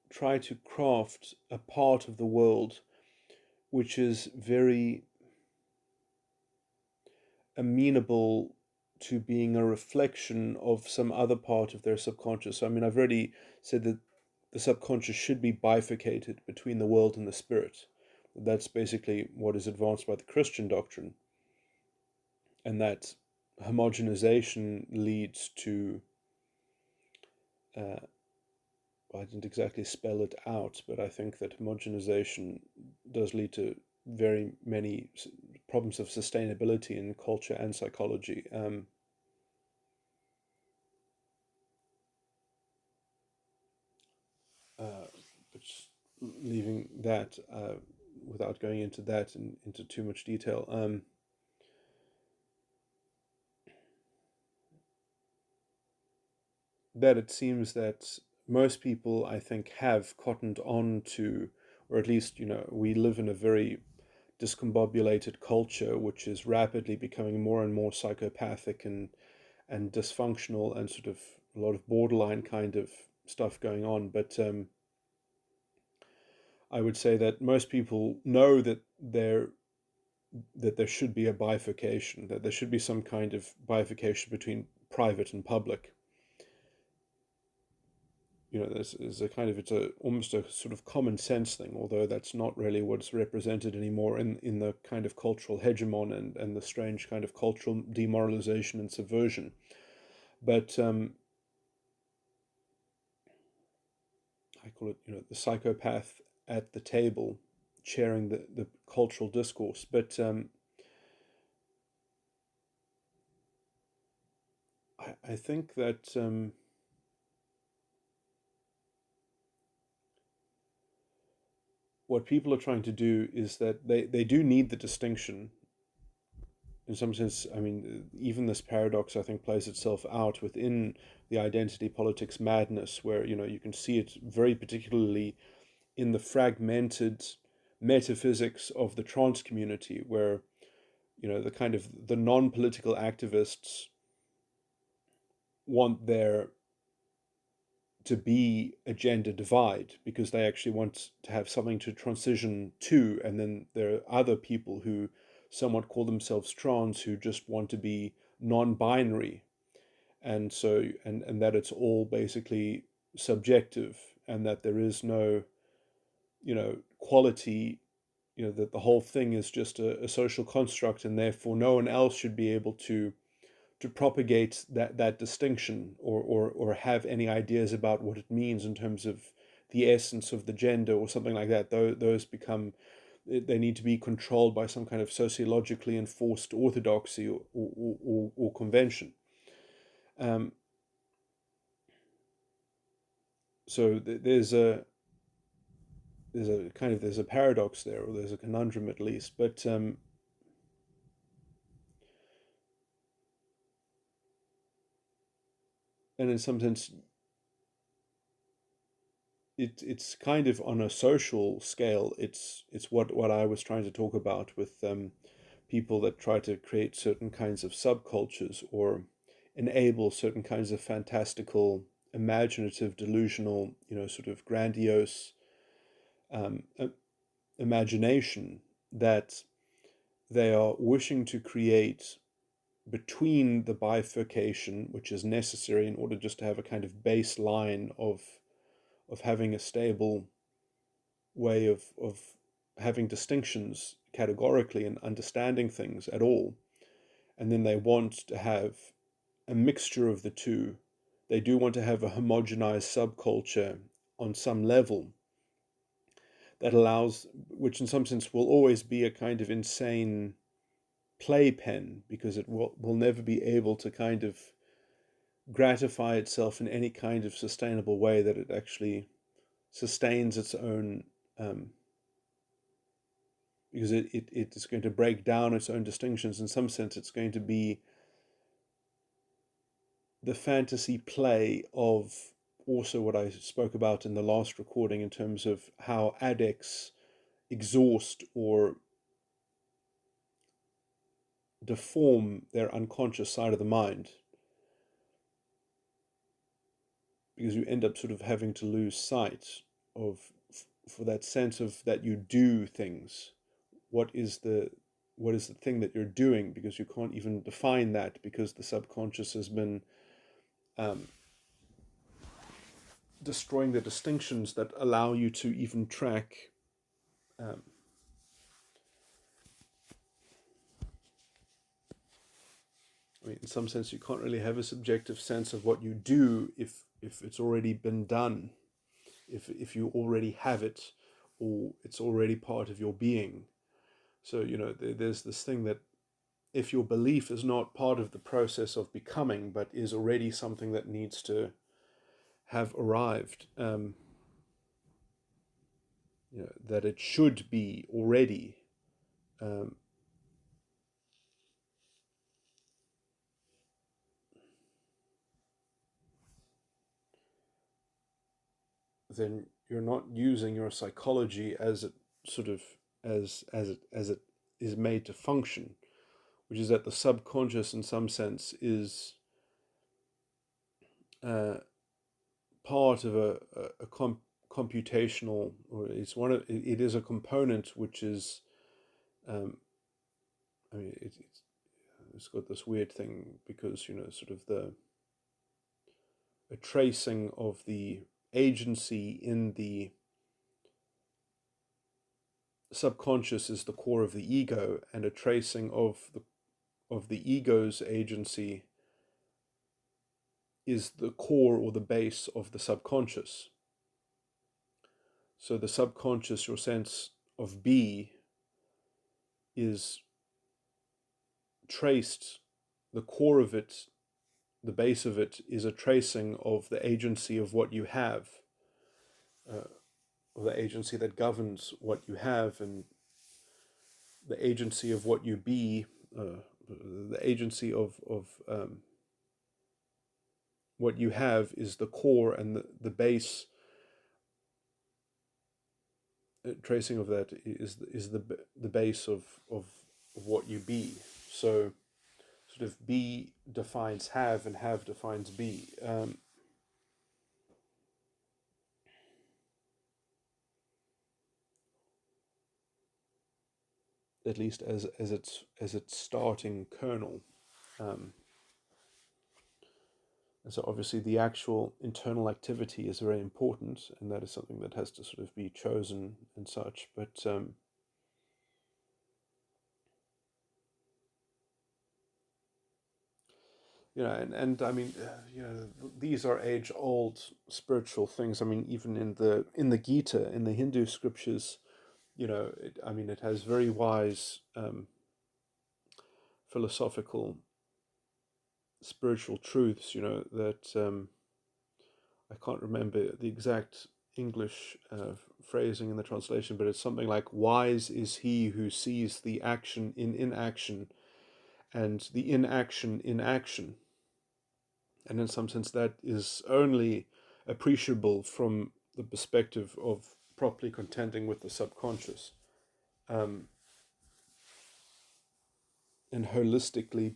try to craft a part of the world which is very amenable to being a reflection of some other part of their subconscious. So, I mean, I've already said that the subconscious should be bifurcated between the world and the spirit. That's basically what is advanced by the Christian doctrine, and that homogenization leads to, well, I didn't exactly spell it out, but I think that homogenization does lead to very many problems of sustainability in culture and psychology. But leaving that, without going into that into too much detail, that it seems that most people, I think, have cottoned on to, or at least, we live in a very discombobulated culture, which is rapidly becoming more and more psychopathic and dysfunctional, and sort of a lot of borderline kind of stuff going on. But I would say that most people know that there should be a bifurcation, that there should be some kind of bifurcation between private and public. This is a kind of, it's a almost a sort of common sense thing, although that's not really what's represented anymore in the kind of cultural hegemon, and the strange kind of cultural demoralization and subversion. But I call it, the psychopath at the table, chairing the cultural discourse. But I think that what people are trying to do is that they do need the distinction. In some sense, I mean, even this paradox, I think, plays itself out within the identity politics madness, where, you can see it very particularly in the fragmented metaphysics of the trans community, where, the kind of the non-political activists want there to be a gender divide, because they actually want to have something to transition to, and then there are other people who somewhat call themselves trans, who just want to be non-binary, and so, and that it's all basically subjective, and that there is no, quality, that the whole thing is just a social construct, and therefore no one else should be able to propagate that distinction, or have any ideas about what it means in terms of the essence of the gender, or something like that. Those become, they need to be controlled by some kind of sociologically enforced orthodoxy, or convention. Um, so there's a paradox there, or there's a conundrum at least. But and in some sense, it's kind of on a social scale. It's what I was trying to talk about with people that try to create certain kinds of subcultures or enable certain kinds of fantastical, imaginative, delusional, sort of grandiose um, imagination that they are wishing to create between the bifurcation, which is necessary in order just to have a kind of baseline of having a stable way of having distinctions categorically and understanding things at all. And then they want to have a mixture of the two. They do want to have a homogenized subculture on some level that allows, which in some sense will always be a kind of insane playpen, because it will never be able to kind of gratify itself in any kind of sustainable way that it actually sustains its own, because it is going to break down its own distinctions. In some sense, it's going to be the fantasy play of also what I spoke about in the last recording in terms of how addicts exhaust or deform their unconscious side of the mind, because you end up sort of having to lose sight of, for that sense of that you do things. What is the thing that you're doing, because you can't even define that, because the subconscious has been um, destroying the distinctions that allow you to even track um, I mean, in some sense, you can't really have a subjective sense of what you do if it's already been done, if you already have it, or it's already part of your being. So there's this thing that if your belief is not part of the process of becoming, but is already something that needs to have arrived, that it should be already. Um, then you're not using your psychology as it sort of as it is made to function, which is that the subconscious, in some sense, is uh, part of a computational, or it is a component which is, um, I mean, it's got this weird thing, because sort of the a tracing of the agency in the subconscious is the core of the ego, and a tracing of the ego's agency is the core or the base of the subconscious. So the subconscious, your sense of be, is traced, the core of it, the base of it, is a tracing of the agency of what you have, uh, of the agency that governs what you have, and the agency of what you be, the agency of what you have is the core, and the base tracing of that is the base of what you be. So sort of be defines have, and have defines be. At least as its starting kernel. Um, and so obviously the actual internal activity is very important, and that is something that has to sort of be chosen and such. But and I mean, these are age-old spiritual things. I mean, even in the Gita, in the Hindu scriptures, I mean, it has very wise philosophical spiritual truths, that I can't remember the exact English phrasing in the translation, but it's something like, wise is he who sees the action in inaction and the inaction in action. And in some sense, that is only appreciable from the perspective of properly contending with the subconscious, and holistically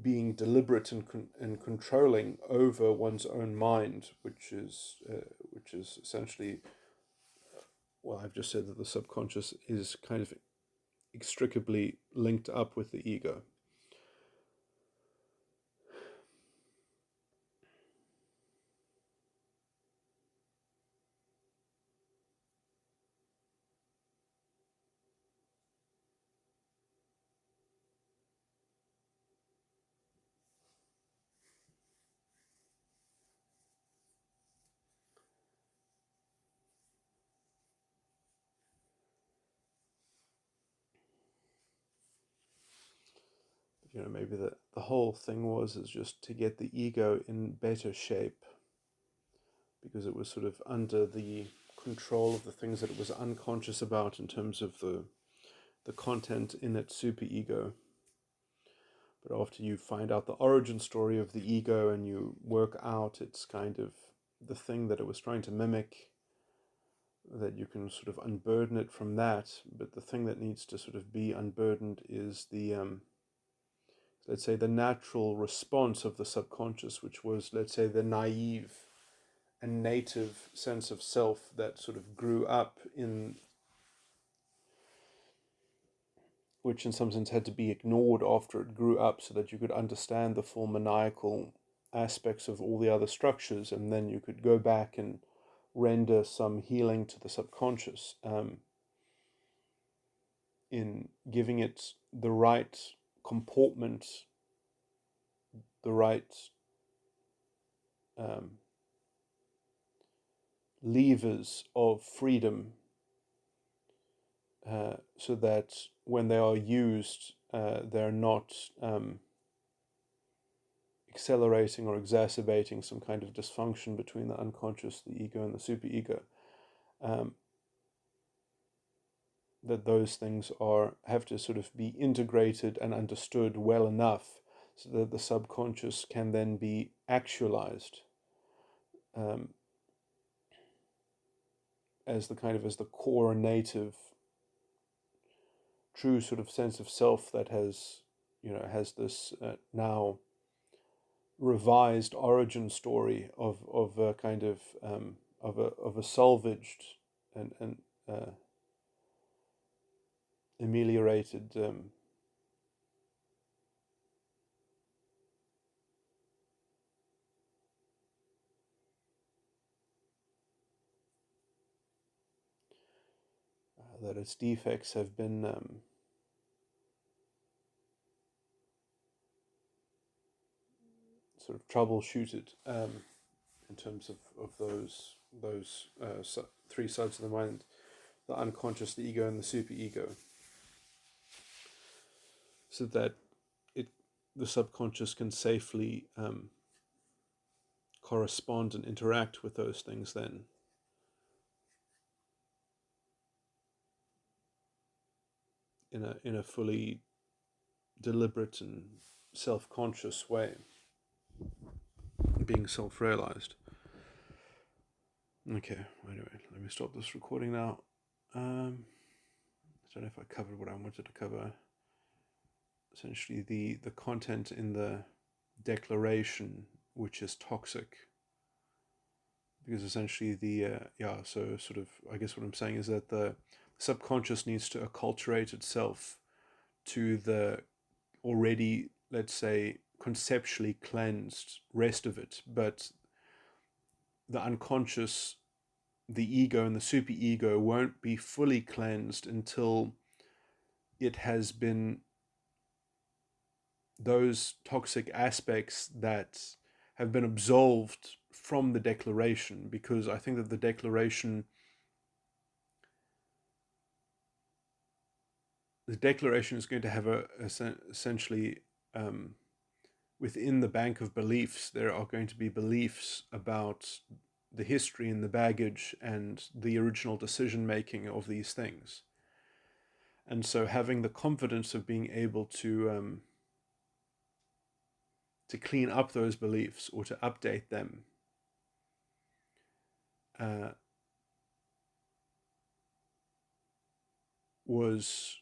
being deliberate and controlling over one's own mind, which is essentially, well, I've just said that the subconscious is kind of inextricably linked up with the ego. Maybe the whole thing is just to get the ego in better shape, because it was sort of under the control of the things that it was unconscious about in terms of the content in its superego. But after you find out the origin story of the ego and you work out its kind of the thing that it was trying to mimic, that you can sort of unburden it from that. But the thing that needs to sort of be unburdened is the let's say the natural response of the subconscious, which was, let's say, the naive and native sense of self that sort of grew up in, which in some sense had to be ignored after it grew up so that you could understand the full maniacal aspects of all the other structures, and then you could go back and render some healing to the subconscious, in giving it the right comportment, the right levers of freedom, so that when they are used, they're not accelerating or exacerbating some kind of dysfunction between the unconscious, the ego, and the superego. That those things have to sort of be integrated and understood well enough so that the subconscious can then be actualized, as the core native true sort of sense of self that has this now revised origin story of a kind of a salvaged and ameliorated that its defects have been sort of troubleshooted, in terms of those three sides of the mind: the unconscious, the ego, and the superego, so that the subconscious can safely correspond and interact with those things then in a fully deliberate and self-conscious way, being self-realized. Okay, anyway, let me stop this recording now. I don't know if I covered what I wanted to cover. Essentially, the content in the declaration, which is toxic, because essentially so sort of, I guess what I'm saying is that the subconscious needs to acculturate itself to the already, let's say, conceptually cleansed rest of it, but the unconscious, the ego and the superego won't be fully cleansed until it has been, those toxic aspects that have been absolved from the declaration, because I think that the declaration the declaration is going to have essentially, within the bank of beliefs, there are going to be beliefs about the history and the baggage and the original decision making of these things. And so having the confidence of being able to clean up those beliefs or to update them uh, was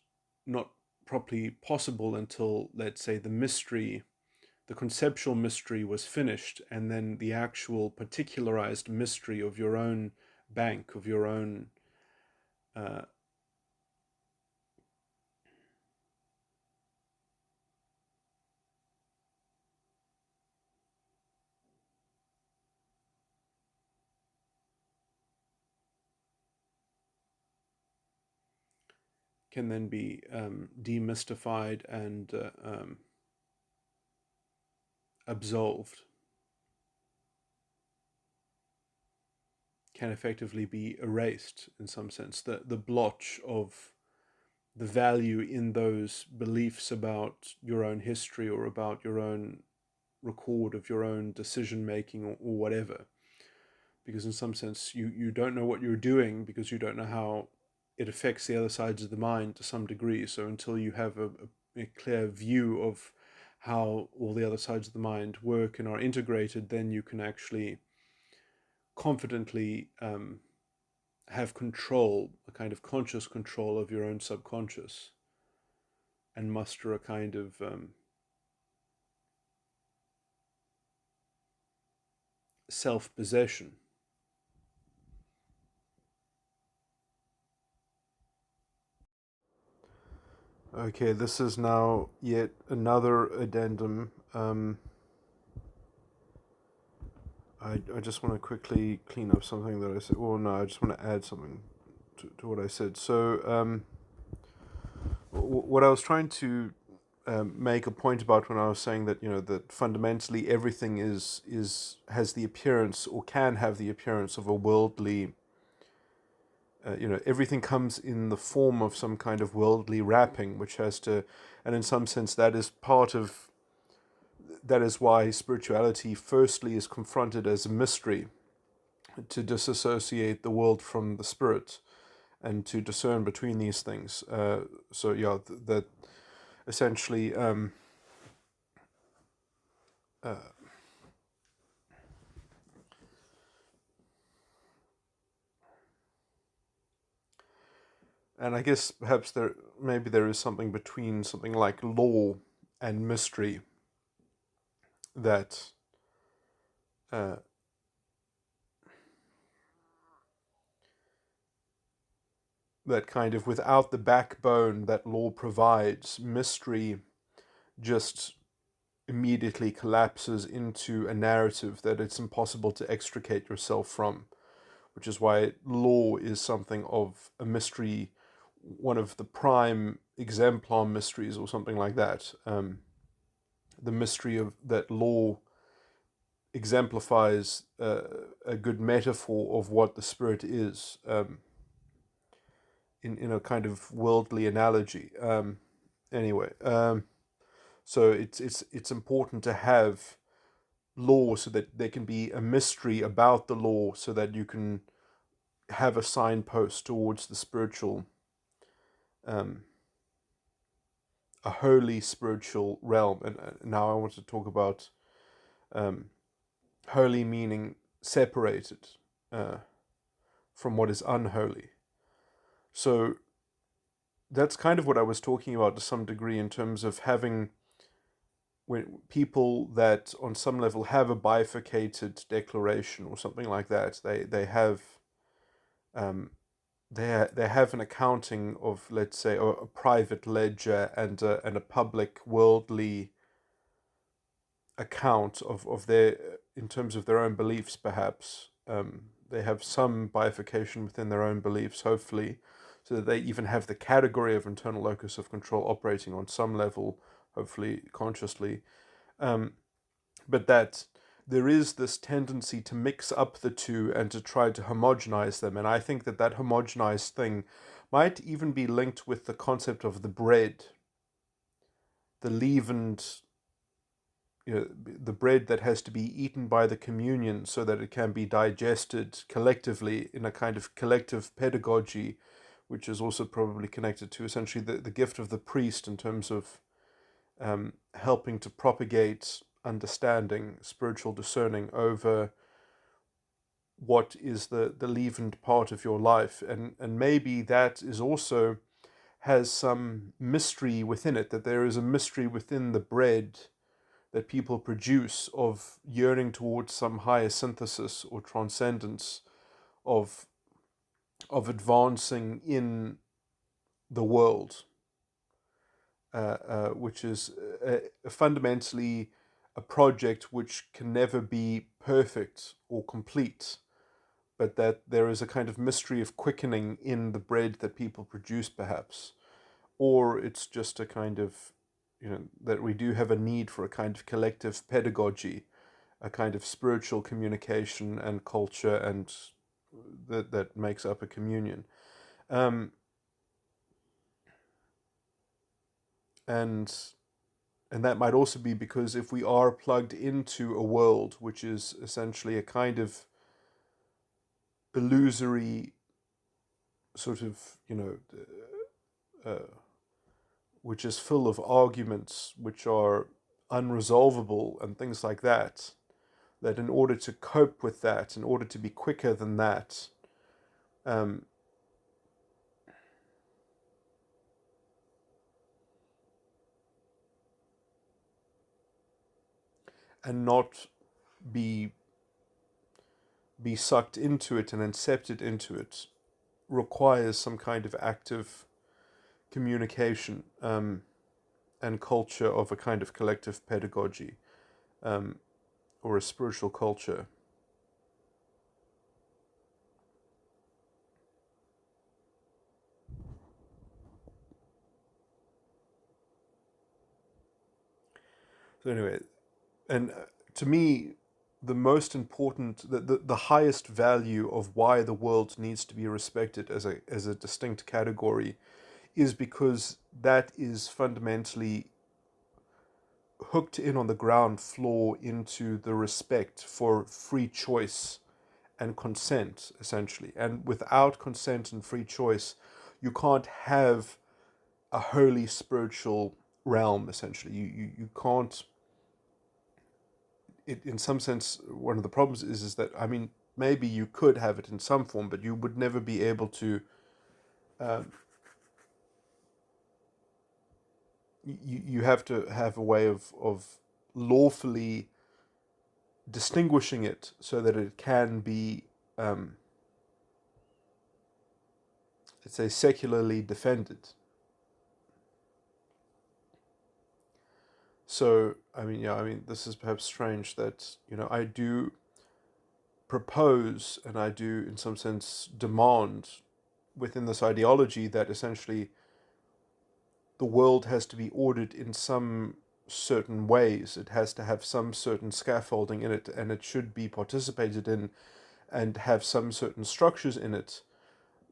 not properly possible until, let's say, the conceptual mystery was finished, and then the actual particularized mystery of your own bank, of your own uh, can then be demystified and absolved, can effectively be erased in some sense. The blotch of the value in those beliefs about your own history or about your own record of your own decision making, or whatever. Because in some sense, you don't know what you're doing because you don't know how it affects the other sides of the mind to some degree. So until you have a clear view of how all the other sides of the mind work and are integrated, then you can actually confidently have control, a kind of conscious control of your own subconscious, and muster a kind of self-possession. Okay, this is now yet another addendum. I just want to quickly clean up something that I said. Well, no, I just want to add something to what I said. So, what I was trying to make a point about when I was saying that, that fundamentally everything has the appearance, or can have the appearance, of a worldly. Everything comes in the form of some kind of worldly wrapping, which has to, and in some sense that is part of. That is why spirituality firstly is confronted as a mystery, to disassociate the world from the spirit and to discern between these things. So yeah, that essentially uh, and I guess perhaps there is something between something like law and mystery that uh, that kind of, without the backbone that law provides, mystery just immediately collapses into a narrative that it's impossible to extricate yourself from, which is why law is something of a mystery, one of the prime exemplar mysteries, or something like that. The mystery of that law exemplifies a good metaphor of what the spirit is, in a kind of worldly analogy. Anyway, so it's important to have law so that there can be a mystery about the law, so that you can have a signpost towards the spiritual, um, a holy spiritual realm. And now I want to talk about um, holy meaning separated uh, from what is unholy. So that's kind of what I was talking about to some degree, in terms of having, when people that on some level have a bifurcated declaration or something like that, um, they have an accounting of, let's say, a private ledger and a public worldly account of their, in terms of their own beliefs, perhaps. They have some bifurcation within their own beliefs, hopefully, so that they even have the category of internal locus of control operating on some level, hopefully consciously. Um, but that there is this tendency to mix up the two and to try to homogenize them. And I think that homogenized thing might even be linked with the concept of the bread, the leavened, the bread that has to be eaten by the communion so that it can be digested collectively in a kind of collective pedagogy, which is also probably connected to essentially the gift of the priest in terms of helping to propagate understanding, spiritual discerning over what is the leavened part of your life. And maybe that is also has some mystery within it, that there is a mystery within the bread that people produce of yearning towards some higher synthesis or transcendence of advancing in the world, which is fundamentally a project which can never be perfect or complete, but that there is a kind of mystery of quickening in the bread that people produce, perhaps, or it's just a kind of, that we do have a need for a kind of collective pedagogy, a kind of spiritual communication and culture, and that makes up a communion. Um, and and that might also be because if we are plugged into a world which is essentially a kind of illusory sort of, which is full of arguments which are unresolvable and things like that, that in order to cope with that, in order to be quicker than that, um, and not be sucked into it and incepted into it, requires some kind of active communication, and culture of a kind of collective pedagogy, um, or a spiritual culture. So anyway, and to me, the most important, the highest value of why the world needs to be respected as a distinct category is because that is fundamentally hooked in on the ground floor into the respect for free choice and consent, essentially. And without consent and free choice, you can't have a holy spiritual realm, essentially. You can't, in some sense, one of the problems is that, I mean, maybe you could have it in some form, but you would never be able to, um, you have to have a way of lawfully distinguishing it so that it can be, let's say, secularly defended. So, I mean, yeah, I mean, this is perhaps strange that, I do propose and I do, in some sense, demand within this ideology that essentially the world has to be ordered in some certain ways. It has to have some certain scaffolding in it, and it should be participated in and have some certain structures in it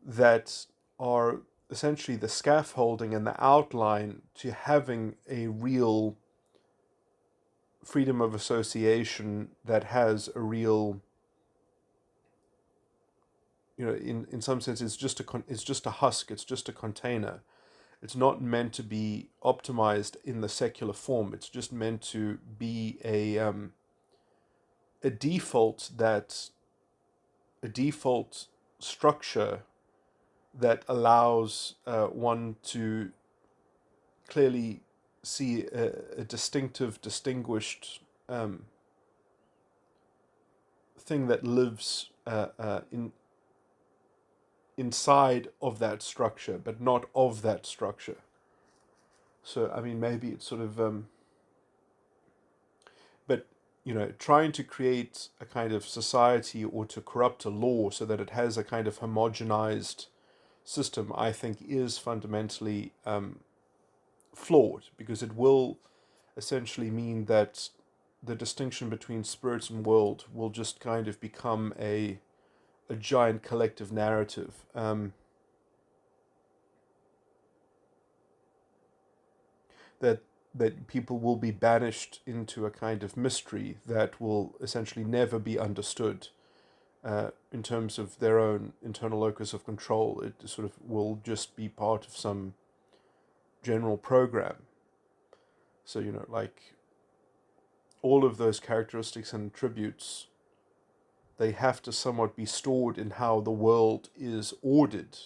that are essentially the scaffolding and the outline to having a real freedom of association that has a real, in some sense, it's just a husk, it's just a container. It's not meant to be optimized in the secular form. It's just meant to be a default that a default structure that allows one to clearly see a distinctive, distinguished thing that lives inside of that structure, but not of that structure. So, I mean, maybe it's sort of, but, trying to create a kind of society or to corrupt a law so that it has a kind of homogenized system, I think, is fundamentally flawed, because it will essentially mean that the distinction between spirit and world will just kind of become a giant collective narrative. that people will be banished into a kind of mystery that will essentially never be understood in terms of their own internal locus of control. It sort of will just be part of some general program. So, like all of those characteristics and attributes, they have to somewhat be stored in how the world is ordered,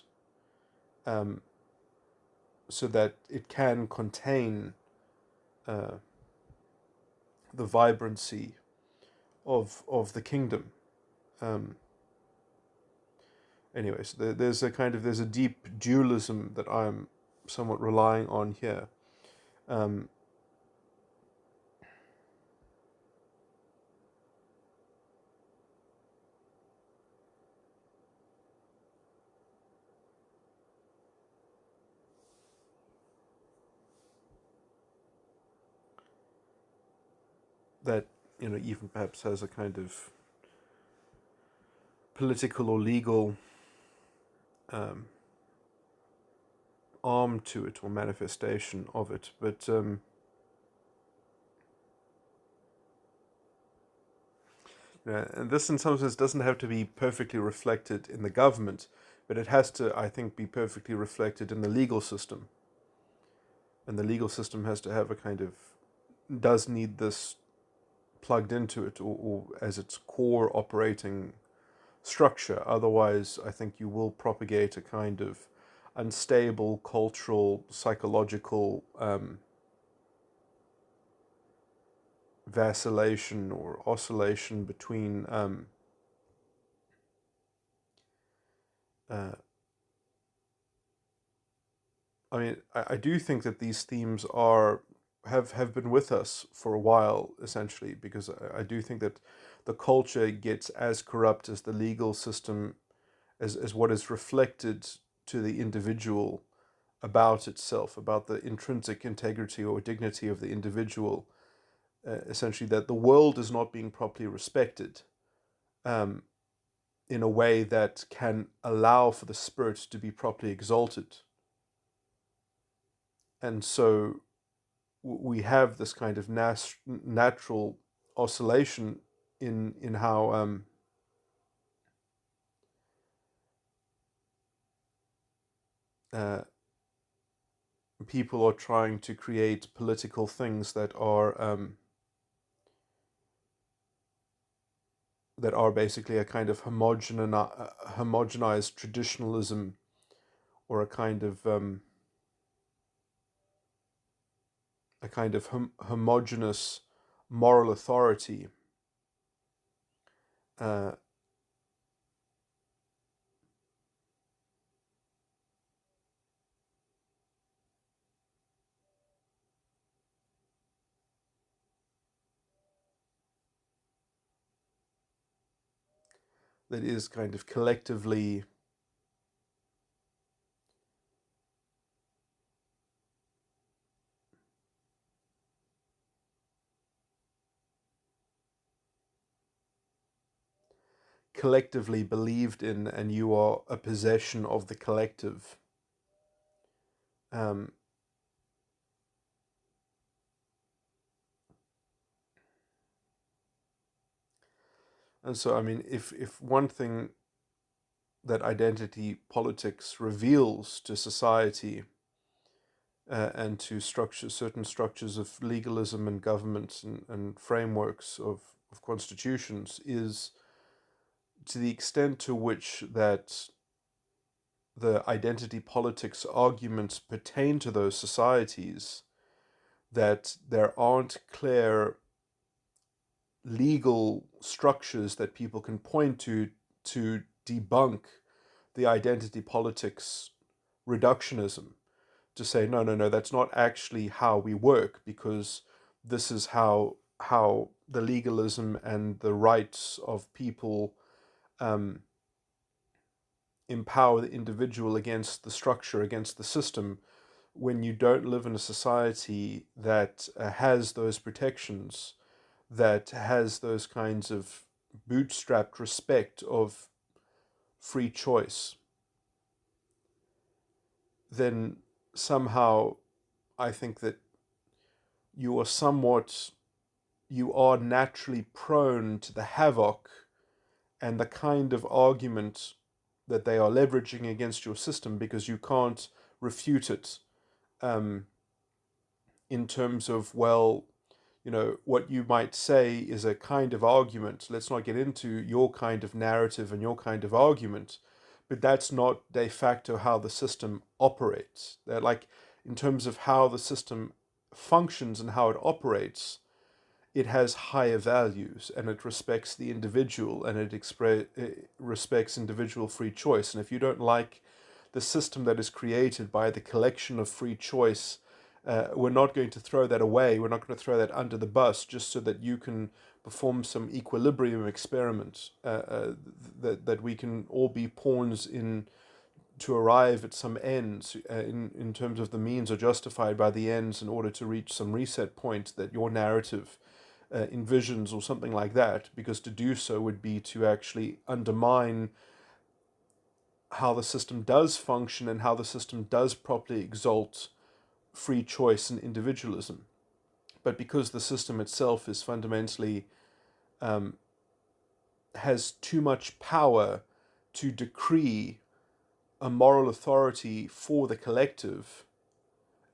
um, so that it can contain uh, the vibrancy of the kingdom. Um, Anyways, there's a deep dualism that I'm somewhat relying on here. Um, that even perhaps has a kind of political or legal um, arm to it or manifestation of it, but and this in some sense doesn't have to be perfectly reflected in the government, but it has to, I think, be perfectly reflected in the legal system. And the legal system has to have a kind of, does need this plugged into it, or as its core operating structure. Otherwise, I think you will propagate a kind of unstable cultural, psychological vacillation or oscillation between uh, I mean, I do think that these themes have been with us for a while, essentially, because I do think that the culture gets as corrupt as the legal system, as what is reflected to the individual about itself, about the intrinsic integrity or dignity of the individual. Essentially, that the world is not being properly respected um, in a way that can allow for the spirit to be properly exalted. And so we have this kind of natural oscillation in how uh, people are trying to create political things that are basically a kind of homogenized traditionalism, or a kind of homogenous moral authority. Uh, that is kind of collectively believed in, and you are a possession of the collective. Um, and so, I mean, if one thing that identity politics reveals to society, and to certain structures of legalism and governments, and frameworks of constitutions, is to the extent to which that the identity politics arguments pertain to those societies, that there aren't clear legal structures that people can point to debunk the identity politics reductionism, to say no, no, no, that's not actually how we work, because this is how the legalism and the rights of people um, empower the individual against the structure, against the system. When you don't live in a society that has those protections, that has those kinds of bootstrapped respect of free choice, then somehow I think that you are naturally prone to the havoc and the kind of argument that they are leveraging against your system, because you can't refute it, um, in terms of, well, what you might say is a kind of argument. Let's not get into your kind of narrative and your kind of argument, but that's not de facto how the system operates. That, like, in terms of how the system functions and how it operates, it has higher values, and it respects the individual, and it respects individual free choice. And if you don't like the system that is created by the collection of free choice, we're not going to throw that away. We're not going to throw that under the bus just so that you can perform some equilibrium experiment, that we can all be pawns in to arrive at some ends, in terms of the means are justified by the ends in order to reach some reset point that your narrative envisions, or something like that, because to do so would be to actually undermine how the system does function and how the system does properly exalt free choice and individualism. But because the system itself is fundamentally, um, has too much power to decree a moral authority for the collective,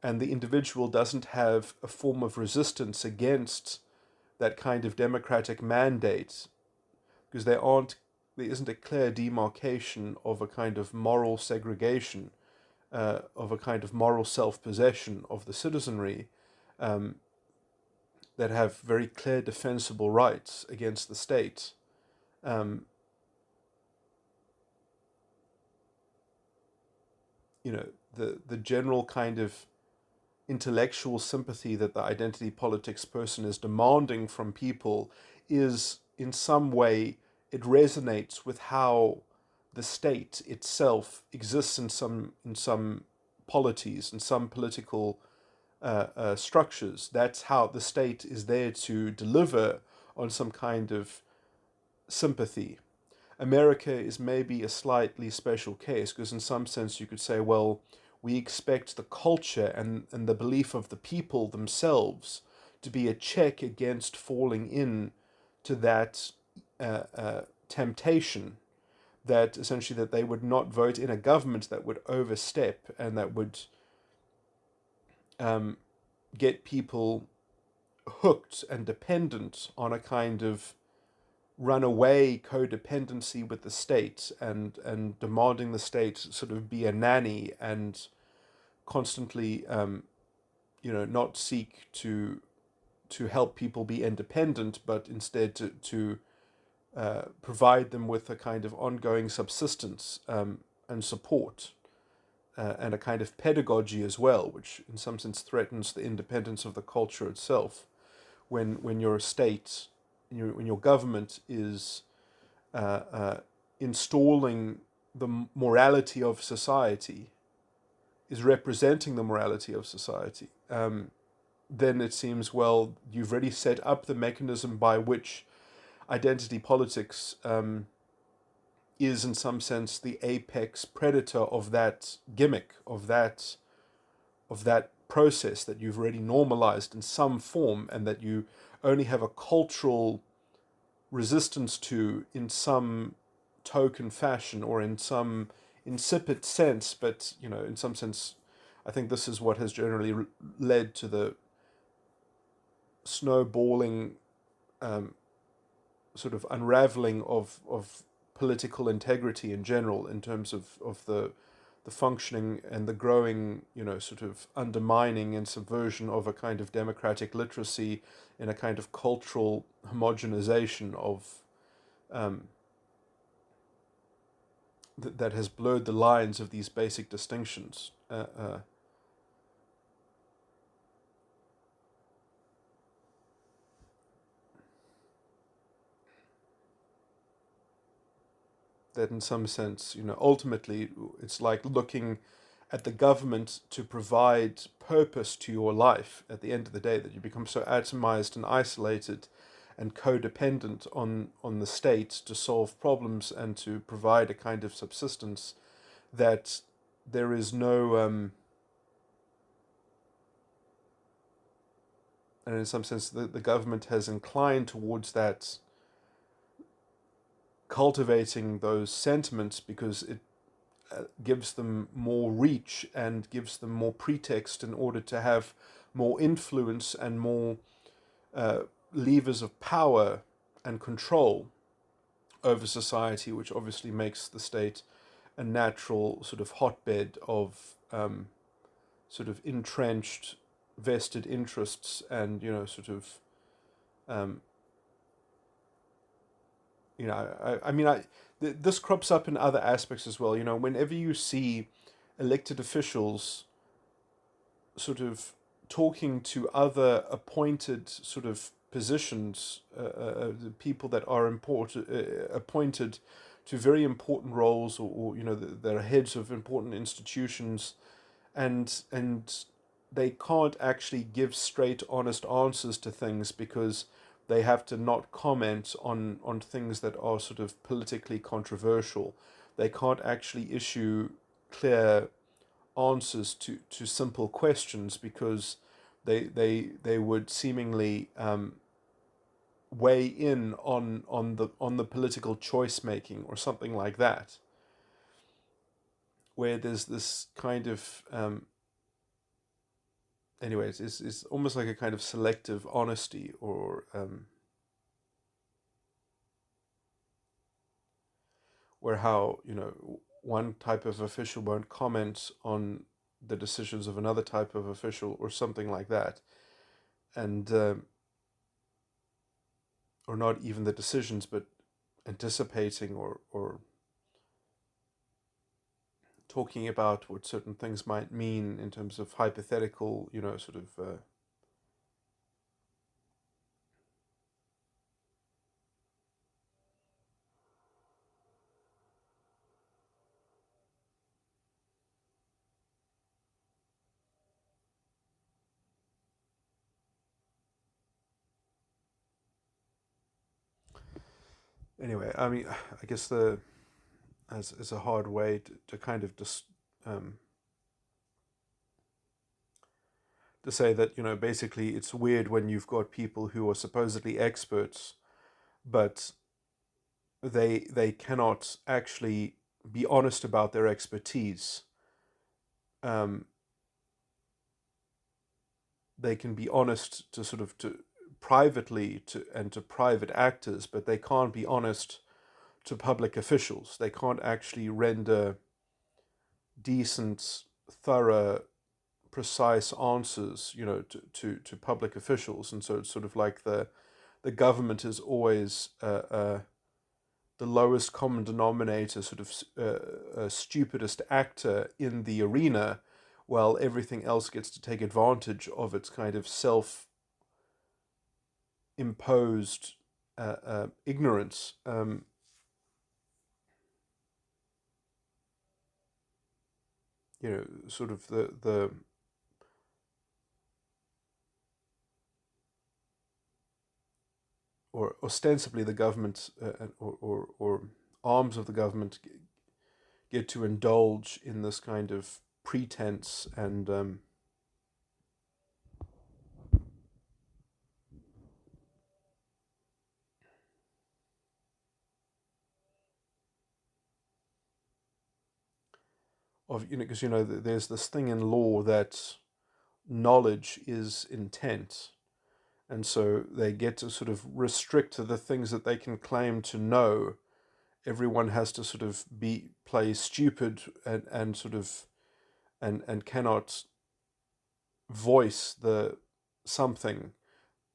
and the individual doesn't have a form of resistance against that kind of democratic mandate, because there isn't a clear demarcation of a kind of moral segregation, of a kind of moral self-possession of the citizenry, um, that have very clear defensible rights against the state. Um, the general kind of intellectual sympathy that the identity politics person is demanding from people is, in some way, it resonates with how the state itself exists in some polities, in some political structures. That's how the state is there to deliver on some kind of sympathy. America is maybe a slightly special case, because in some sense you could say, well, we expect the culture and the belief of the people themselves to be a check against falling in to that temptation, that essentially that they would not vote in a government that would overstep and that would, um, get people hooked and dependent on a kind of runaway codependency with the state, and demanding the state sort of be a nanny and constantly, not seek to help people be independent, but instead to provide them with a kind of ongoing subsistence, and support, and a kind of pedagogy as well, which in some sense threatens the independence of the culture itself. When your state, when your government is installing the morality of society, is representing the morality of society, then it seems, well, you've already set up the mechanism by which identity politics, is in some sense the apex predator of that gimmick, of that process that you've already normalized in some form, and that you only have a cultural resistance to in some token fashion, or in some insipid sense. But in some sense, I think this is what has generally led to the snowballing, um, sort of unraveling of political integrity in general, in terms of the functioning and the growing, sort of undermining and subversion of a kind of democratic literacy, in a kind of cultural homogenization of, um, that has blurred the lines of these basic distinctions. That in some sense, ultimately, it's like looking at the government to provide purpose to your life at the end of the day, that you become so atomized and isolated and codependent on the state to solve problems and to provide a kind of subsistence, that there is no, and in some sense, the government has inclined towards that, cultivating those sentiments because it gives them more reach and gives them more pretext in order to have more influence and more uh, levers of power and control over society, which obviously makes the state a natural sort of hotbed of sort of entrenched vested interests and sort of um, I mean this crops up in other aspects as well. Whenever you see elected officials sort of talking to other appointed sort of positions, the people that are appointed to very important roles, or that are heads of important institutions, and they can't actually give straight, honest answers to things because they have to not comment on things that are sort of politically controversial. They can't actually issue clear answers to simple questions because they would seemingly weigh in on the political choice making or something like that, where there's this kind of anyways, it's almost like a kind of selective honesty, or where how one type of official won't comment on the decisions of another type of official or something like that, and or not even the decisions, but anticipating or talking about what certain things might mean in terms of hypothetical, sort of. Anyway, I mean, I guess as a hard way to kind of just um, to say that basically it's weird when you've got people who are supposedly experts, but they cannot actually be honest about their expertise. Um, they can be honest to sort of to privately to private actors, but they can't be honest to public officials. They can't actually render decent, thorough, precise answers, to public officials. And so it's sort of like the government is always the lowest common denominator, sort of stupidest actor in the arena, while everything else gets to take advantage of its kind of self imposed ignorance. Sort of the or ostensibly the government or arms of the government get to indulge in this kind of pretense of because there's this thing in law that knowledge is intent, and so they get to sort of restrict the things that they can claim to know. Everyone has to sort of be play stupid and sort of and cannot voice the something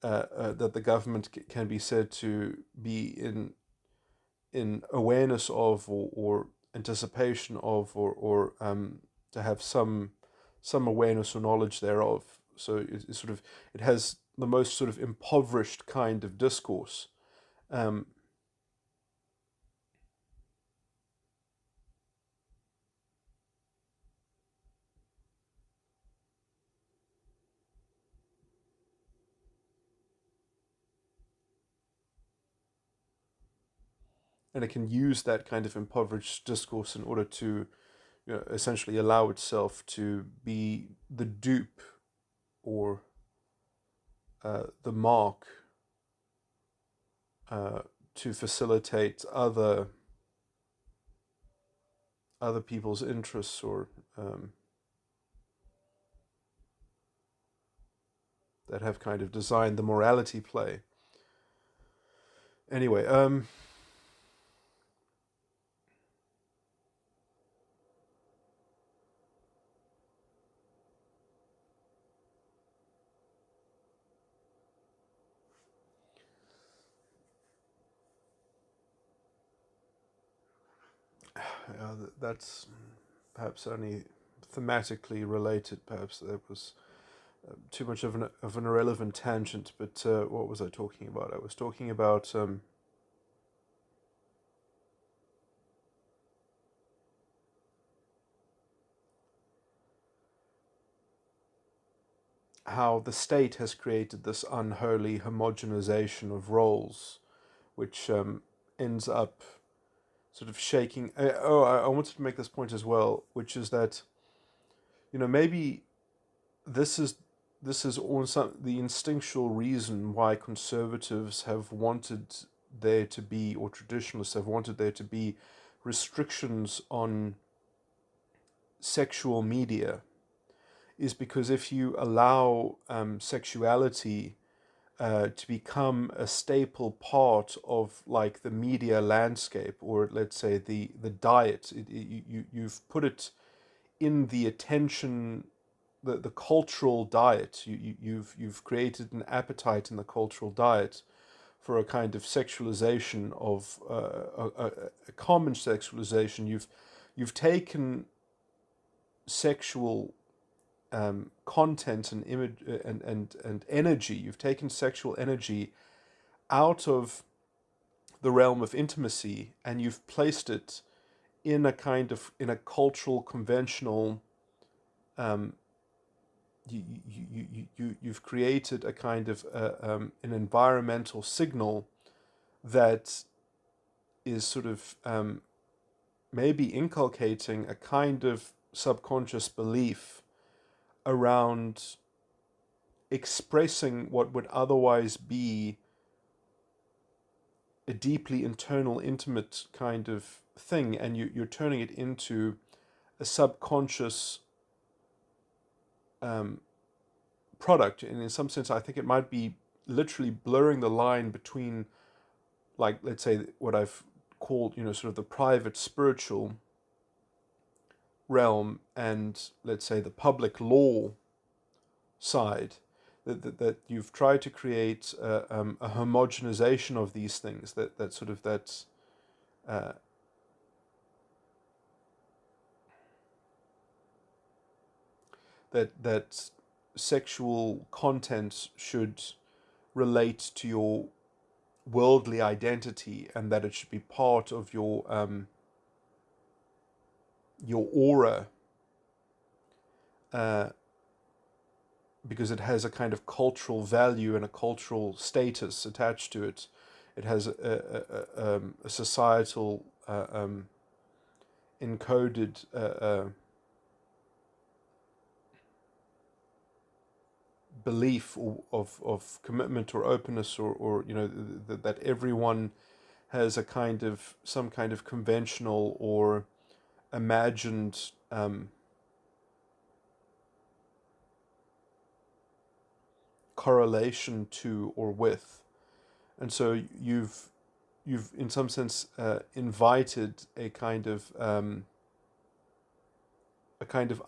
that the government can be said to be in awareness of, or anticipation of, or to have some awareness or knowledge thereof. So it's sort of it has the most sort of impoverished kind of discourse. Um, and it can use that kind of impoverished discourse in order to essentially allow itself to be the dupe or the mark to facilitate other people's interests, or that have kind of designed the morality play. Anyway, that's perhaps only thematically related. Perhaps that was too much of an irrelevant tangent. But what was I talking about? I was talking about how the state has created this unholy homogenization of roles, which ends up sort of shaking. I wanted to make this point as well, which is that, maybe this is also the instinctual reason why conservatives have wanted there to be, or traditionalists have wanted there to be, restrictions on sexual media, is because if you allow sexuality to become a staple part of, like, the media landscape, or let's say the diet, you've put it in the attention, the cultural diet. You've created an appetite in the cultural diet for a kind of sexualization of a common sexualization. You've taken sexual content and image and energy. You've taken sexual energy out of the realm of intimacy, and you've placed it in a cultural conventional. You've created a kind of an environmental signal that is sort of maybe inculcating a kind of subconscious belief around expressing what would otherwise be a deeply internal, intimate kind of thing, and you're turning it into a subconscious product. And in some sense, I think it might be literally blurring the line between, like, let's say, what I've called, sort of the private spiritual realm, and, let's say, the public law side. That you've tried to create a homogenization of these things, that sort of uh, that sexual content should relate to your worldly identity, and that it should be part of your aura, uh, because it has a kind of cultural value and a cultural status attached to it. It has a societal encoded belief of commitment or openness, or that everyone has some kind of conventional or imagined correlation to or with. And so you've in some sense invited a kind of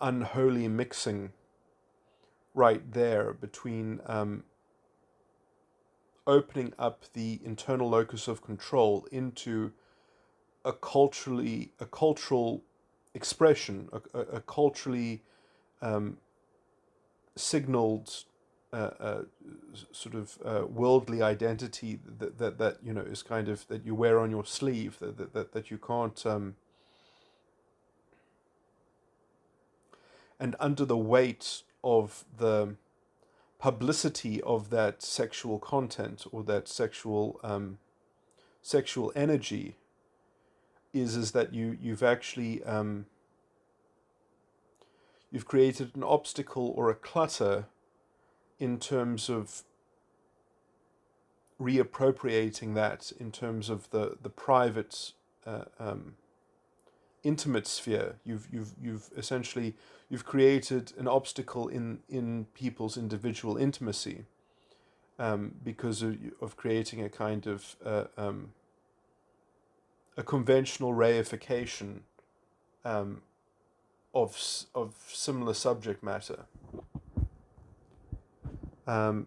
unholy mixing right there between opening up the internal locus of control into a cultural expression, a culturally signaled sort of worldly identity that is kind of, that you wear on your sleeve, that you can't and under the weight of the publicity of that sexual content, or that sexual energy, is that you've actually you've created an obstacle or a clutter in terms of reappropriating that in terms of the private, intimate sphere. You've essentially you've created an obstacle in people's individual intimacy, because of creating a kind of a conventional reification, um, of similar subject matter. Um,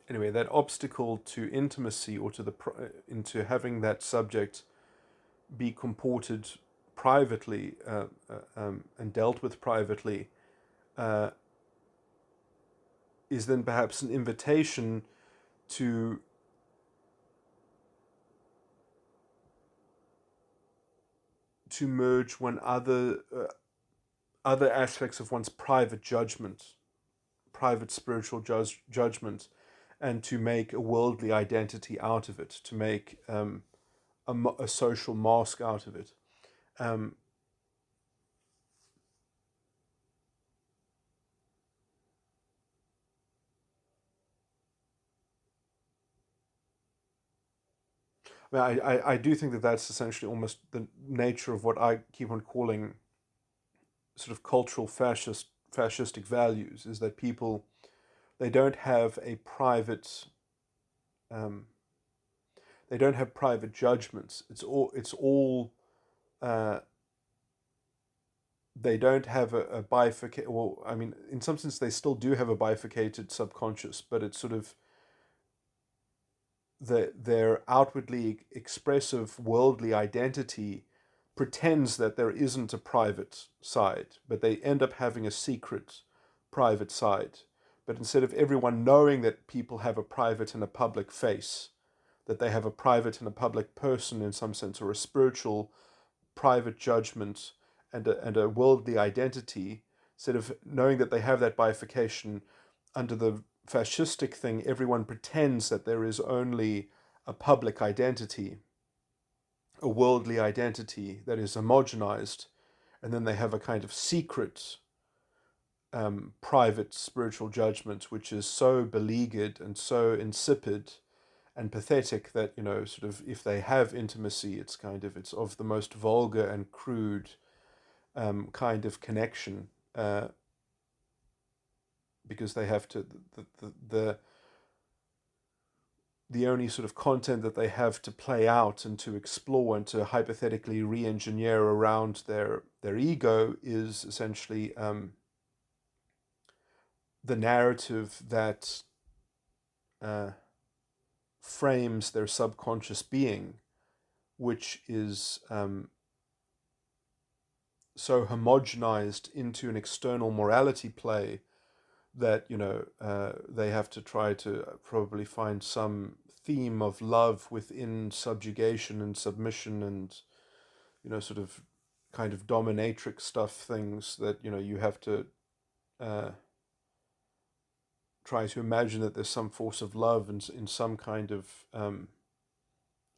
anyway, that obstacle to intimacy, or to into having that subject be comported privately, and dealt with privately, uh, is then perhaps an invitation to merge other aspects of one's private judgment, private spiritual judgment, and to make a worldly identity out of it, to make, a social mask out of it. Um, I do think that that's essentially almost the nature of what I keep on calling sort of cultural fascistic values, is that people, they don't have a private, um, they don't have private judgments. It's all uh, they don't have a bifurcated, well, I mean, in some sense they still do have a bifurcated subconscious, but it's sort of their outwardly expressive worldly identity pretends that there isn't a private side, but they end up having a secret private side. But instead of everyone knowing that people have a private and a public face, that they have a private and a public person in some sense, or a spiritual private judgment and a worldly identity, instead of knowing that they have that bifurcation, under the fascistic thing, everyone pretends that there is only a public identity, a worldly identity that is homogenized, and then they have a kind of secret, private spiritual judgment, which is so beleaguered and so insipid and pathetic that, sort of, if they have intimacy, it's of the most vulgar and crude, kind of connection, because they have to the only sort of content that they have to play out and to explore and to hypothetically re-engineer around their ego is essentially, the narrative that, frames their subconscious being, which is, so homogenized into an external morality play that, they have to try to probably find some theme of love within subjugation and submission, and, sort of kind of dominatrix stuff, things that, you have to, uh, try to imagine that there's some force of love in some kind of,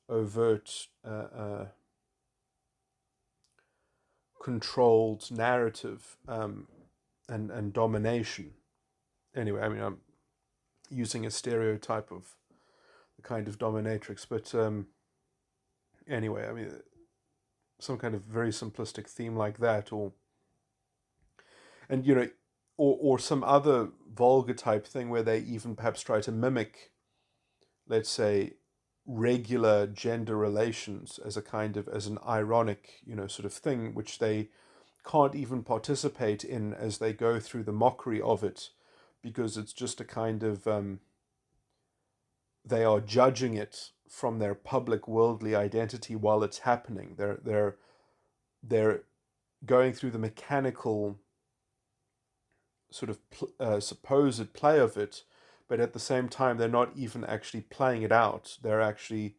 overt, controlled narrative, and domination. Anyway, I mean, I'm using a stereotype of the kind of dominatrix, but, anyway, I mean, some kind of very simplistic theme like that, and or some other vulgar type thing where they even perhaps try to mimic, let's say, regular gender relations as a kind of, as an ironic, sort of thing, which they can't even participate in as they go through the mockery of it, because it's just a kind of, they are judging it from their public worldly identity while it's happening. They're going through the mechanical sort of, supposed play of it, but at the same time they're not even actually playing it out. They're actually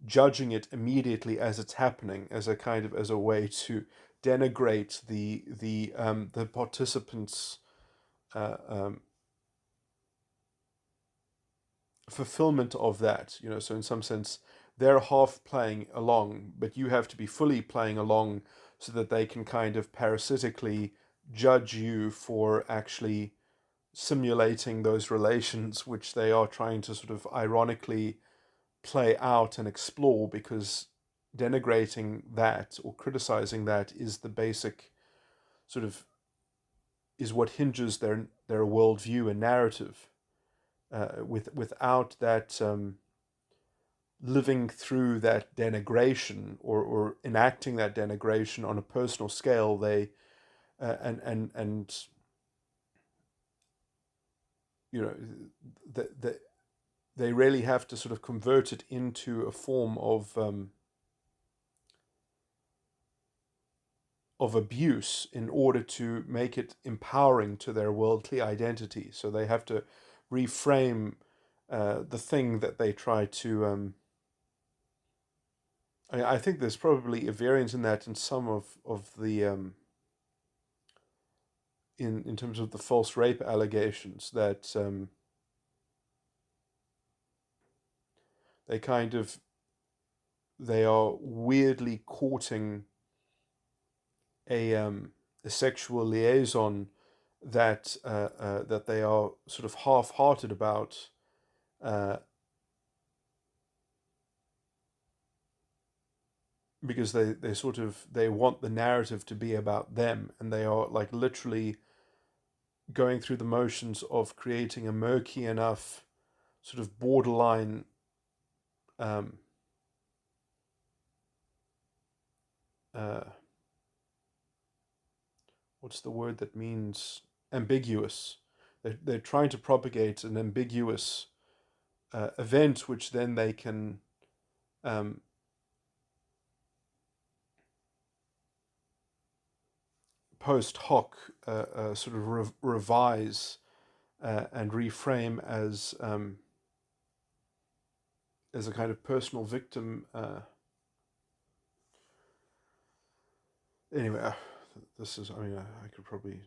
judging it immediately as it's happening, as a kind of, as a way to denigrate the participants, uh, um, fulfillment of that. So in some sense they're half playing along, but you have to be fully playing along, so that they can kind of parasitically judge you for actually simulating those relations which they are trying to sort of ironically play out and explore, because denigrating that or criticizing that is the basic sort of is what hinges their worldview and narrative. Without that living through that denigration, or enacting that denigration on a personal scale, they and you know they really have to sort of convert it into a form of abuse in order to make it empowering to their worldly identity. So they have to reframe the thing that they try to. I think there's probably a variance in that in some of the in terms of the false rape allegations, that they kind of they are weirdly courting a sexual liaison that they are sort of half-hearted about, uh, because they sort of they want the narrative to be about them, and they are like literally going through the motions of creating a murky enough sort of borderline um, uh, what's the word that means ambiguous. They're trying to propagate an ambiguous event, which then they can um, post hoc sort of revise and reframe as a kind of personal victim. Anyway, this is. I mean, I could probably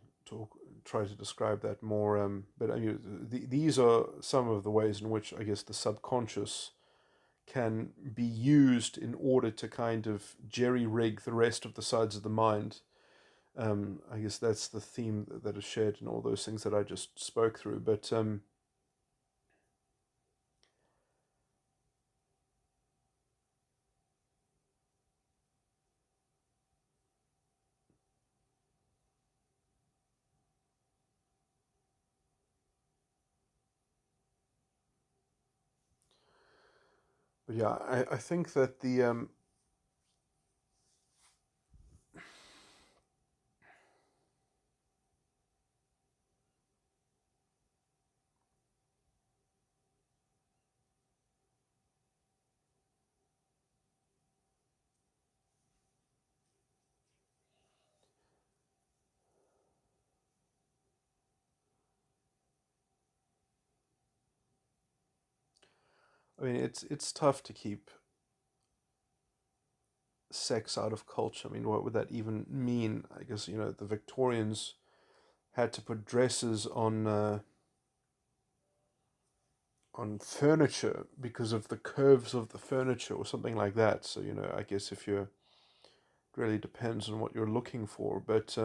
try to describe that more. But I mean, these are some of the ways in which I guess the subconscious can be used in order to kind of jerry rig the rest of the sides of the mind. I guess that's the theme that is shared in all those things that I just spoke through. But yeah, I think that I mean it's tough to keep sex out of culture. I mean, what would that even mean? I guess the Victorians had to put dresses on furniture because of the curves of the furniture or something like that. So I guess if you're it really depends on what you're looking for, but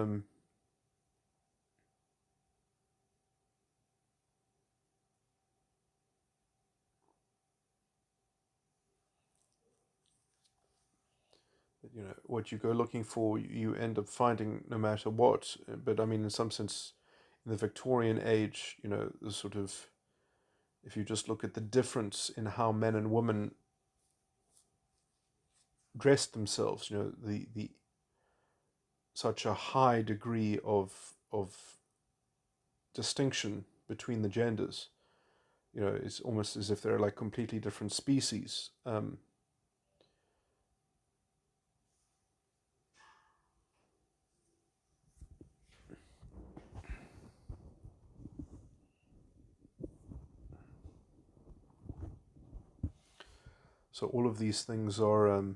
what you go looking for, you end up finding no matter what. But I mean, in some sense, in the Victorian age, the sort of if you just look at the difference in how men and women dressed themselves, the such a high degree of distinction between the genders. It's almost as if they're like completely different species. So all of these things are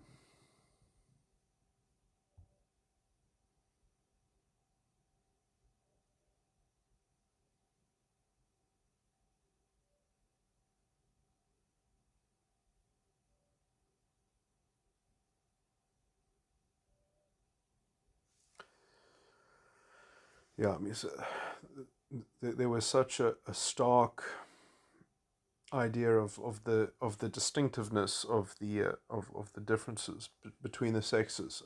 Yeah, I mean, there was such a stark idea of the distinctiveness of the differences between the sexes.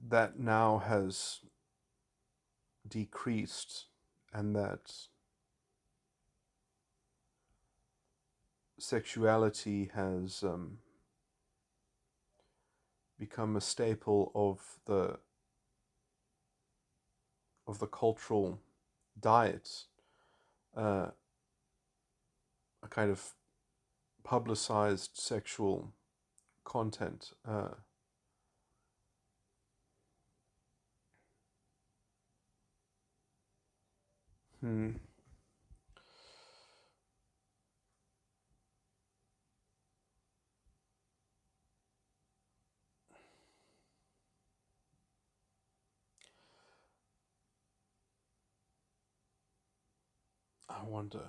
That now has decreased, and that sexuality has become a staple of the cultural diet, uh, a kind of publicized sexual content. Hmm. I wonder.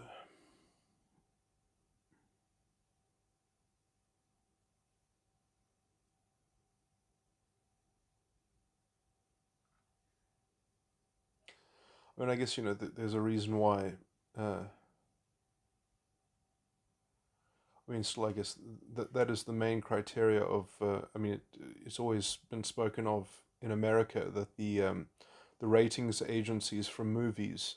I mean, I guess there's a reason why. I mean, still, I guess that is the main criteria of. I mean, it's always been spoken of in America that the ratings agencies from movies,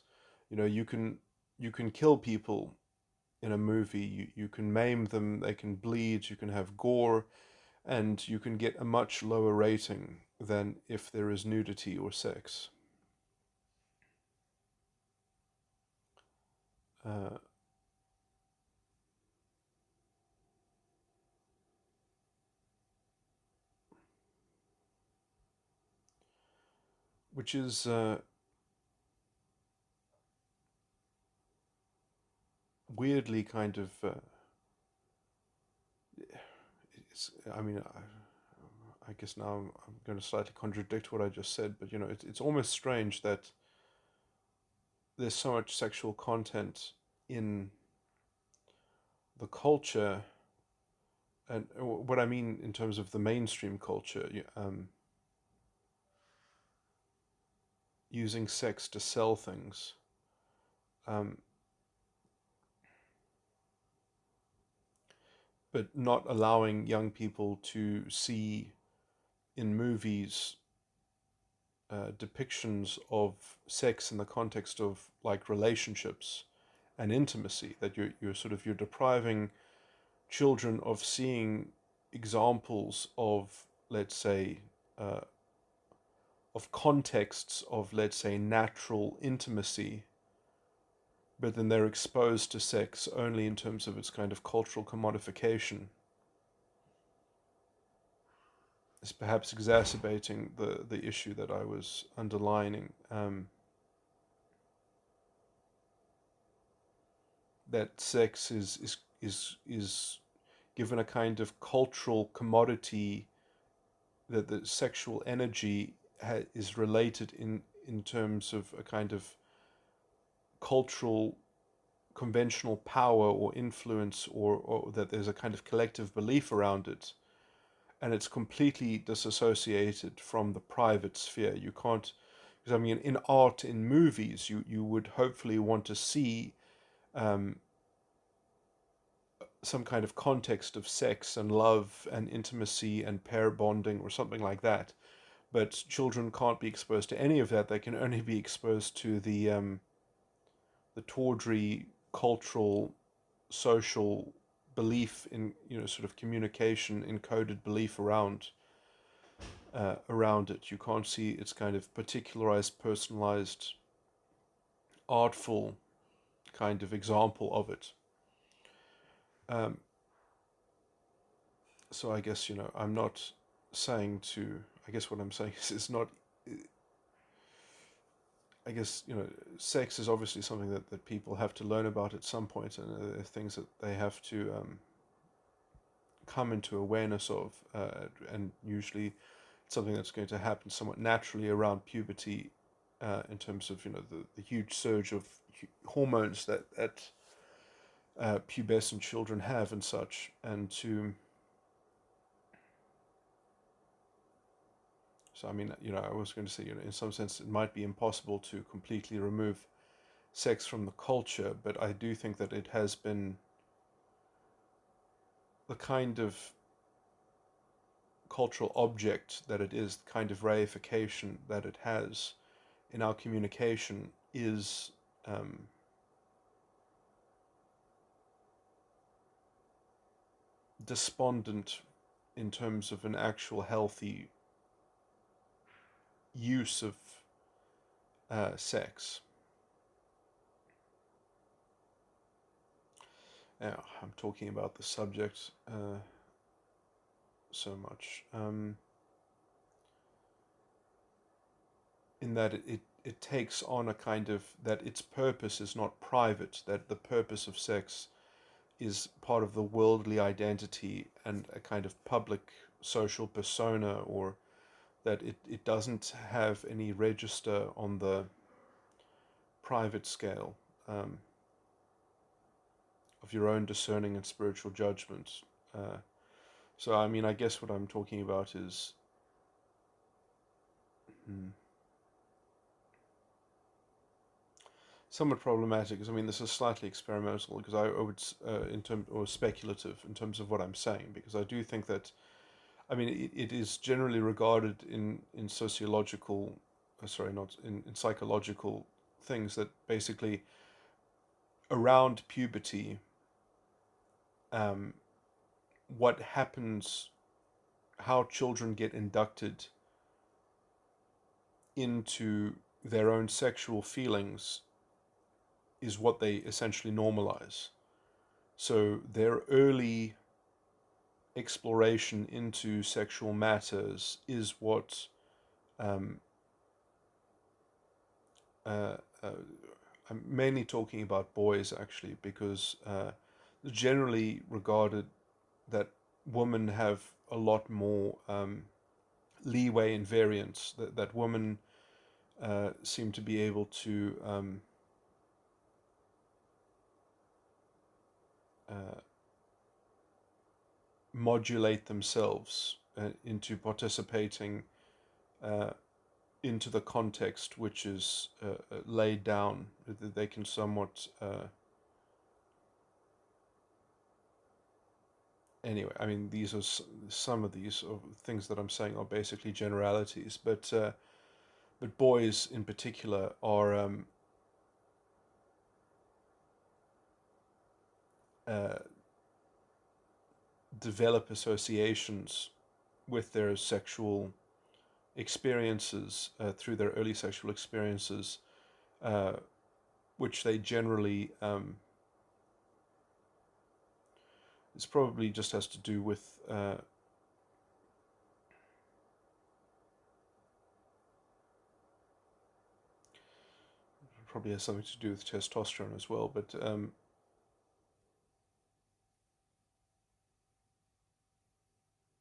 you can kill people in a movie. You can maim them. They can bleed. You can have gore, and you can get a much lower rating than if there is nudity or sex. Uh, which is weirdly kind of. It's. I mean, I guess now I'm going to slightly contradict what I just said, but it's almost strange that there's so much sexual content in the culture, and what I mean in terms of the mainstream culture, using sex to sell things, um, but not allowing young people to see in movies depictions of sex in the context of like relationships and intimacy. That you're depriving children of seeing examples of, let's say, uh, of contexts of, let's say, natural intimacy, but then they're exposed to sex only in terms of its kind of cultural commodification. Is perhaps exacerbating the issue that I was underlining. That sex is given a kind of cultural commodity, that the sexual energy is related in terms of a kind of cultural conventional power or influence, or that there's a kind of collective belief around it, and it's completely disassociated from the private sphere. You can't, because I mean, in art, in movies, you would hopefully want to see um, some kind of context of sex and love and intimacy and pair bonding or something like that. But children can't be exposed to any of that. They can only be exposed to the tawdry cultural, social belief in, sort of communication, encoded belief around it. You can't see its kind of particularized, personalized, artful kind of example of it. Um, so I guess I'm not saying to. I guess what I'm saying is it's not. I guess sex is obviously something that people have to learn about at some point, and things that they have to come into awareness of, and usually it's something that's going to happen somewhat naturally around puberty, in terms of the huge surge of hormones that pubescent children have and such, and to. So I mean, I was going to say, in some sense, it might be impossible to completely remove sex from the culture, but I do think that it has been the kind of cultural object that it is, the kind of reification that it has in our communication is despondent in terms of an actual healthy use of sex. Now, I'm talking about the subject so much. In that it takes on a kind of, that its purpose is not private, that the purpose of sex is part of the worldly identity and a kind of public social persona, or that it doesn't have any register on the private scale of your own discerning and spiritual judgment. So, I mean, I guess what I'm talking about is somewhat problematic, because I mean, this is slightly experimental, because I would, in terms, or speculative in terms of what I'm saying, because I do think that, I mean, it is generally regarded in sociological, sorry, not in psychological things, that basically around puberty, um, what happens, how children get inducted into their own sexual feelings is what they essentially normalize. So their early exploration into sexual matters is what um, uh, uh, I'm mainly talking about boys, actually, because generally regarded that women have a lot more leeway and variance, that women seem to be able to uh, modulate themselves into participating uh, into the context which is laid down. They can somewhat anyway. I mean, these are some of these things that I'm saying are basically generalities, but boys in particular are uh, develop associations with their sexual experiences through their early sexual experiences, uh, which they generally it's probably just has to do with probably has something to do with testosterone as well, but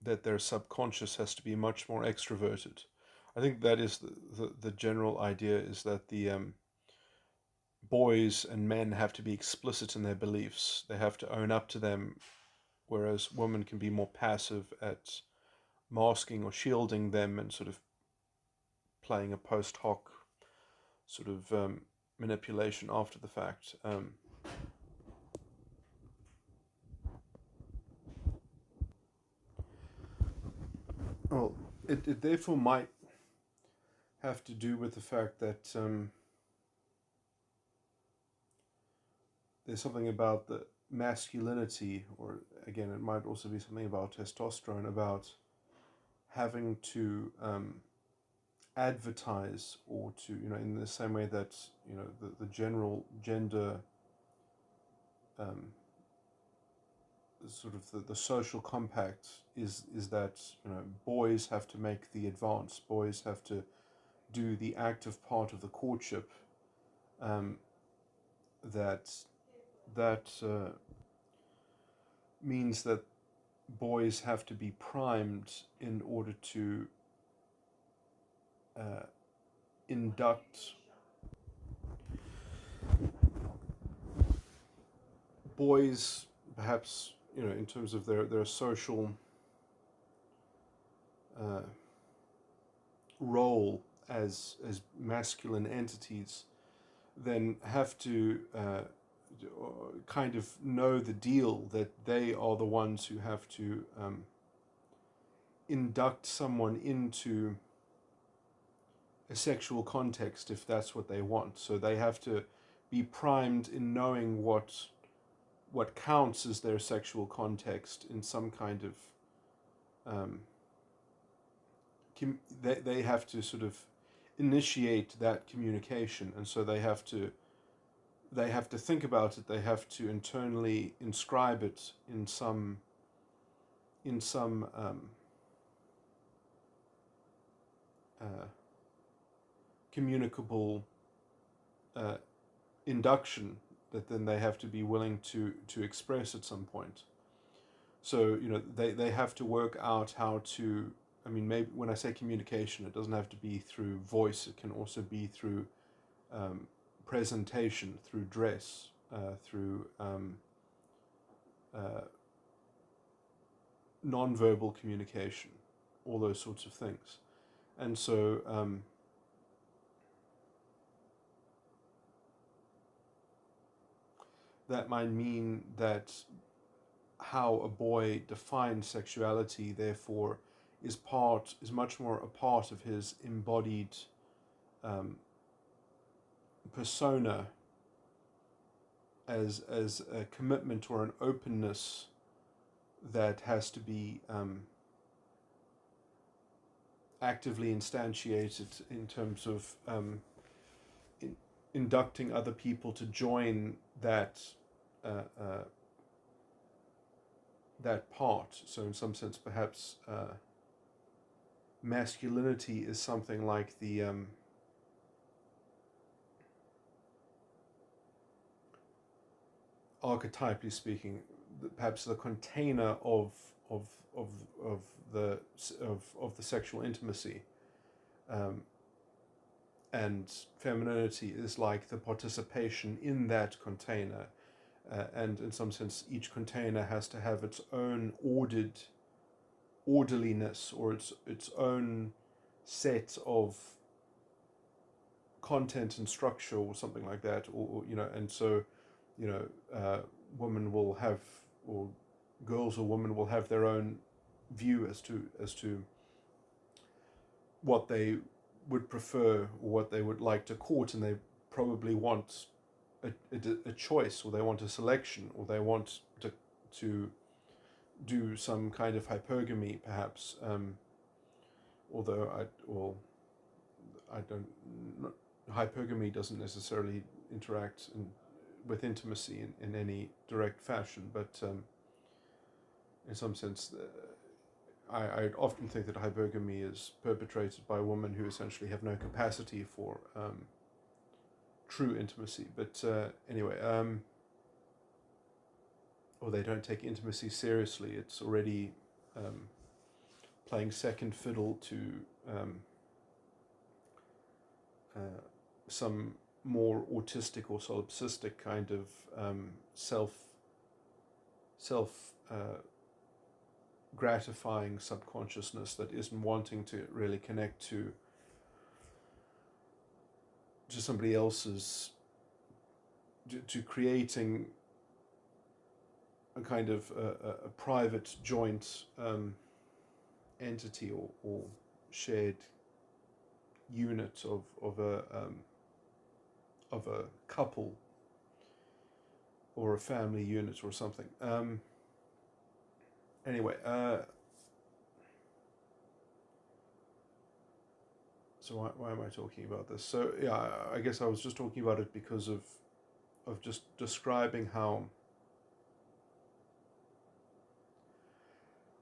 that their subconscious has to be much more extroverted. I think that is the general idea, is that the boys and men have to be explicit in their beliefs. They have to own up to them, whereas women can be more passive at masking or shielding them and sort of playing a post hoc sort of manipulation after the fact. Well, it therefore might have to do with the fact that there's something about the masculinity, or again, it might also be something about testosterone, about having to advertise, or to, in the same way that, the general gender, um, sort of the social compact is that, boys have to make the advance, boys have to do the active part of the courtship, um, that means that boys have to be primed in order to uh, induct boys, perhaps, in terms of their social uh, role as masculine entities, then have to kind of know the deal that they are the ones who have to induct someone into a sexual context if that's what they want. So they have to be primed in knowing what counts as their sexual context in some kind of they have to sort of initiate that communication, and so they have to think about it. They have to internally inscribe it in some uh, communicable uh, induction that then they have to be willing to express at some point. So they have to work out how to. I mean, maybe when I say communication, it doesn't have to be through voice. It can also be through presentation, through dress, through non-verbal communication, all those sorts of things. And so that might mean that how a boy defines sexuality, therefore, is much more a part of his embodied persona, as a commitment or an openness that has to be actively instantiated in terms of inducting other people to join that that part. So in some sense, perhaps masculinity is something like the archetypally speaking, perhaps the container of the of the sexual intimacy, and femininity is like the participation in that container, and in some sense, each container has to have its own orderliness, or its own set of content and structure, or something like that, or and so women will have, or girls or women will have their own view as to what they would prefer or what they would like to court, and they probably want a choice, or they want a selection, or they want to do some kind of hypergamy, perhaps. Although I don't. Hypergamy doesn't necessarily interact with intimacy in any direct fashion, but in some sense, I often think that hypergamy is perpetrated by women who essentially have no capacity for true intimacy. But anyway, or they don't take intimacy seriously. It's already playing second fiddle to some more autistic or solipsistic kind of self gratifying subconsciousness that isn't wanting to really connect to somebody else's, to creating a kind of a private joint entity, or shared unit of a couple, or a family unit, or something. Anyway, so why am I talking about this? So yeah, I guess I was just talking about it because of just describing how.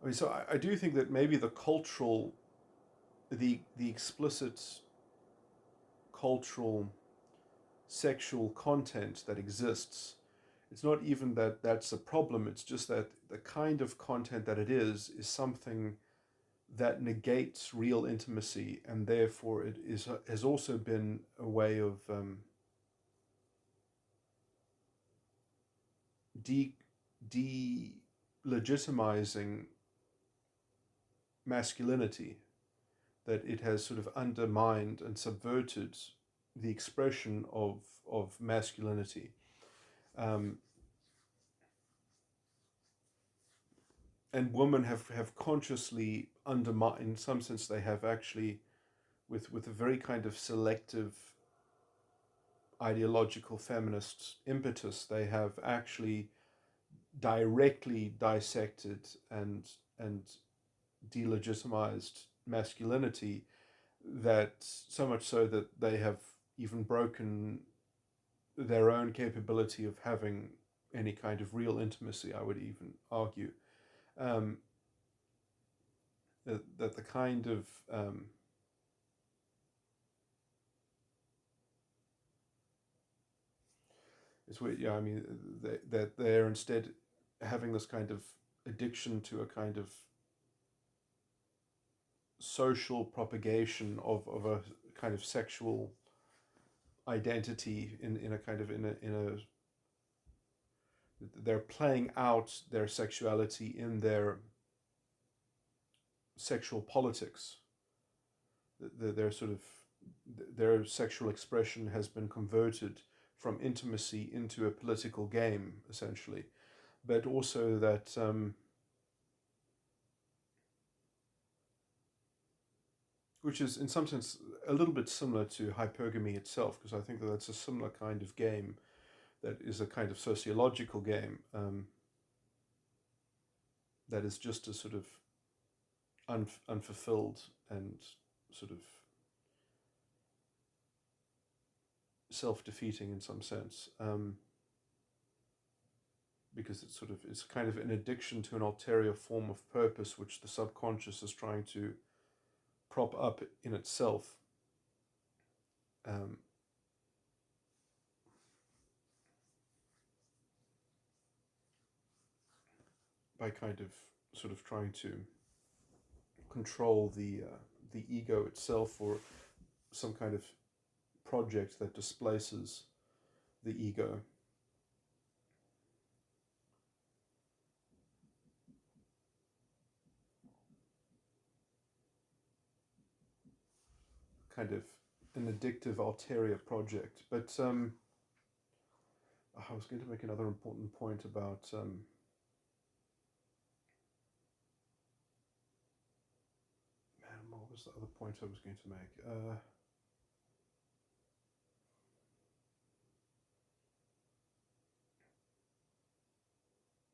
I mean, so I do think that maybe the explicit cultural sexual content that exists, it's not even that that's a problem. It's just that the kind of content that it is something that negates real intimacy, and therefore it has also been a way of de-legitimizing masculinity, that it has sort of undermined and subverted the expression of masculinity. Um, and women have consciously undermined, in some sense they have actually, with a very kind of selective ideological feminist impetus, they have actually directly dissected and delegitimized masculinity, that so much so that they have even broken their own capability of having any kind of real intimacy, I would even argue. Um, that the kind of it's weird, yeah. I mean, that they're instead having this kind of addiction to a kind of social propagation of a kind of sexual identity in a kind of in a they're playing out their sexuality in their sexual politics. Their sort of their sexual expression has been converted from intimacy into a political game, essentially. But also that which is in some sense a little bit similar to hypergamy itself, because I think that that's a similar kind of game, that is a kind of sociological game, that is just a sort of unfulfilled and sort of self-defeating in some sense, because it's kind of an addiction to an ulterior form of purpose, which the subconscious is trying to prop up in itself. Um, by kind of sort of trying to control the ego itself, or some kind of project that displaces the ego. Kind of an addictive ulterior project. But I was going to make another important point about man, what was the other point I was going to make?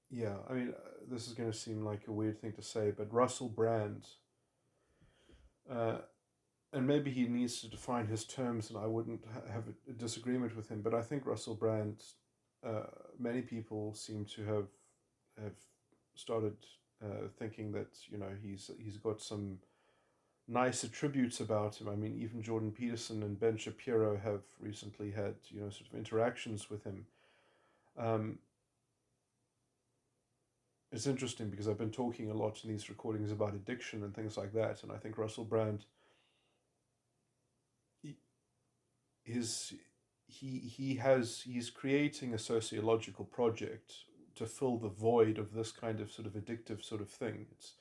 Yeah, I mean, this is going to seem like a weird thing to say, but Russell Brand, uh, and maybe he needs to define his terms, and I wouldn't have a disagreement with him. But I think Russell Brand, many people seem to have started thinking that he's got some nice attributes about him. I mean, even Jordan Peterson and Ben Shapiro have recently had sort of interactions with him. Um, it's interesting because I've been talking a lot in these recordings about addiction and things like that, and I think Russell Brand, his he's creating a sociological project to fill the void of this kind of sort of addictive sort of thing. It's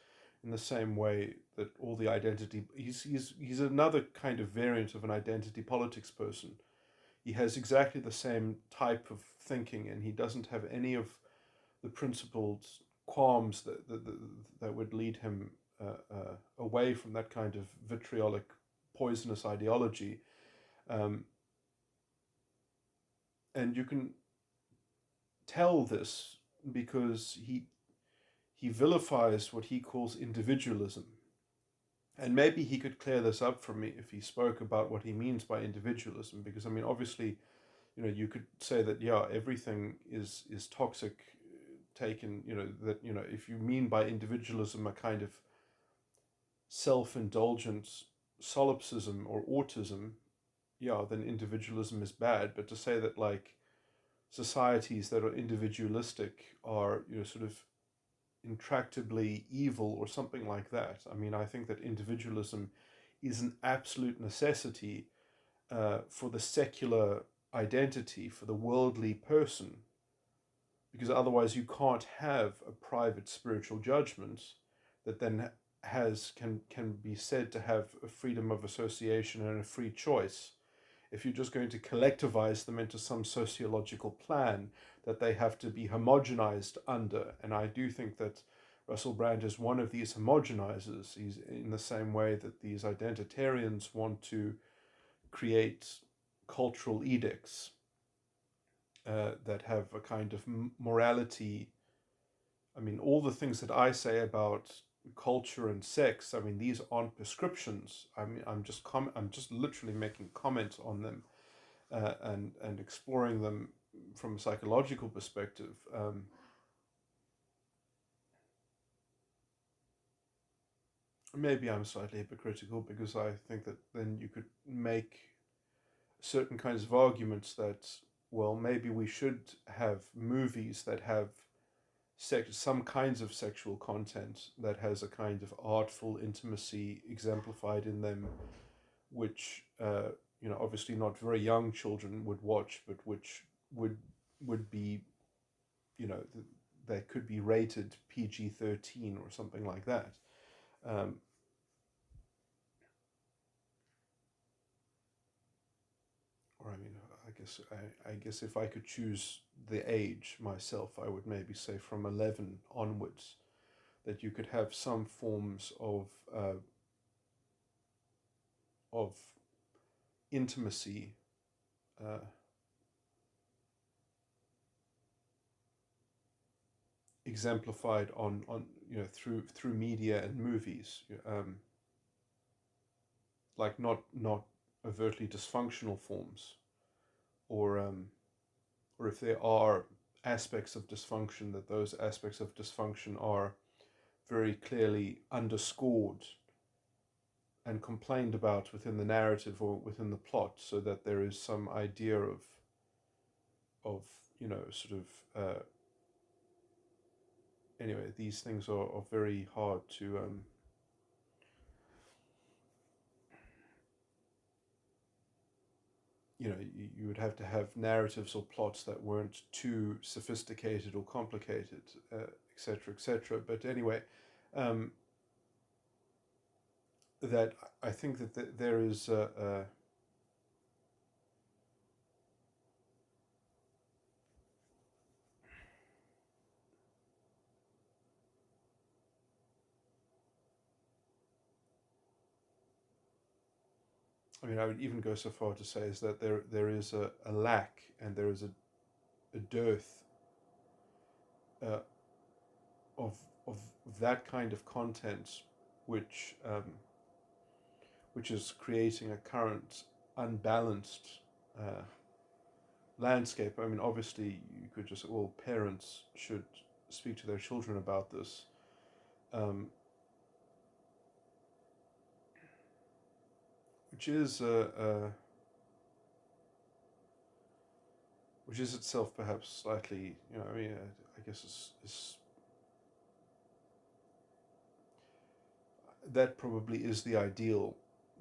in the same way that all the identity, he's another kind of variant of an identity politics person. He has exactly the same type of thinking, and he doesn't have any of the principled qualms that would lead him away from that kind of vitriolic, poisonous ideology. Um, and you can tell this because he vilifies what he calls individualism. And maybe he could clear this up for me if he spoke about what he means by individualism, because I mean, obviously, you could say that, yeah, everything is toxic, taken, that, if you mean by individualism a kind of self-indulgent solipsism or autism, yeah, then individualism is bad. But to say that, like, societies that are individualistic are, sort of intractably evil or something like that, I mean, I think that individualism is an absolute necessity for the secular identity, for the worldly person. because otherwise you can't have a private spiritual judgment that then can be said to have a freedom of association and a free choice. If you're just going to collectivize them into some sociological plan that they have to be homogenized under, and I do think that Russell Brand is one of these homogenizers. He's in the same way that these identitarians want to create cultural edicts that have a kind of morality. I mean, all the things that I say about culture and sex, I mean, these aren't prescriptions. I mean, I'm just literally making comments on them, and exploring them from a psychological perspective. Maybe I'm slightly hypocritical because I think that then you could make certain kinds of arguments that, well, maybe we should have movies that have some kinds of sexual content that has a kind of artful intimacy exemplified in them, which obviously not very young children would watch, but which would would be, you know, they could be rated PG-13 or something like that. Um, or I mean, I guess if I could choose the age myself, I would maybe say from 11 onwards, that you could have some forms of intimacy, uh, exemplified on through media and movies, like not overtly dysfunctional forms, or or if there are aspects of dysfunction, that those aspects of dysfunction are very clearly underscored and complained about within the narrative or within the plot, so that there is some idea of sort of anyway, these things are very hard to you would have to have narratives or plots that weren't too sophisticated or complicated, etc., etc. But anyway, um, that I think that there is I mean, I would even go so far to say is that there is a lack, and there is a dearth uh, of of that kind of content, which which is creating a current unbalanced uh, landscape. I mean, obviously, you could just, well, parents should speak to their children about this, um, which is which is itself perhaps slightly, I mean, I guess it's that probably is the ideal.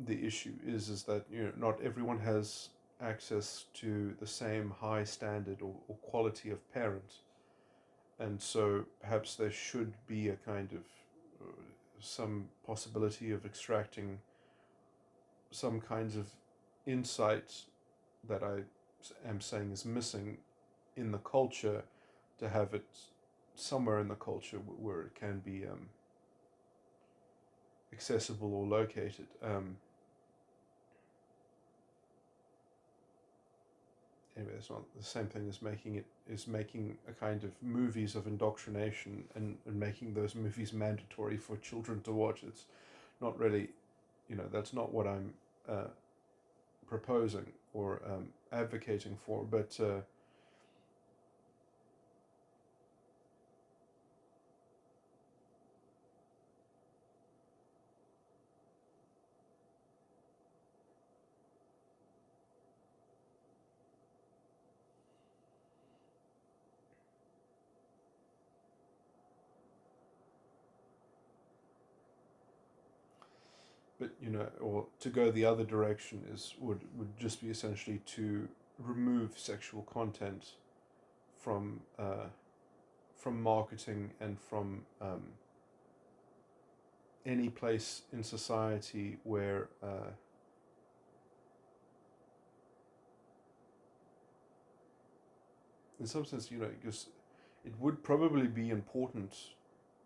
The issue is that not everyone has access to the same high standard or quality of parent, and so perhaps there should be a kind of some possibility of extracting some kinds of insight that I am saying is missing in the culture, to have it somewhere in the culture where it can be accessible or located. Anyway, it's not the same thing as making a kind of movies of indoctrination, and making those movies mandatory for children to watch. It's not really, that's not what I'm proposing or advocating for. Or to go the other direction would just be essentially to remove sexual content from. from marketing and from any place in society where in some sense, because it would probably be important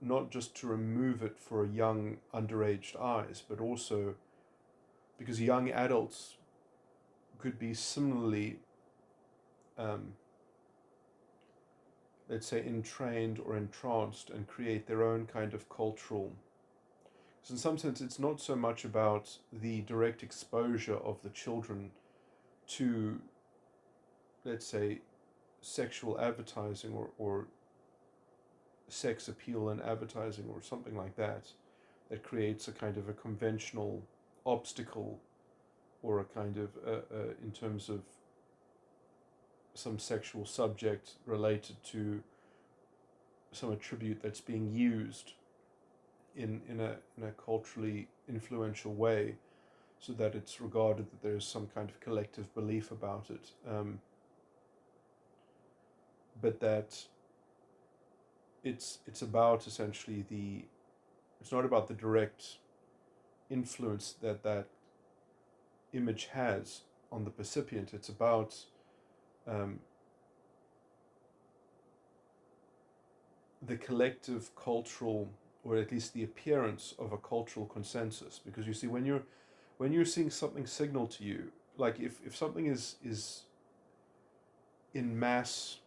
not just to remove it for young underaged eyes, but also because young adults could be similarly, let's say, entrained or entranced and create their own kind of cultural. So in some sense, it's not so much about the direct exposure of the children to, let's say, sexual advertising or sex appeal and advertising or something like that, that creates a kind of a conventional obstacle or a kind of, in terms of some sexual subject related to some attribute that's being used in a culturally influential way, so that it's regarded that there's some kind of collective belief about it, but that it's about essentially it's not about the direct influence that image has on the percipient. It's about the collective cultural, or at least the appearance of a cultural consensus. Because you see, when you're seeing something signal to you, like if something is in mass,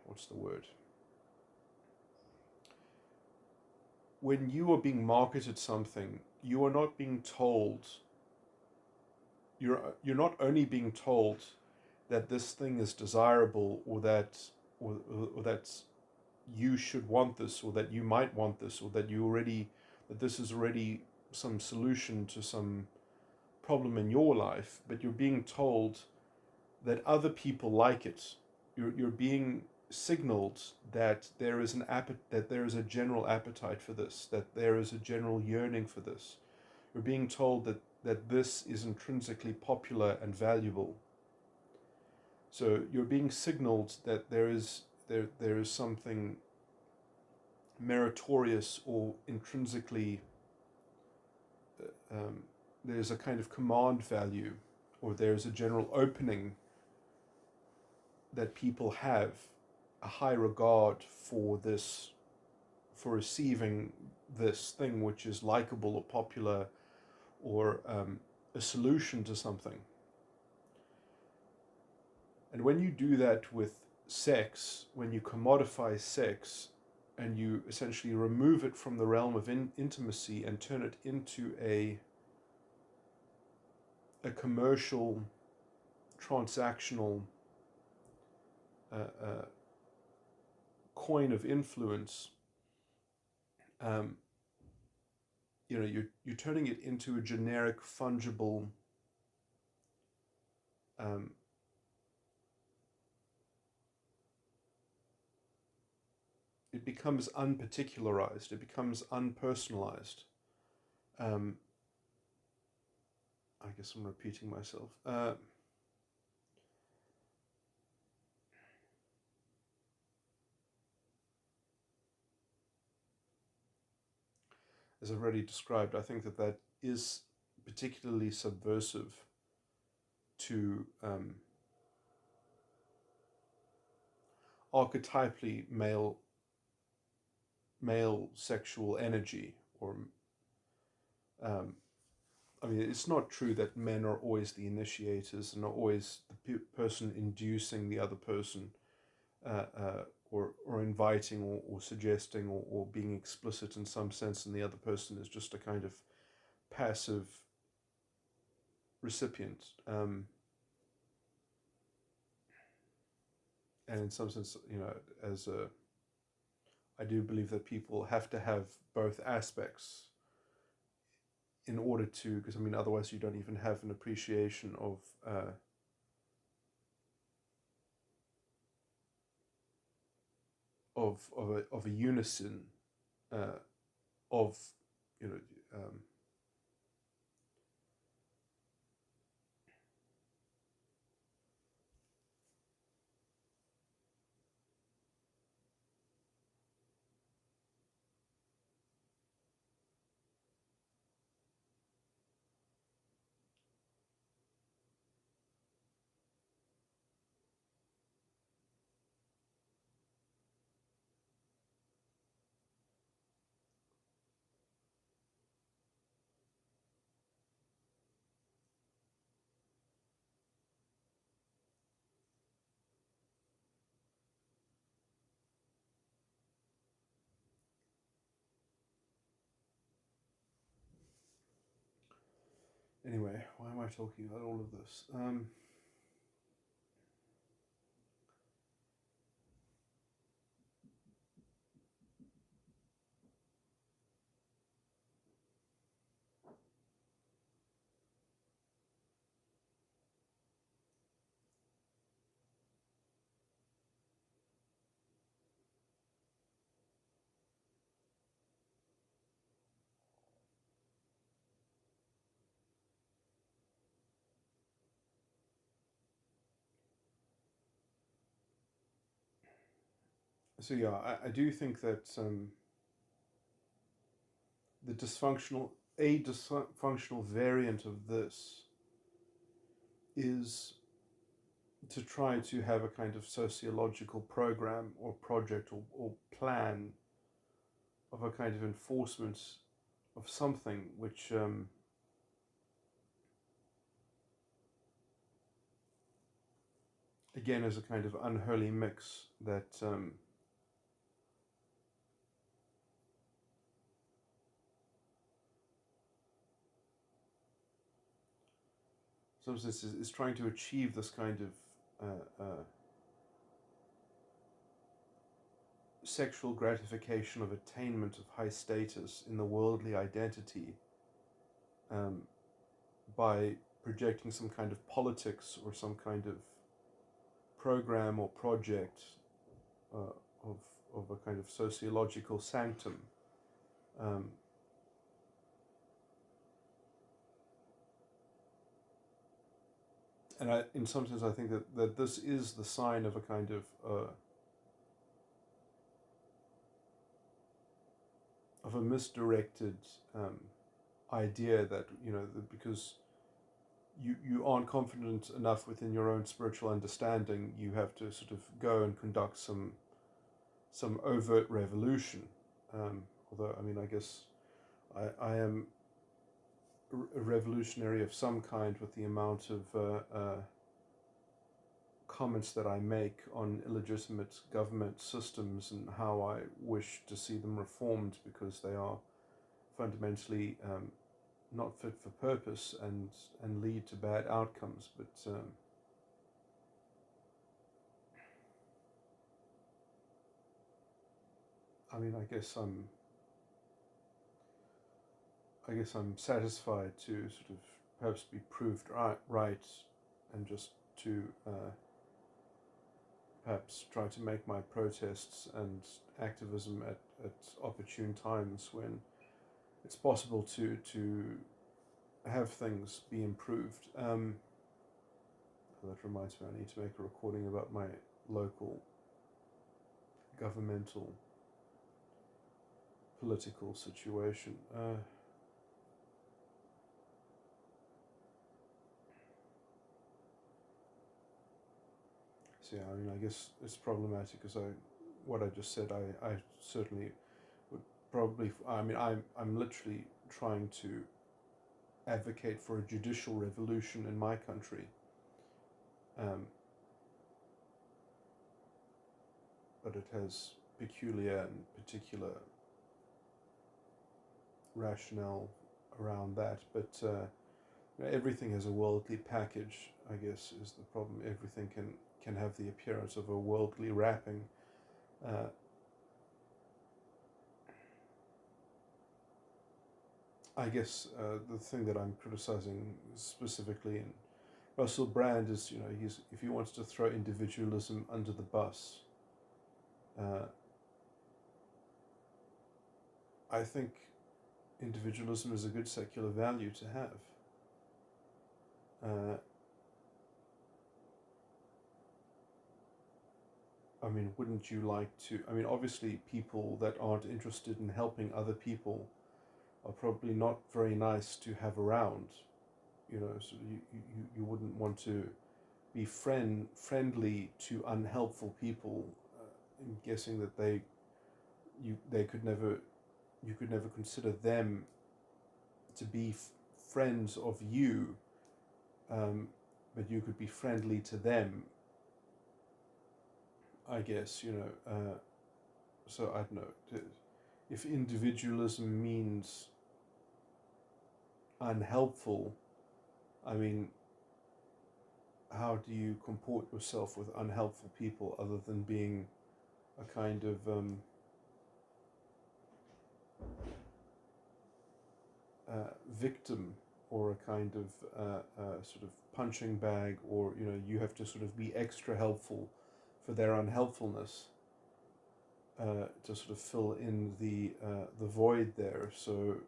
what's the word? When you are being marketed something, you are not being told. You're not only being told that this thing is desirable, or that you should want this, or that you might want this, or that this is already some solution to some problem in your life, but you're being told that other people like it. You're being signaled that there is that there is a general appetite for this, that there is a general yearning for this. You're being told that this is intrinsically popular and valuable. So you're being signaled that there is something meritorious or intrinsically, there's a kind of command value, or there's a general opening that people have a high regard for this, for receiving this thing which is likable or popular, or a solution to something. And when you do that with sex, when you commodify sex, and you essentially remove it from the realm of intimacy and turn it into a commercial, transactional coin of influence, you're turning it into a generic, fungible, it becomes unparticularized, it becomes unpersonalized. I guess I'm repeating myself. As I've already described, I think that is particularly subversive to archetypally male sexual energy, or I mean, it's not true that men are always the initiators and are always the person inducing the other person, or inviting, or suggesting, or being explicit in some sense, and the other person is just a kind of passive recipient. And in some sense, I do believe that people have to have both aspects in order to, because I mean, otherwise you don't even have an appreciation of a unison of, you know um, Anyway, why am I talking about all of this? So yeah, I do think that the dysfunctional variant of this is to try to have a kind of sociological program or project or plan of a kind of enforcement of something which again is a kind of unholy mix that some sense is trying to achieve this kind of sexual gratification of attainment of high status in the worldly identity um, by projecting some kind of politics or some kind of program or project uh, of, of a kind of sociological sanctum. Um, and in some sense, I think that this is the sign of a kind of a misdirected idea that because you aren't confident enough within your own spiritual understanding, you have to sort of go and conduct some overt revolution. Although, I mean, I guess I am a revolutionary of some kind with the amount of comments that I make on illegitimate government systems and how I wish to see them reformed because they are fundamentally not fit for purpose and lead to bad outcomes. But I mean, I guess I'm satisfied to sort of perhaps be proved right, and just to perhaps try to make my protests and activism at opportune times when it's possible to have things be improved. That reminds me, I need to make a recording about my local governmental political situation. So yeah, I mean, I guess it's problematic because what I just said, I certainly would probably, I mean, I'm literally trying to advocate for a judicial revolution in my country. Um, but it has peculiar and particular rationale around that. But everything has a worldly package, I guess, is the problem. Everything can have the appearance of a worldly wrapping. Uh, I guess the thing that I'm criticizing specifically in Russell Brand is, if he wants to throw individualism under the bus, uh, I think individualism is a good secular value to have. Uh, I mean, wouldn't you like to? I mean, obviously, people that aren't interested in helping other people are probably not very nice to have around. So you wouldn't want to be friendly to unhelpful people. I'm guessing that they could never you could never consider them to be friends of you, um, but you could be friendly to them. I guess So I don't know if individualism means unhelpful. I mean, how do you comport yourself with unhelpful people other than being a kind of victim, or a kind of sort of punching bag, or you have to sort of be extra helpful for their unhelpfulness, to sort of fill in the void there. So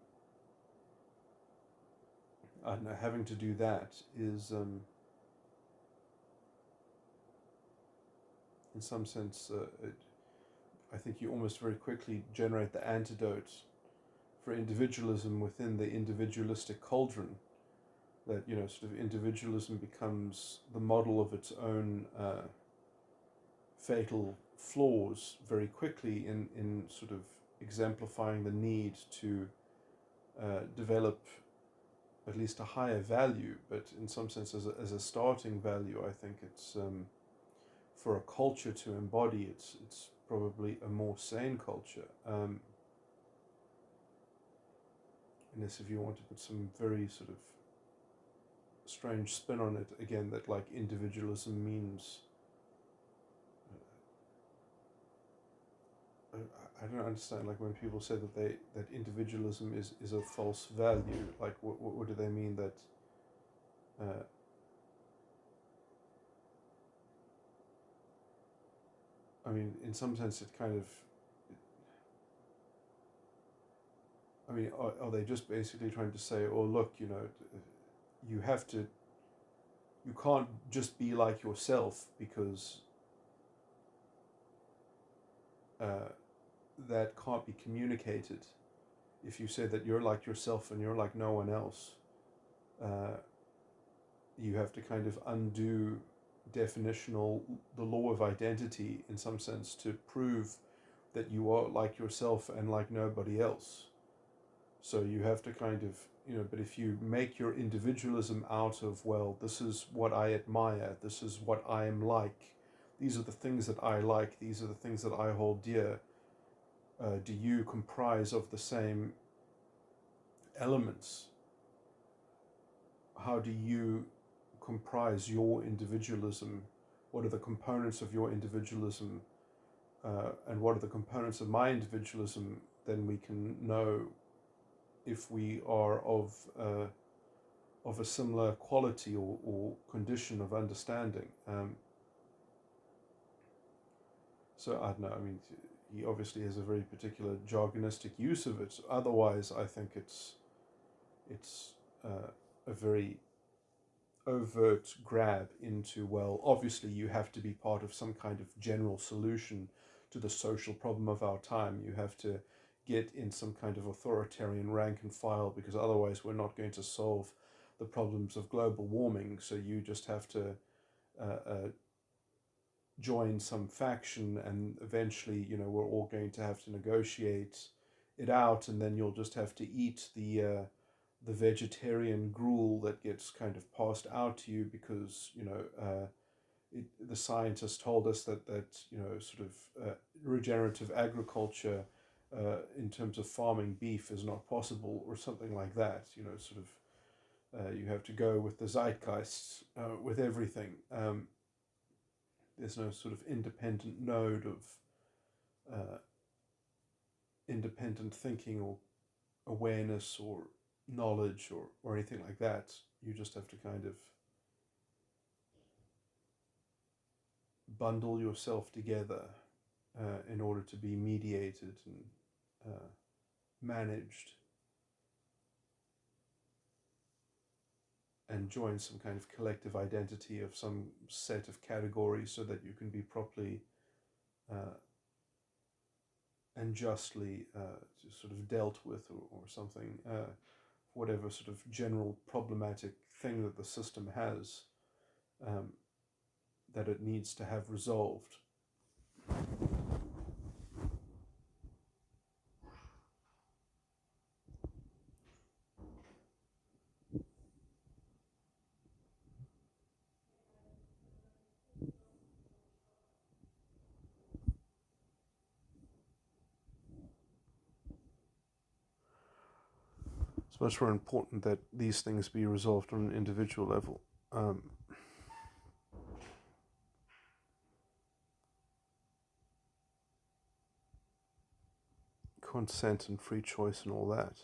I don't know, having to do that is in some sense, I think you almost very quickly generate the antidote for individualism within the individualistic cauldron. That sort of individualism becomes the model of its own fatal flaws very quickly in sort of exemplifying the need to develop at least a higher value, but in some sense as a starting value. I think it's for a culture to embody, it's probably a more sane culture. Unless if you want to put some very sort of strange spin on it again, that like individualism means I don't understand, like when people say that individualism is a false value, like what do they mean? That I mean, in some sense it kind of, I mean, are they just basically trying to say, oh look, you have to, you can't just be like yourself, because that can't be communicated. If you say that you're like yourself and you're like no one else, you have to kind of undo definitional the law of identity in some sense to prove that you are like yourself and like nobody else. So you have to kind of, but if you make your individualism out of, well, this is what I admire, this is what I am like, these are the things that I like, these are the things that I hold dear, do you comprise of the same elements? How do you comprise your individualism? What are the components of your individualism? And what are the components of my individualism? Then we can know if we are of a similar quality or condition of understanding. So I don't know. I mean, he obviously has a very particular jargonistic use of it. Otherwise, I think it's a very overt grab into, well, obviously you have to be part of some kind of general solution to the social problem of our time. You have to get in some kind of authoritarian rank and file, because otherwise we're not going to solve the problems of global warming. So you just have to join some faction, and eventually, we're all going to have to negotiate it out, and then you'll just have to eat the vegetarian gruel that gets kind of passed out to you, because the scientists told us that sort of regenerative agriculture in terms of farming beef is not possible, or something like that. Sort of you have to go with the zeitgeist with everything. There's no sort of independent node of independent thinking or awareness or knowledge or anything like that. You just have to kind of bundle yourself together in order to be mediated and managed, and join some kind of collective identity of some set of categories, so that you can be properly and justly sort of dealt with, or something, whatever sort of general problematic thing that the system has, that it needs to have resolved. it's much more important that these things be resolved on an individual level. Consent and free choice and all that.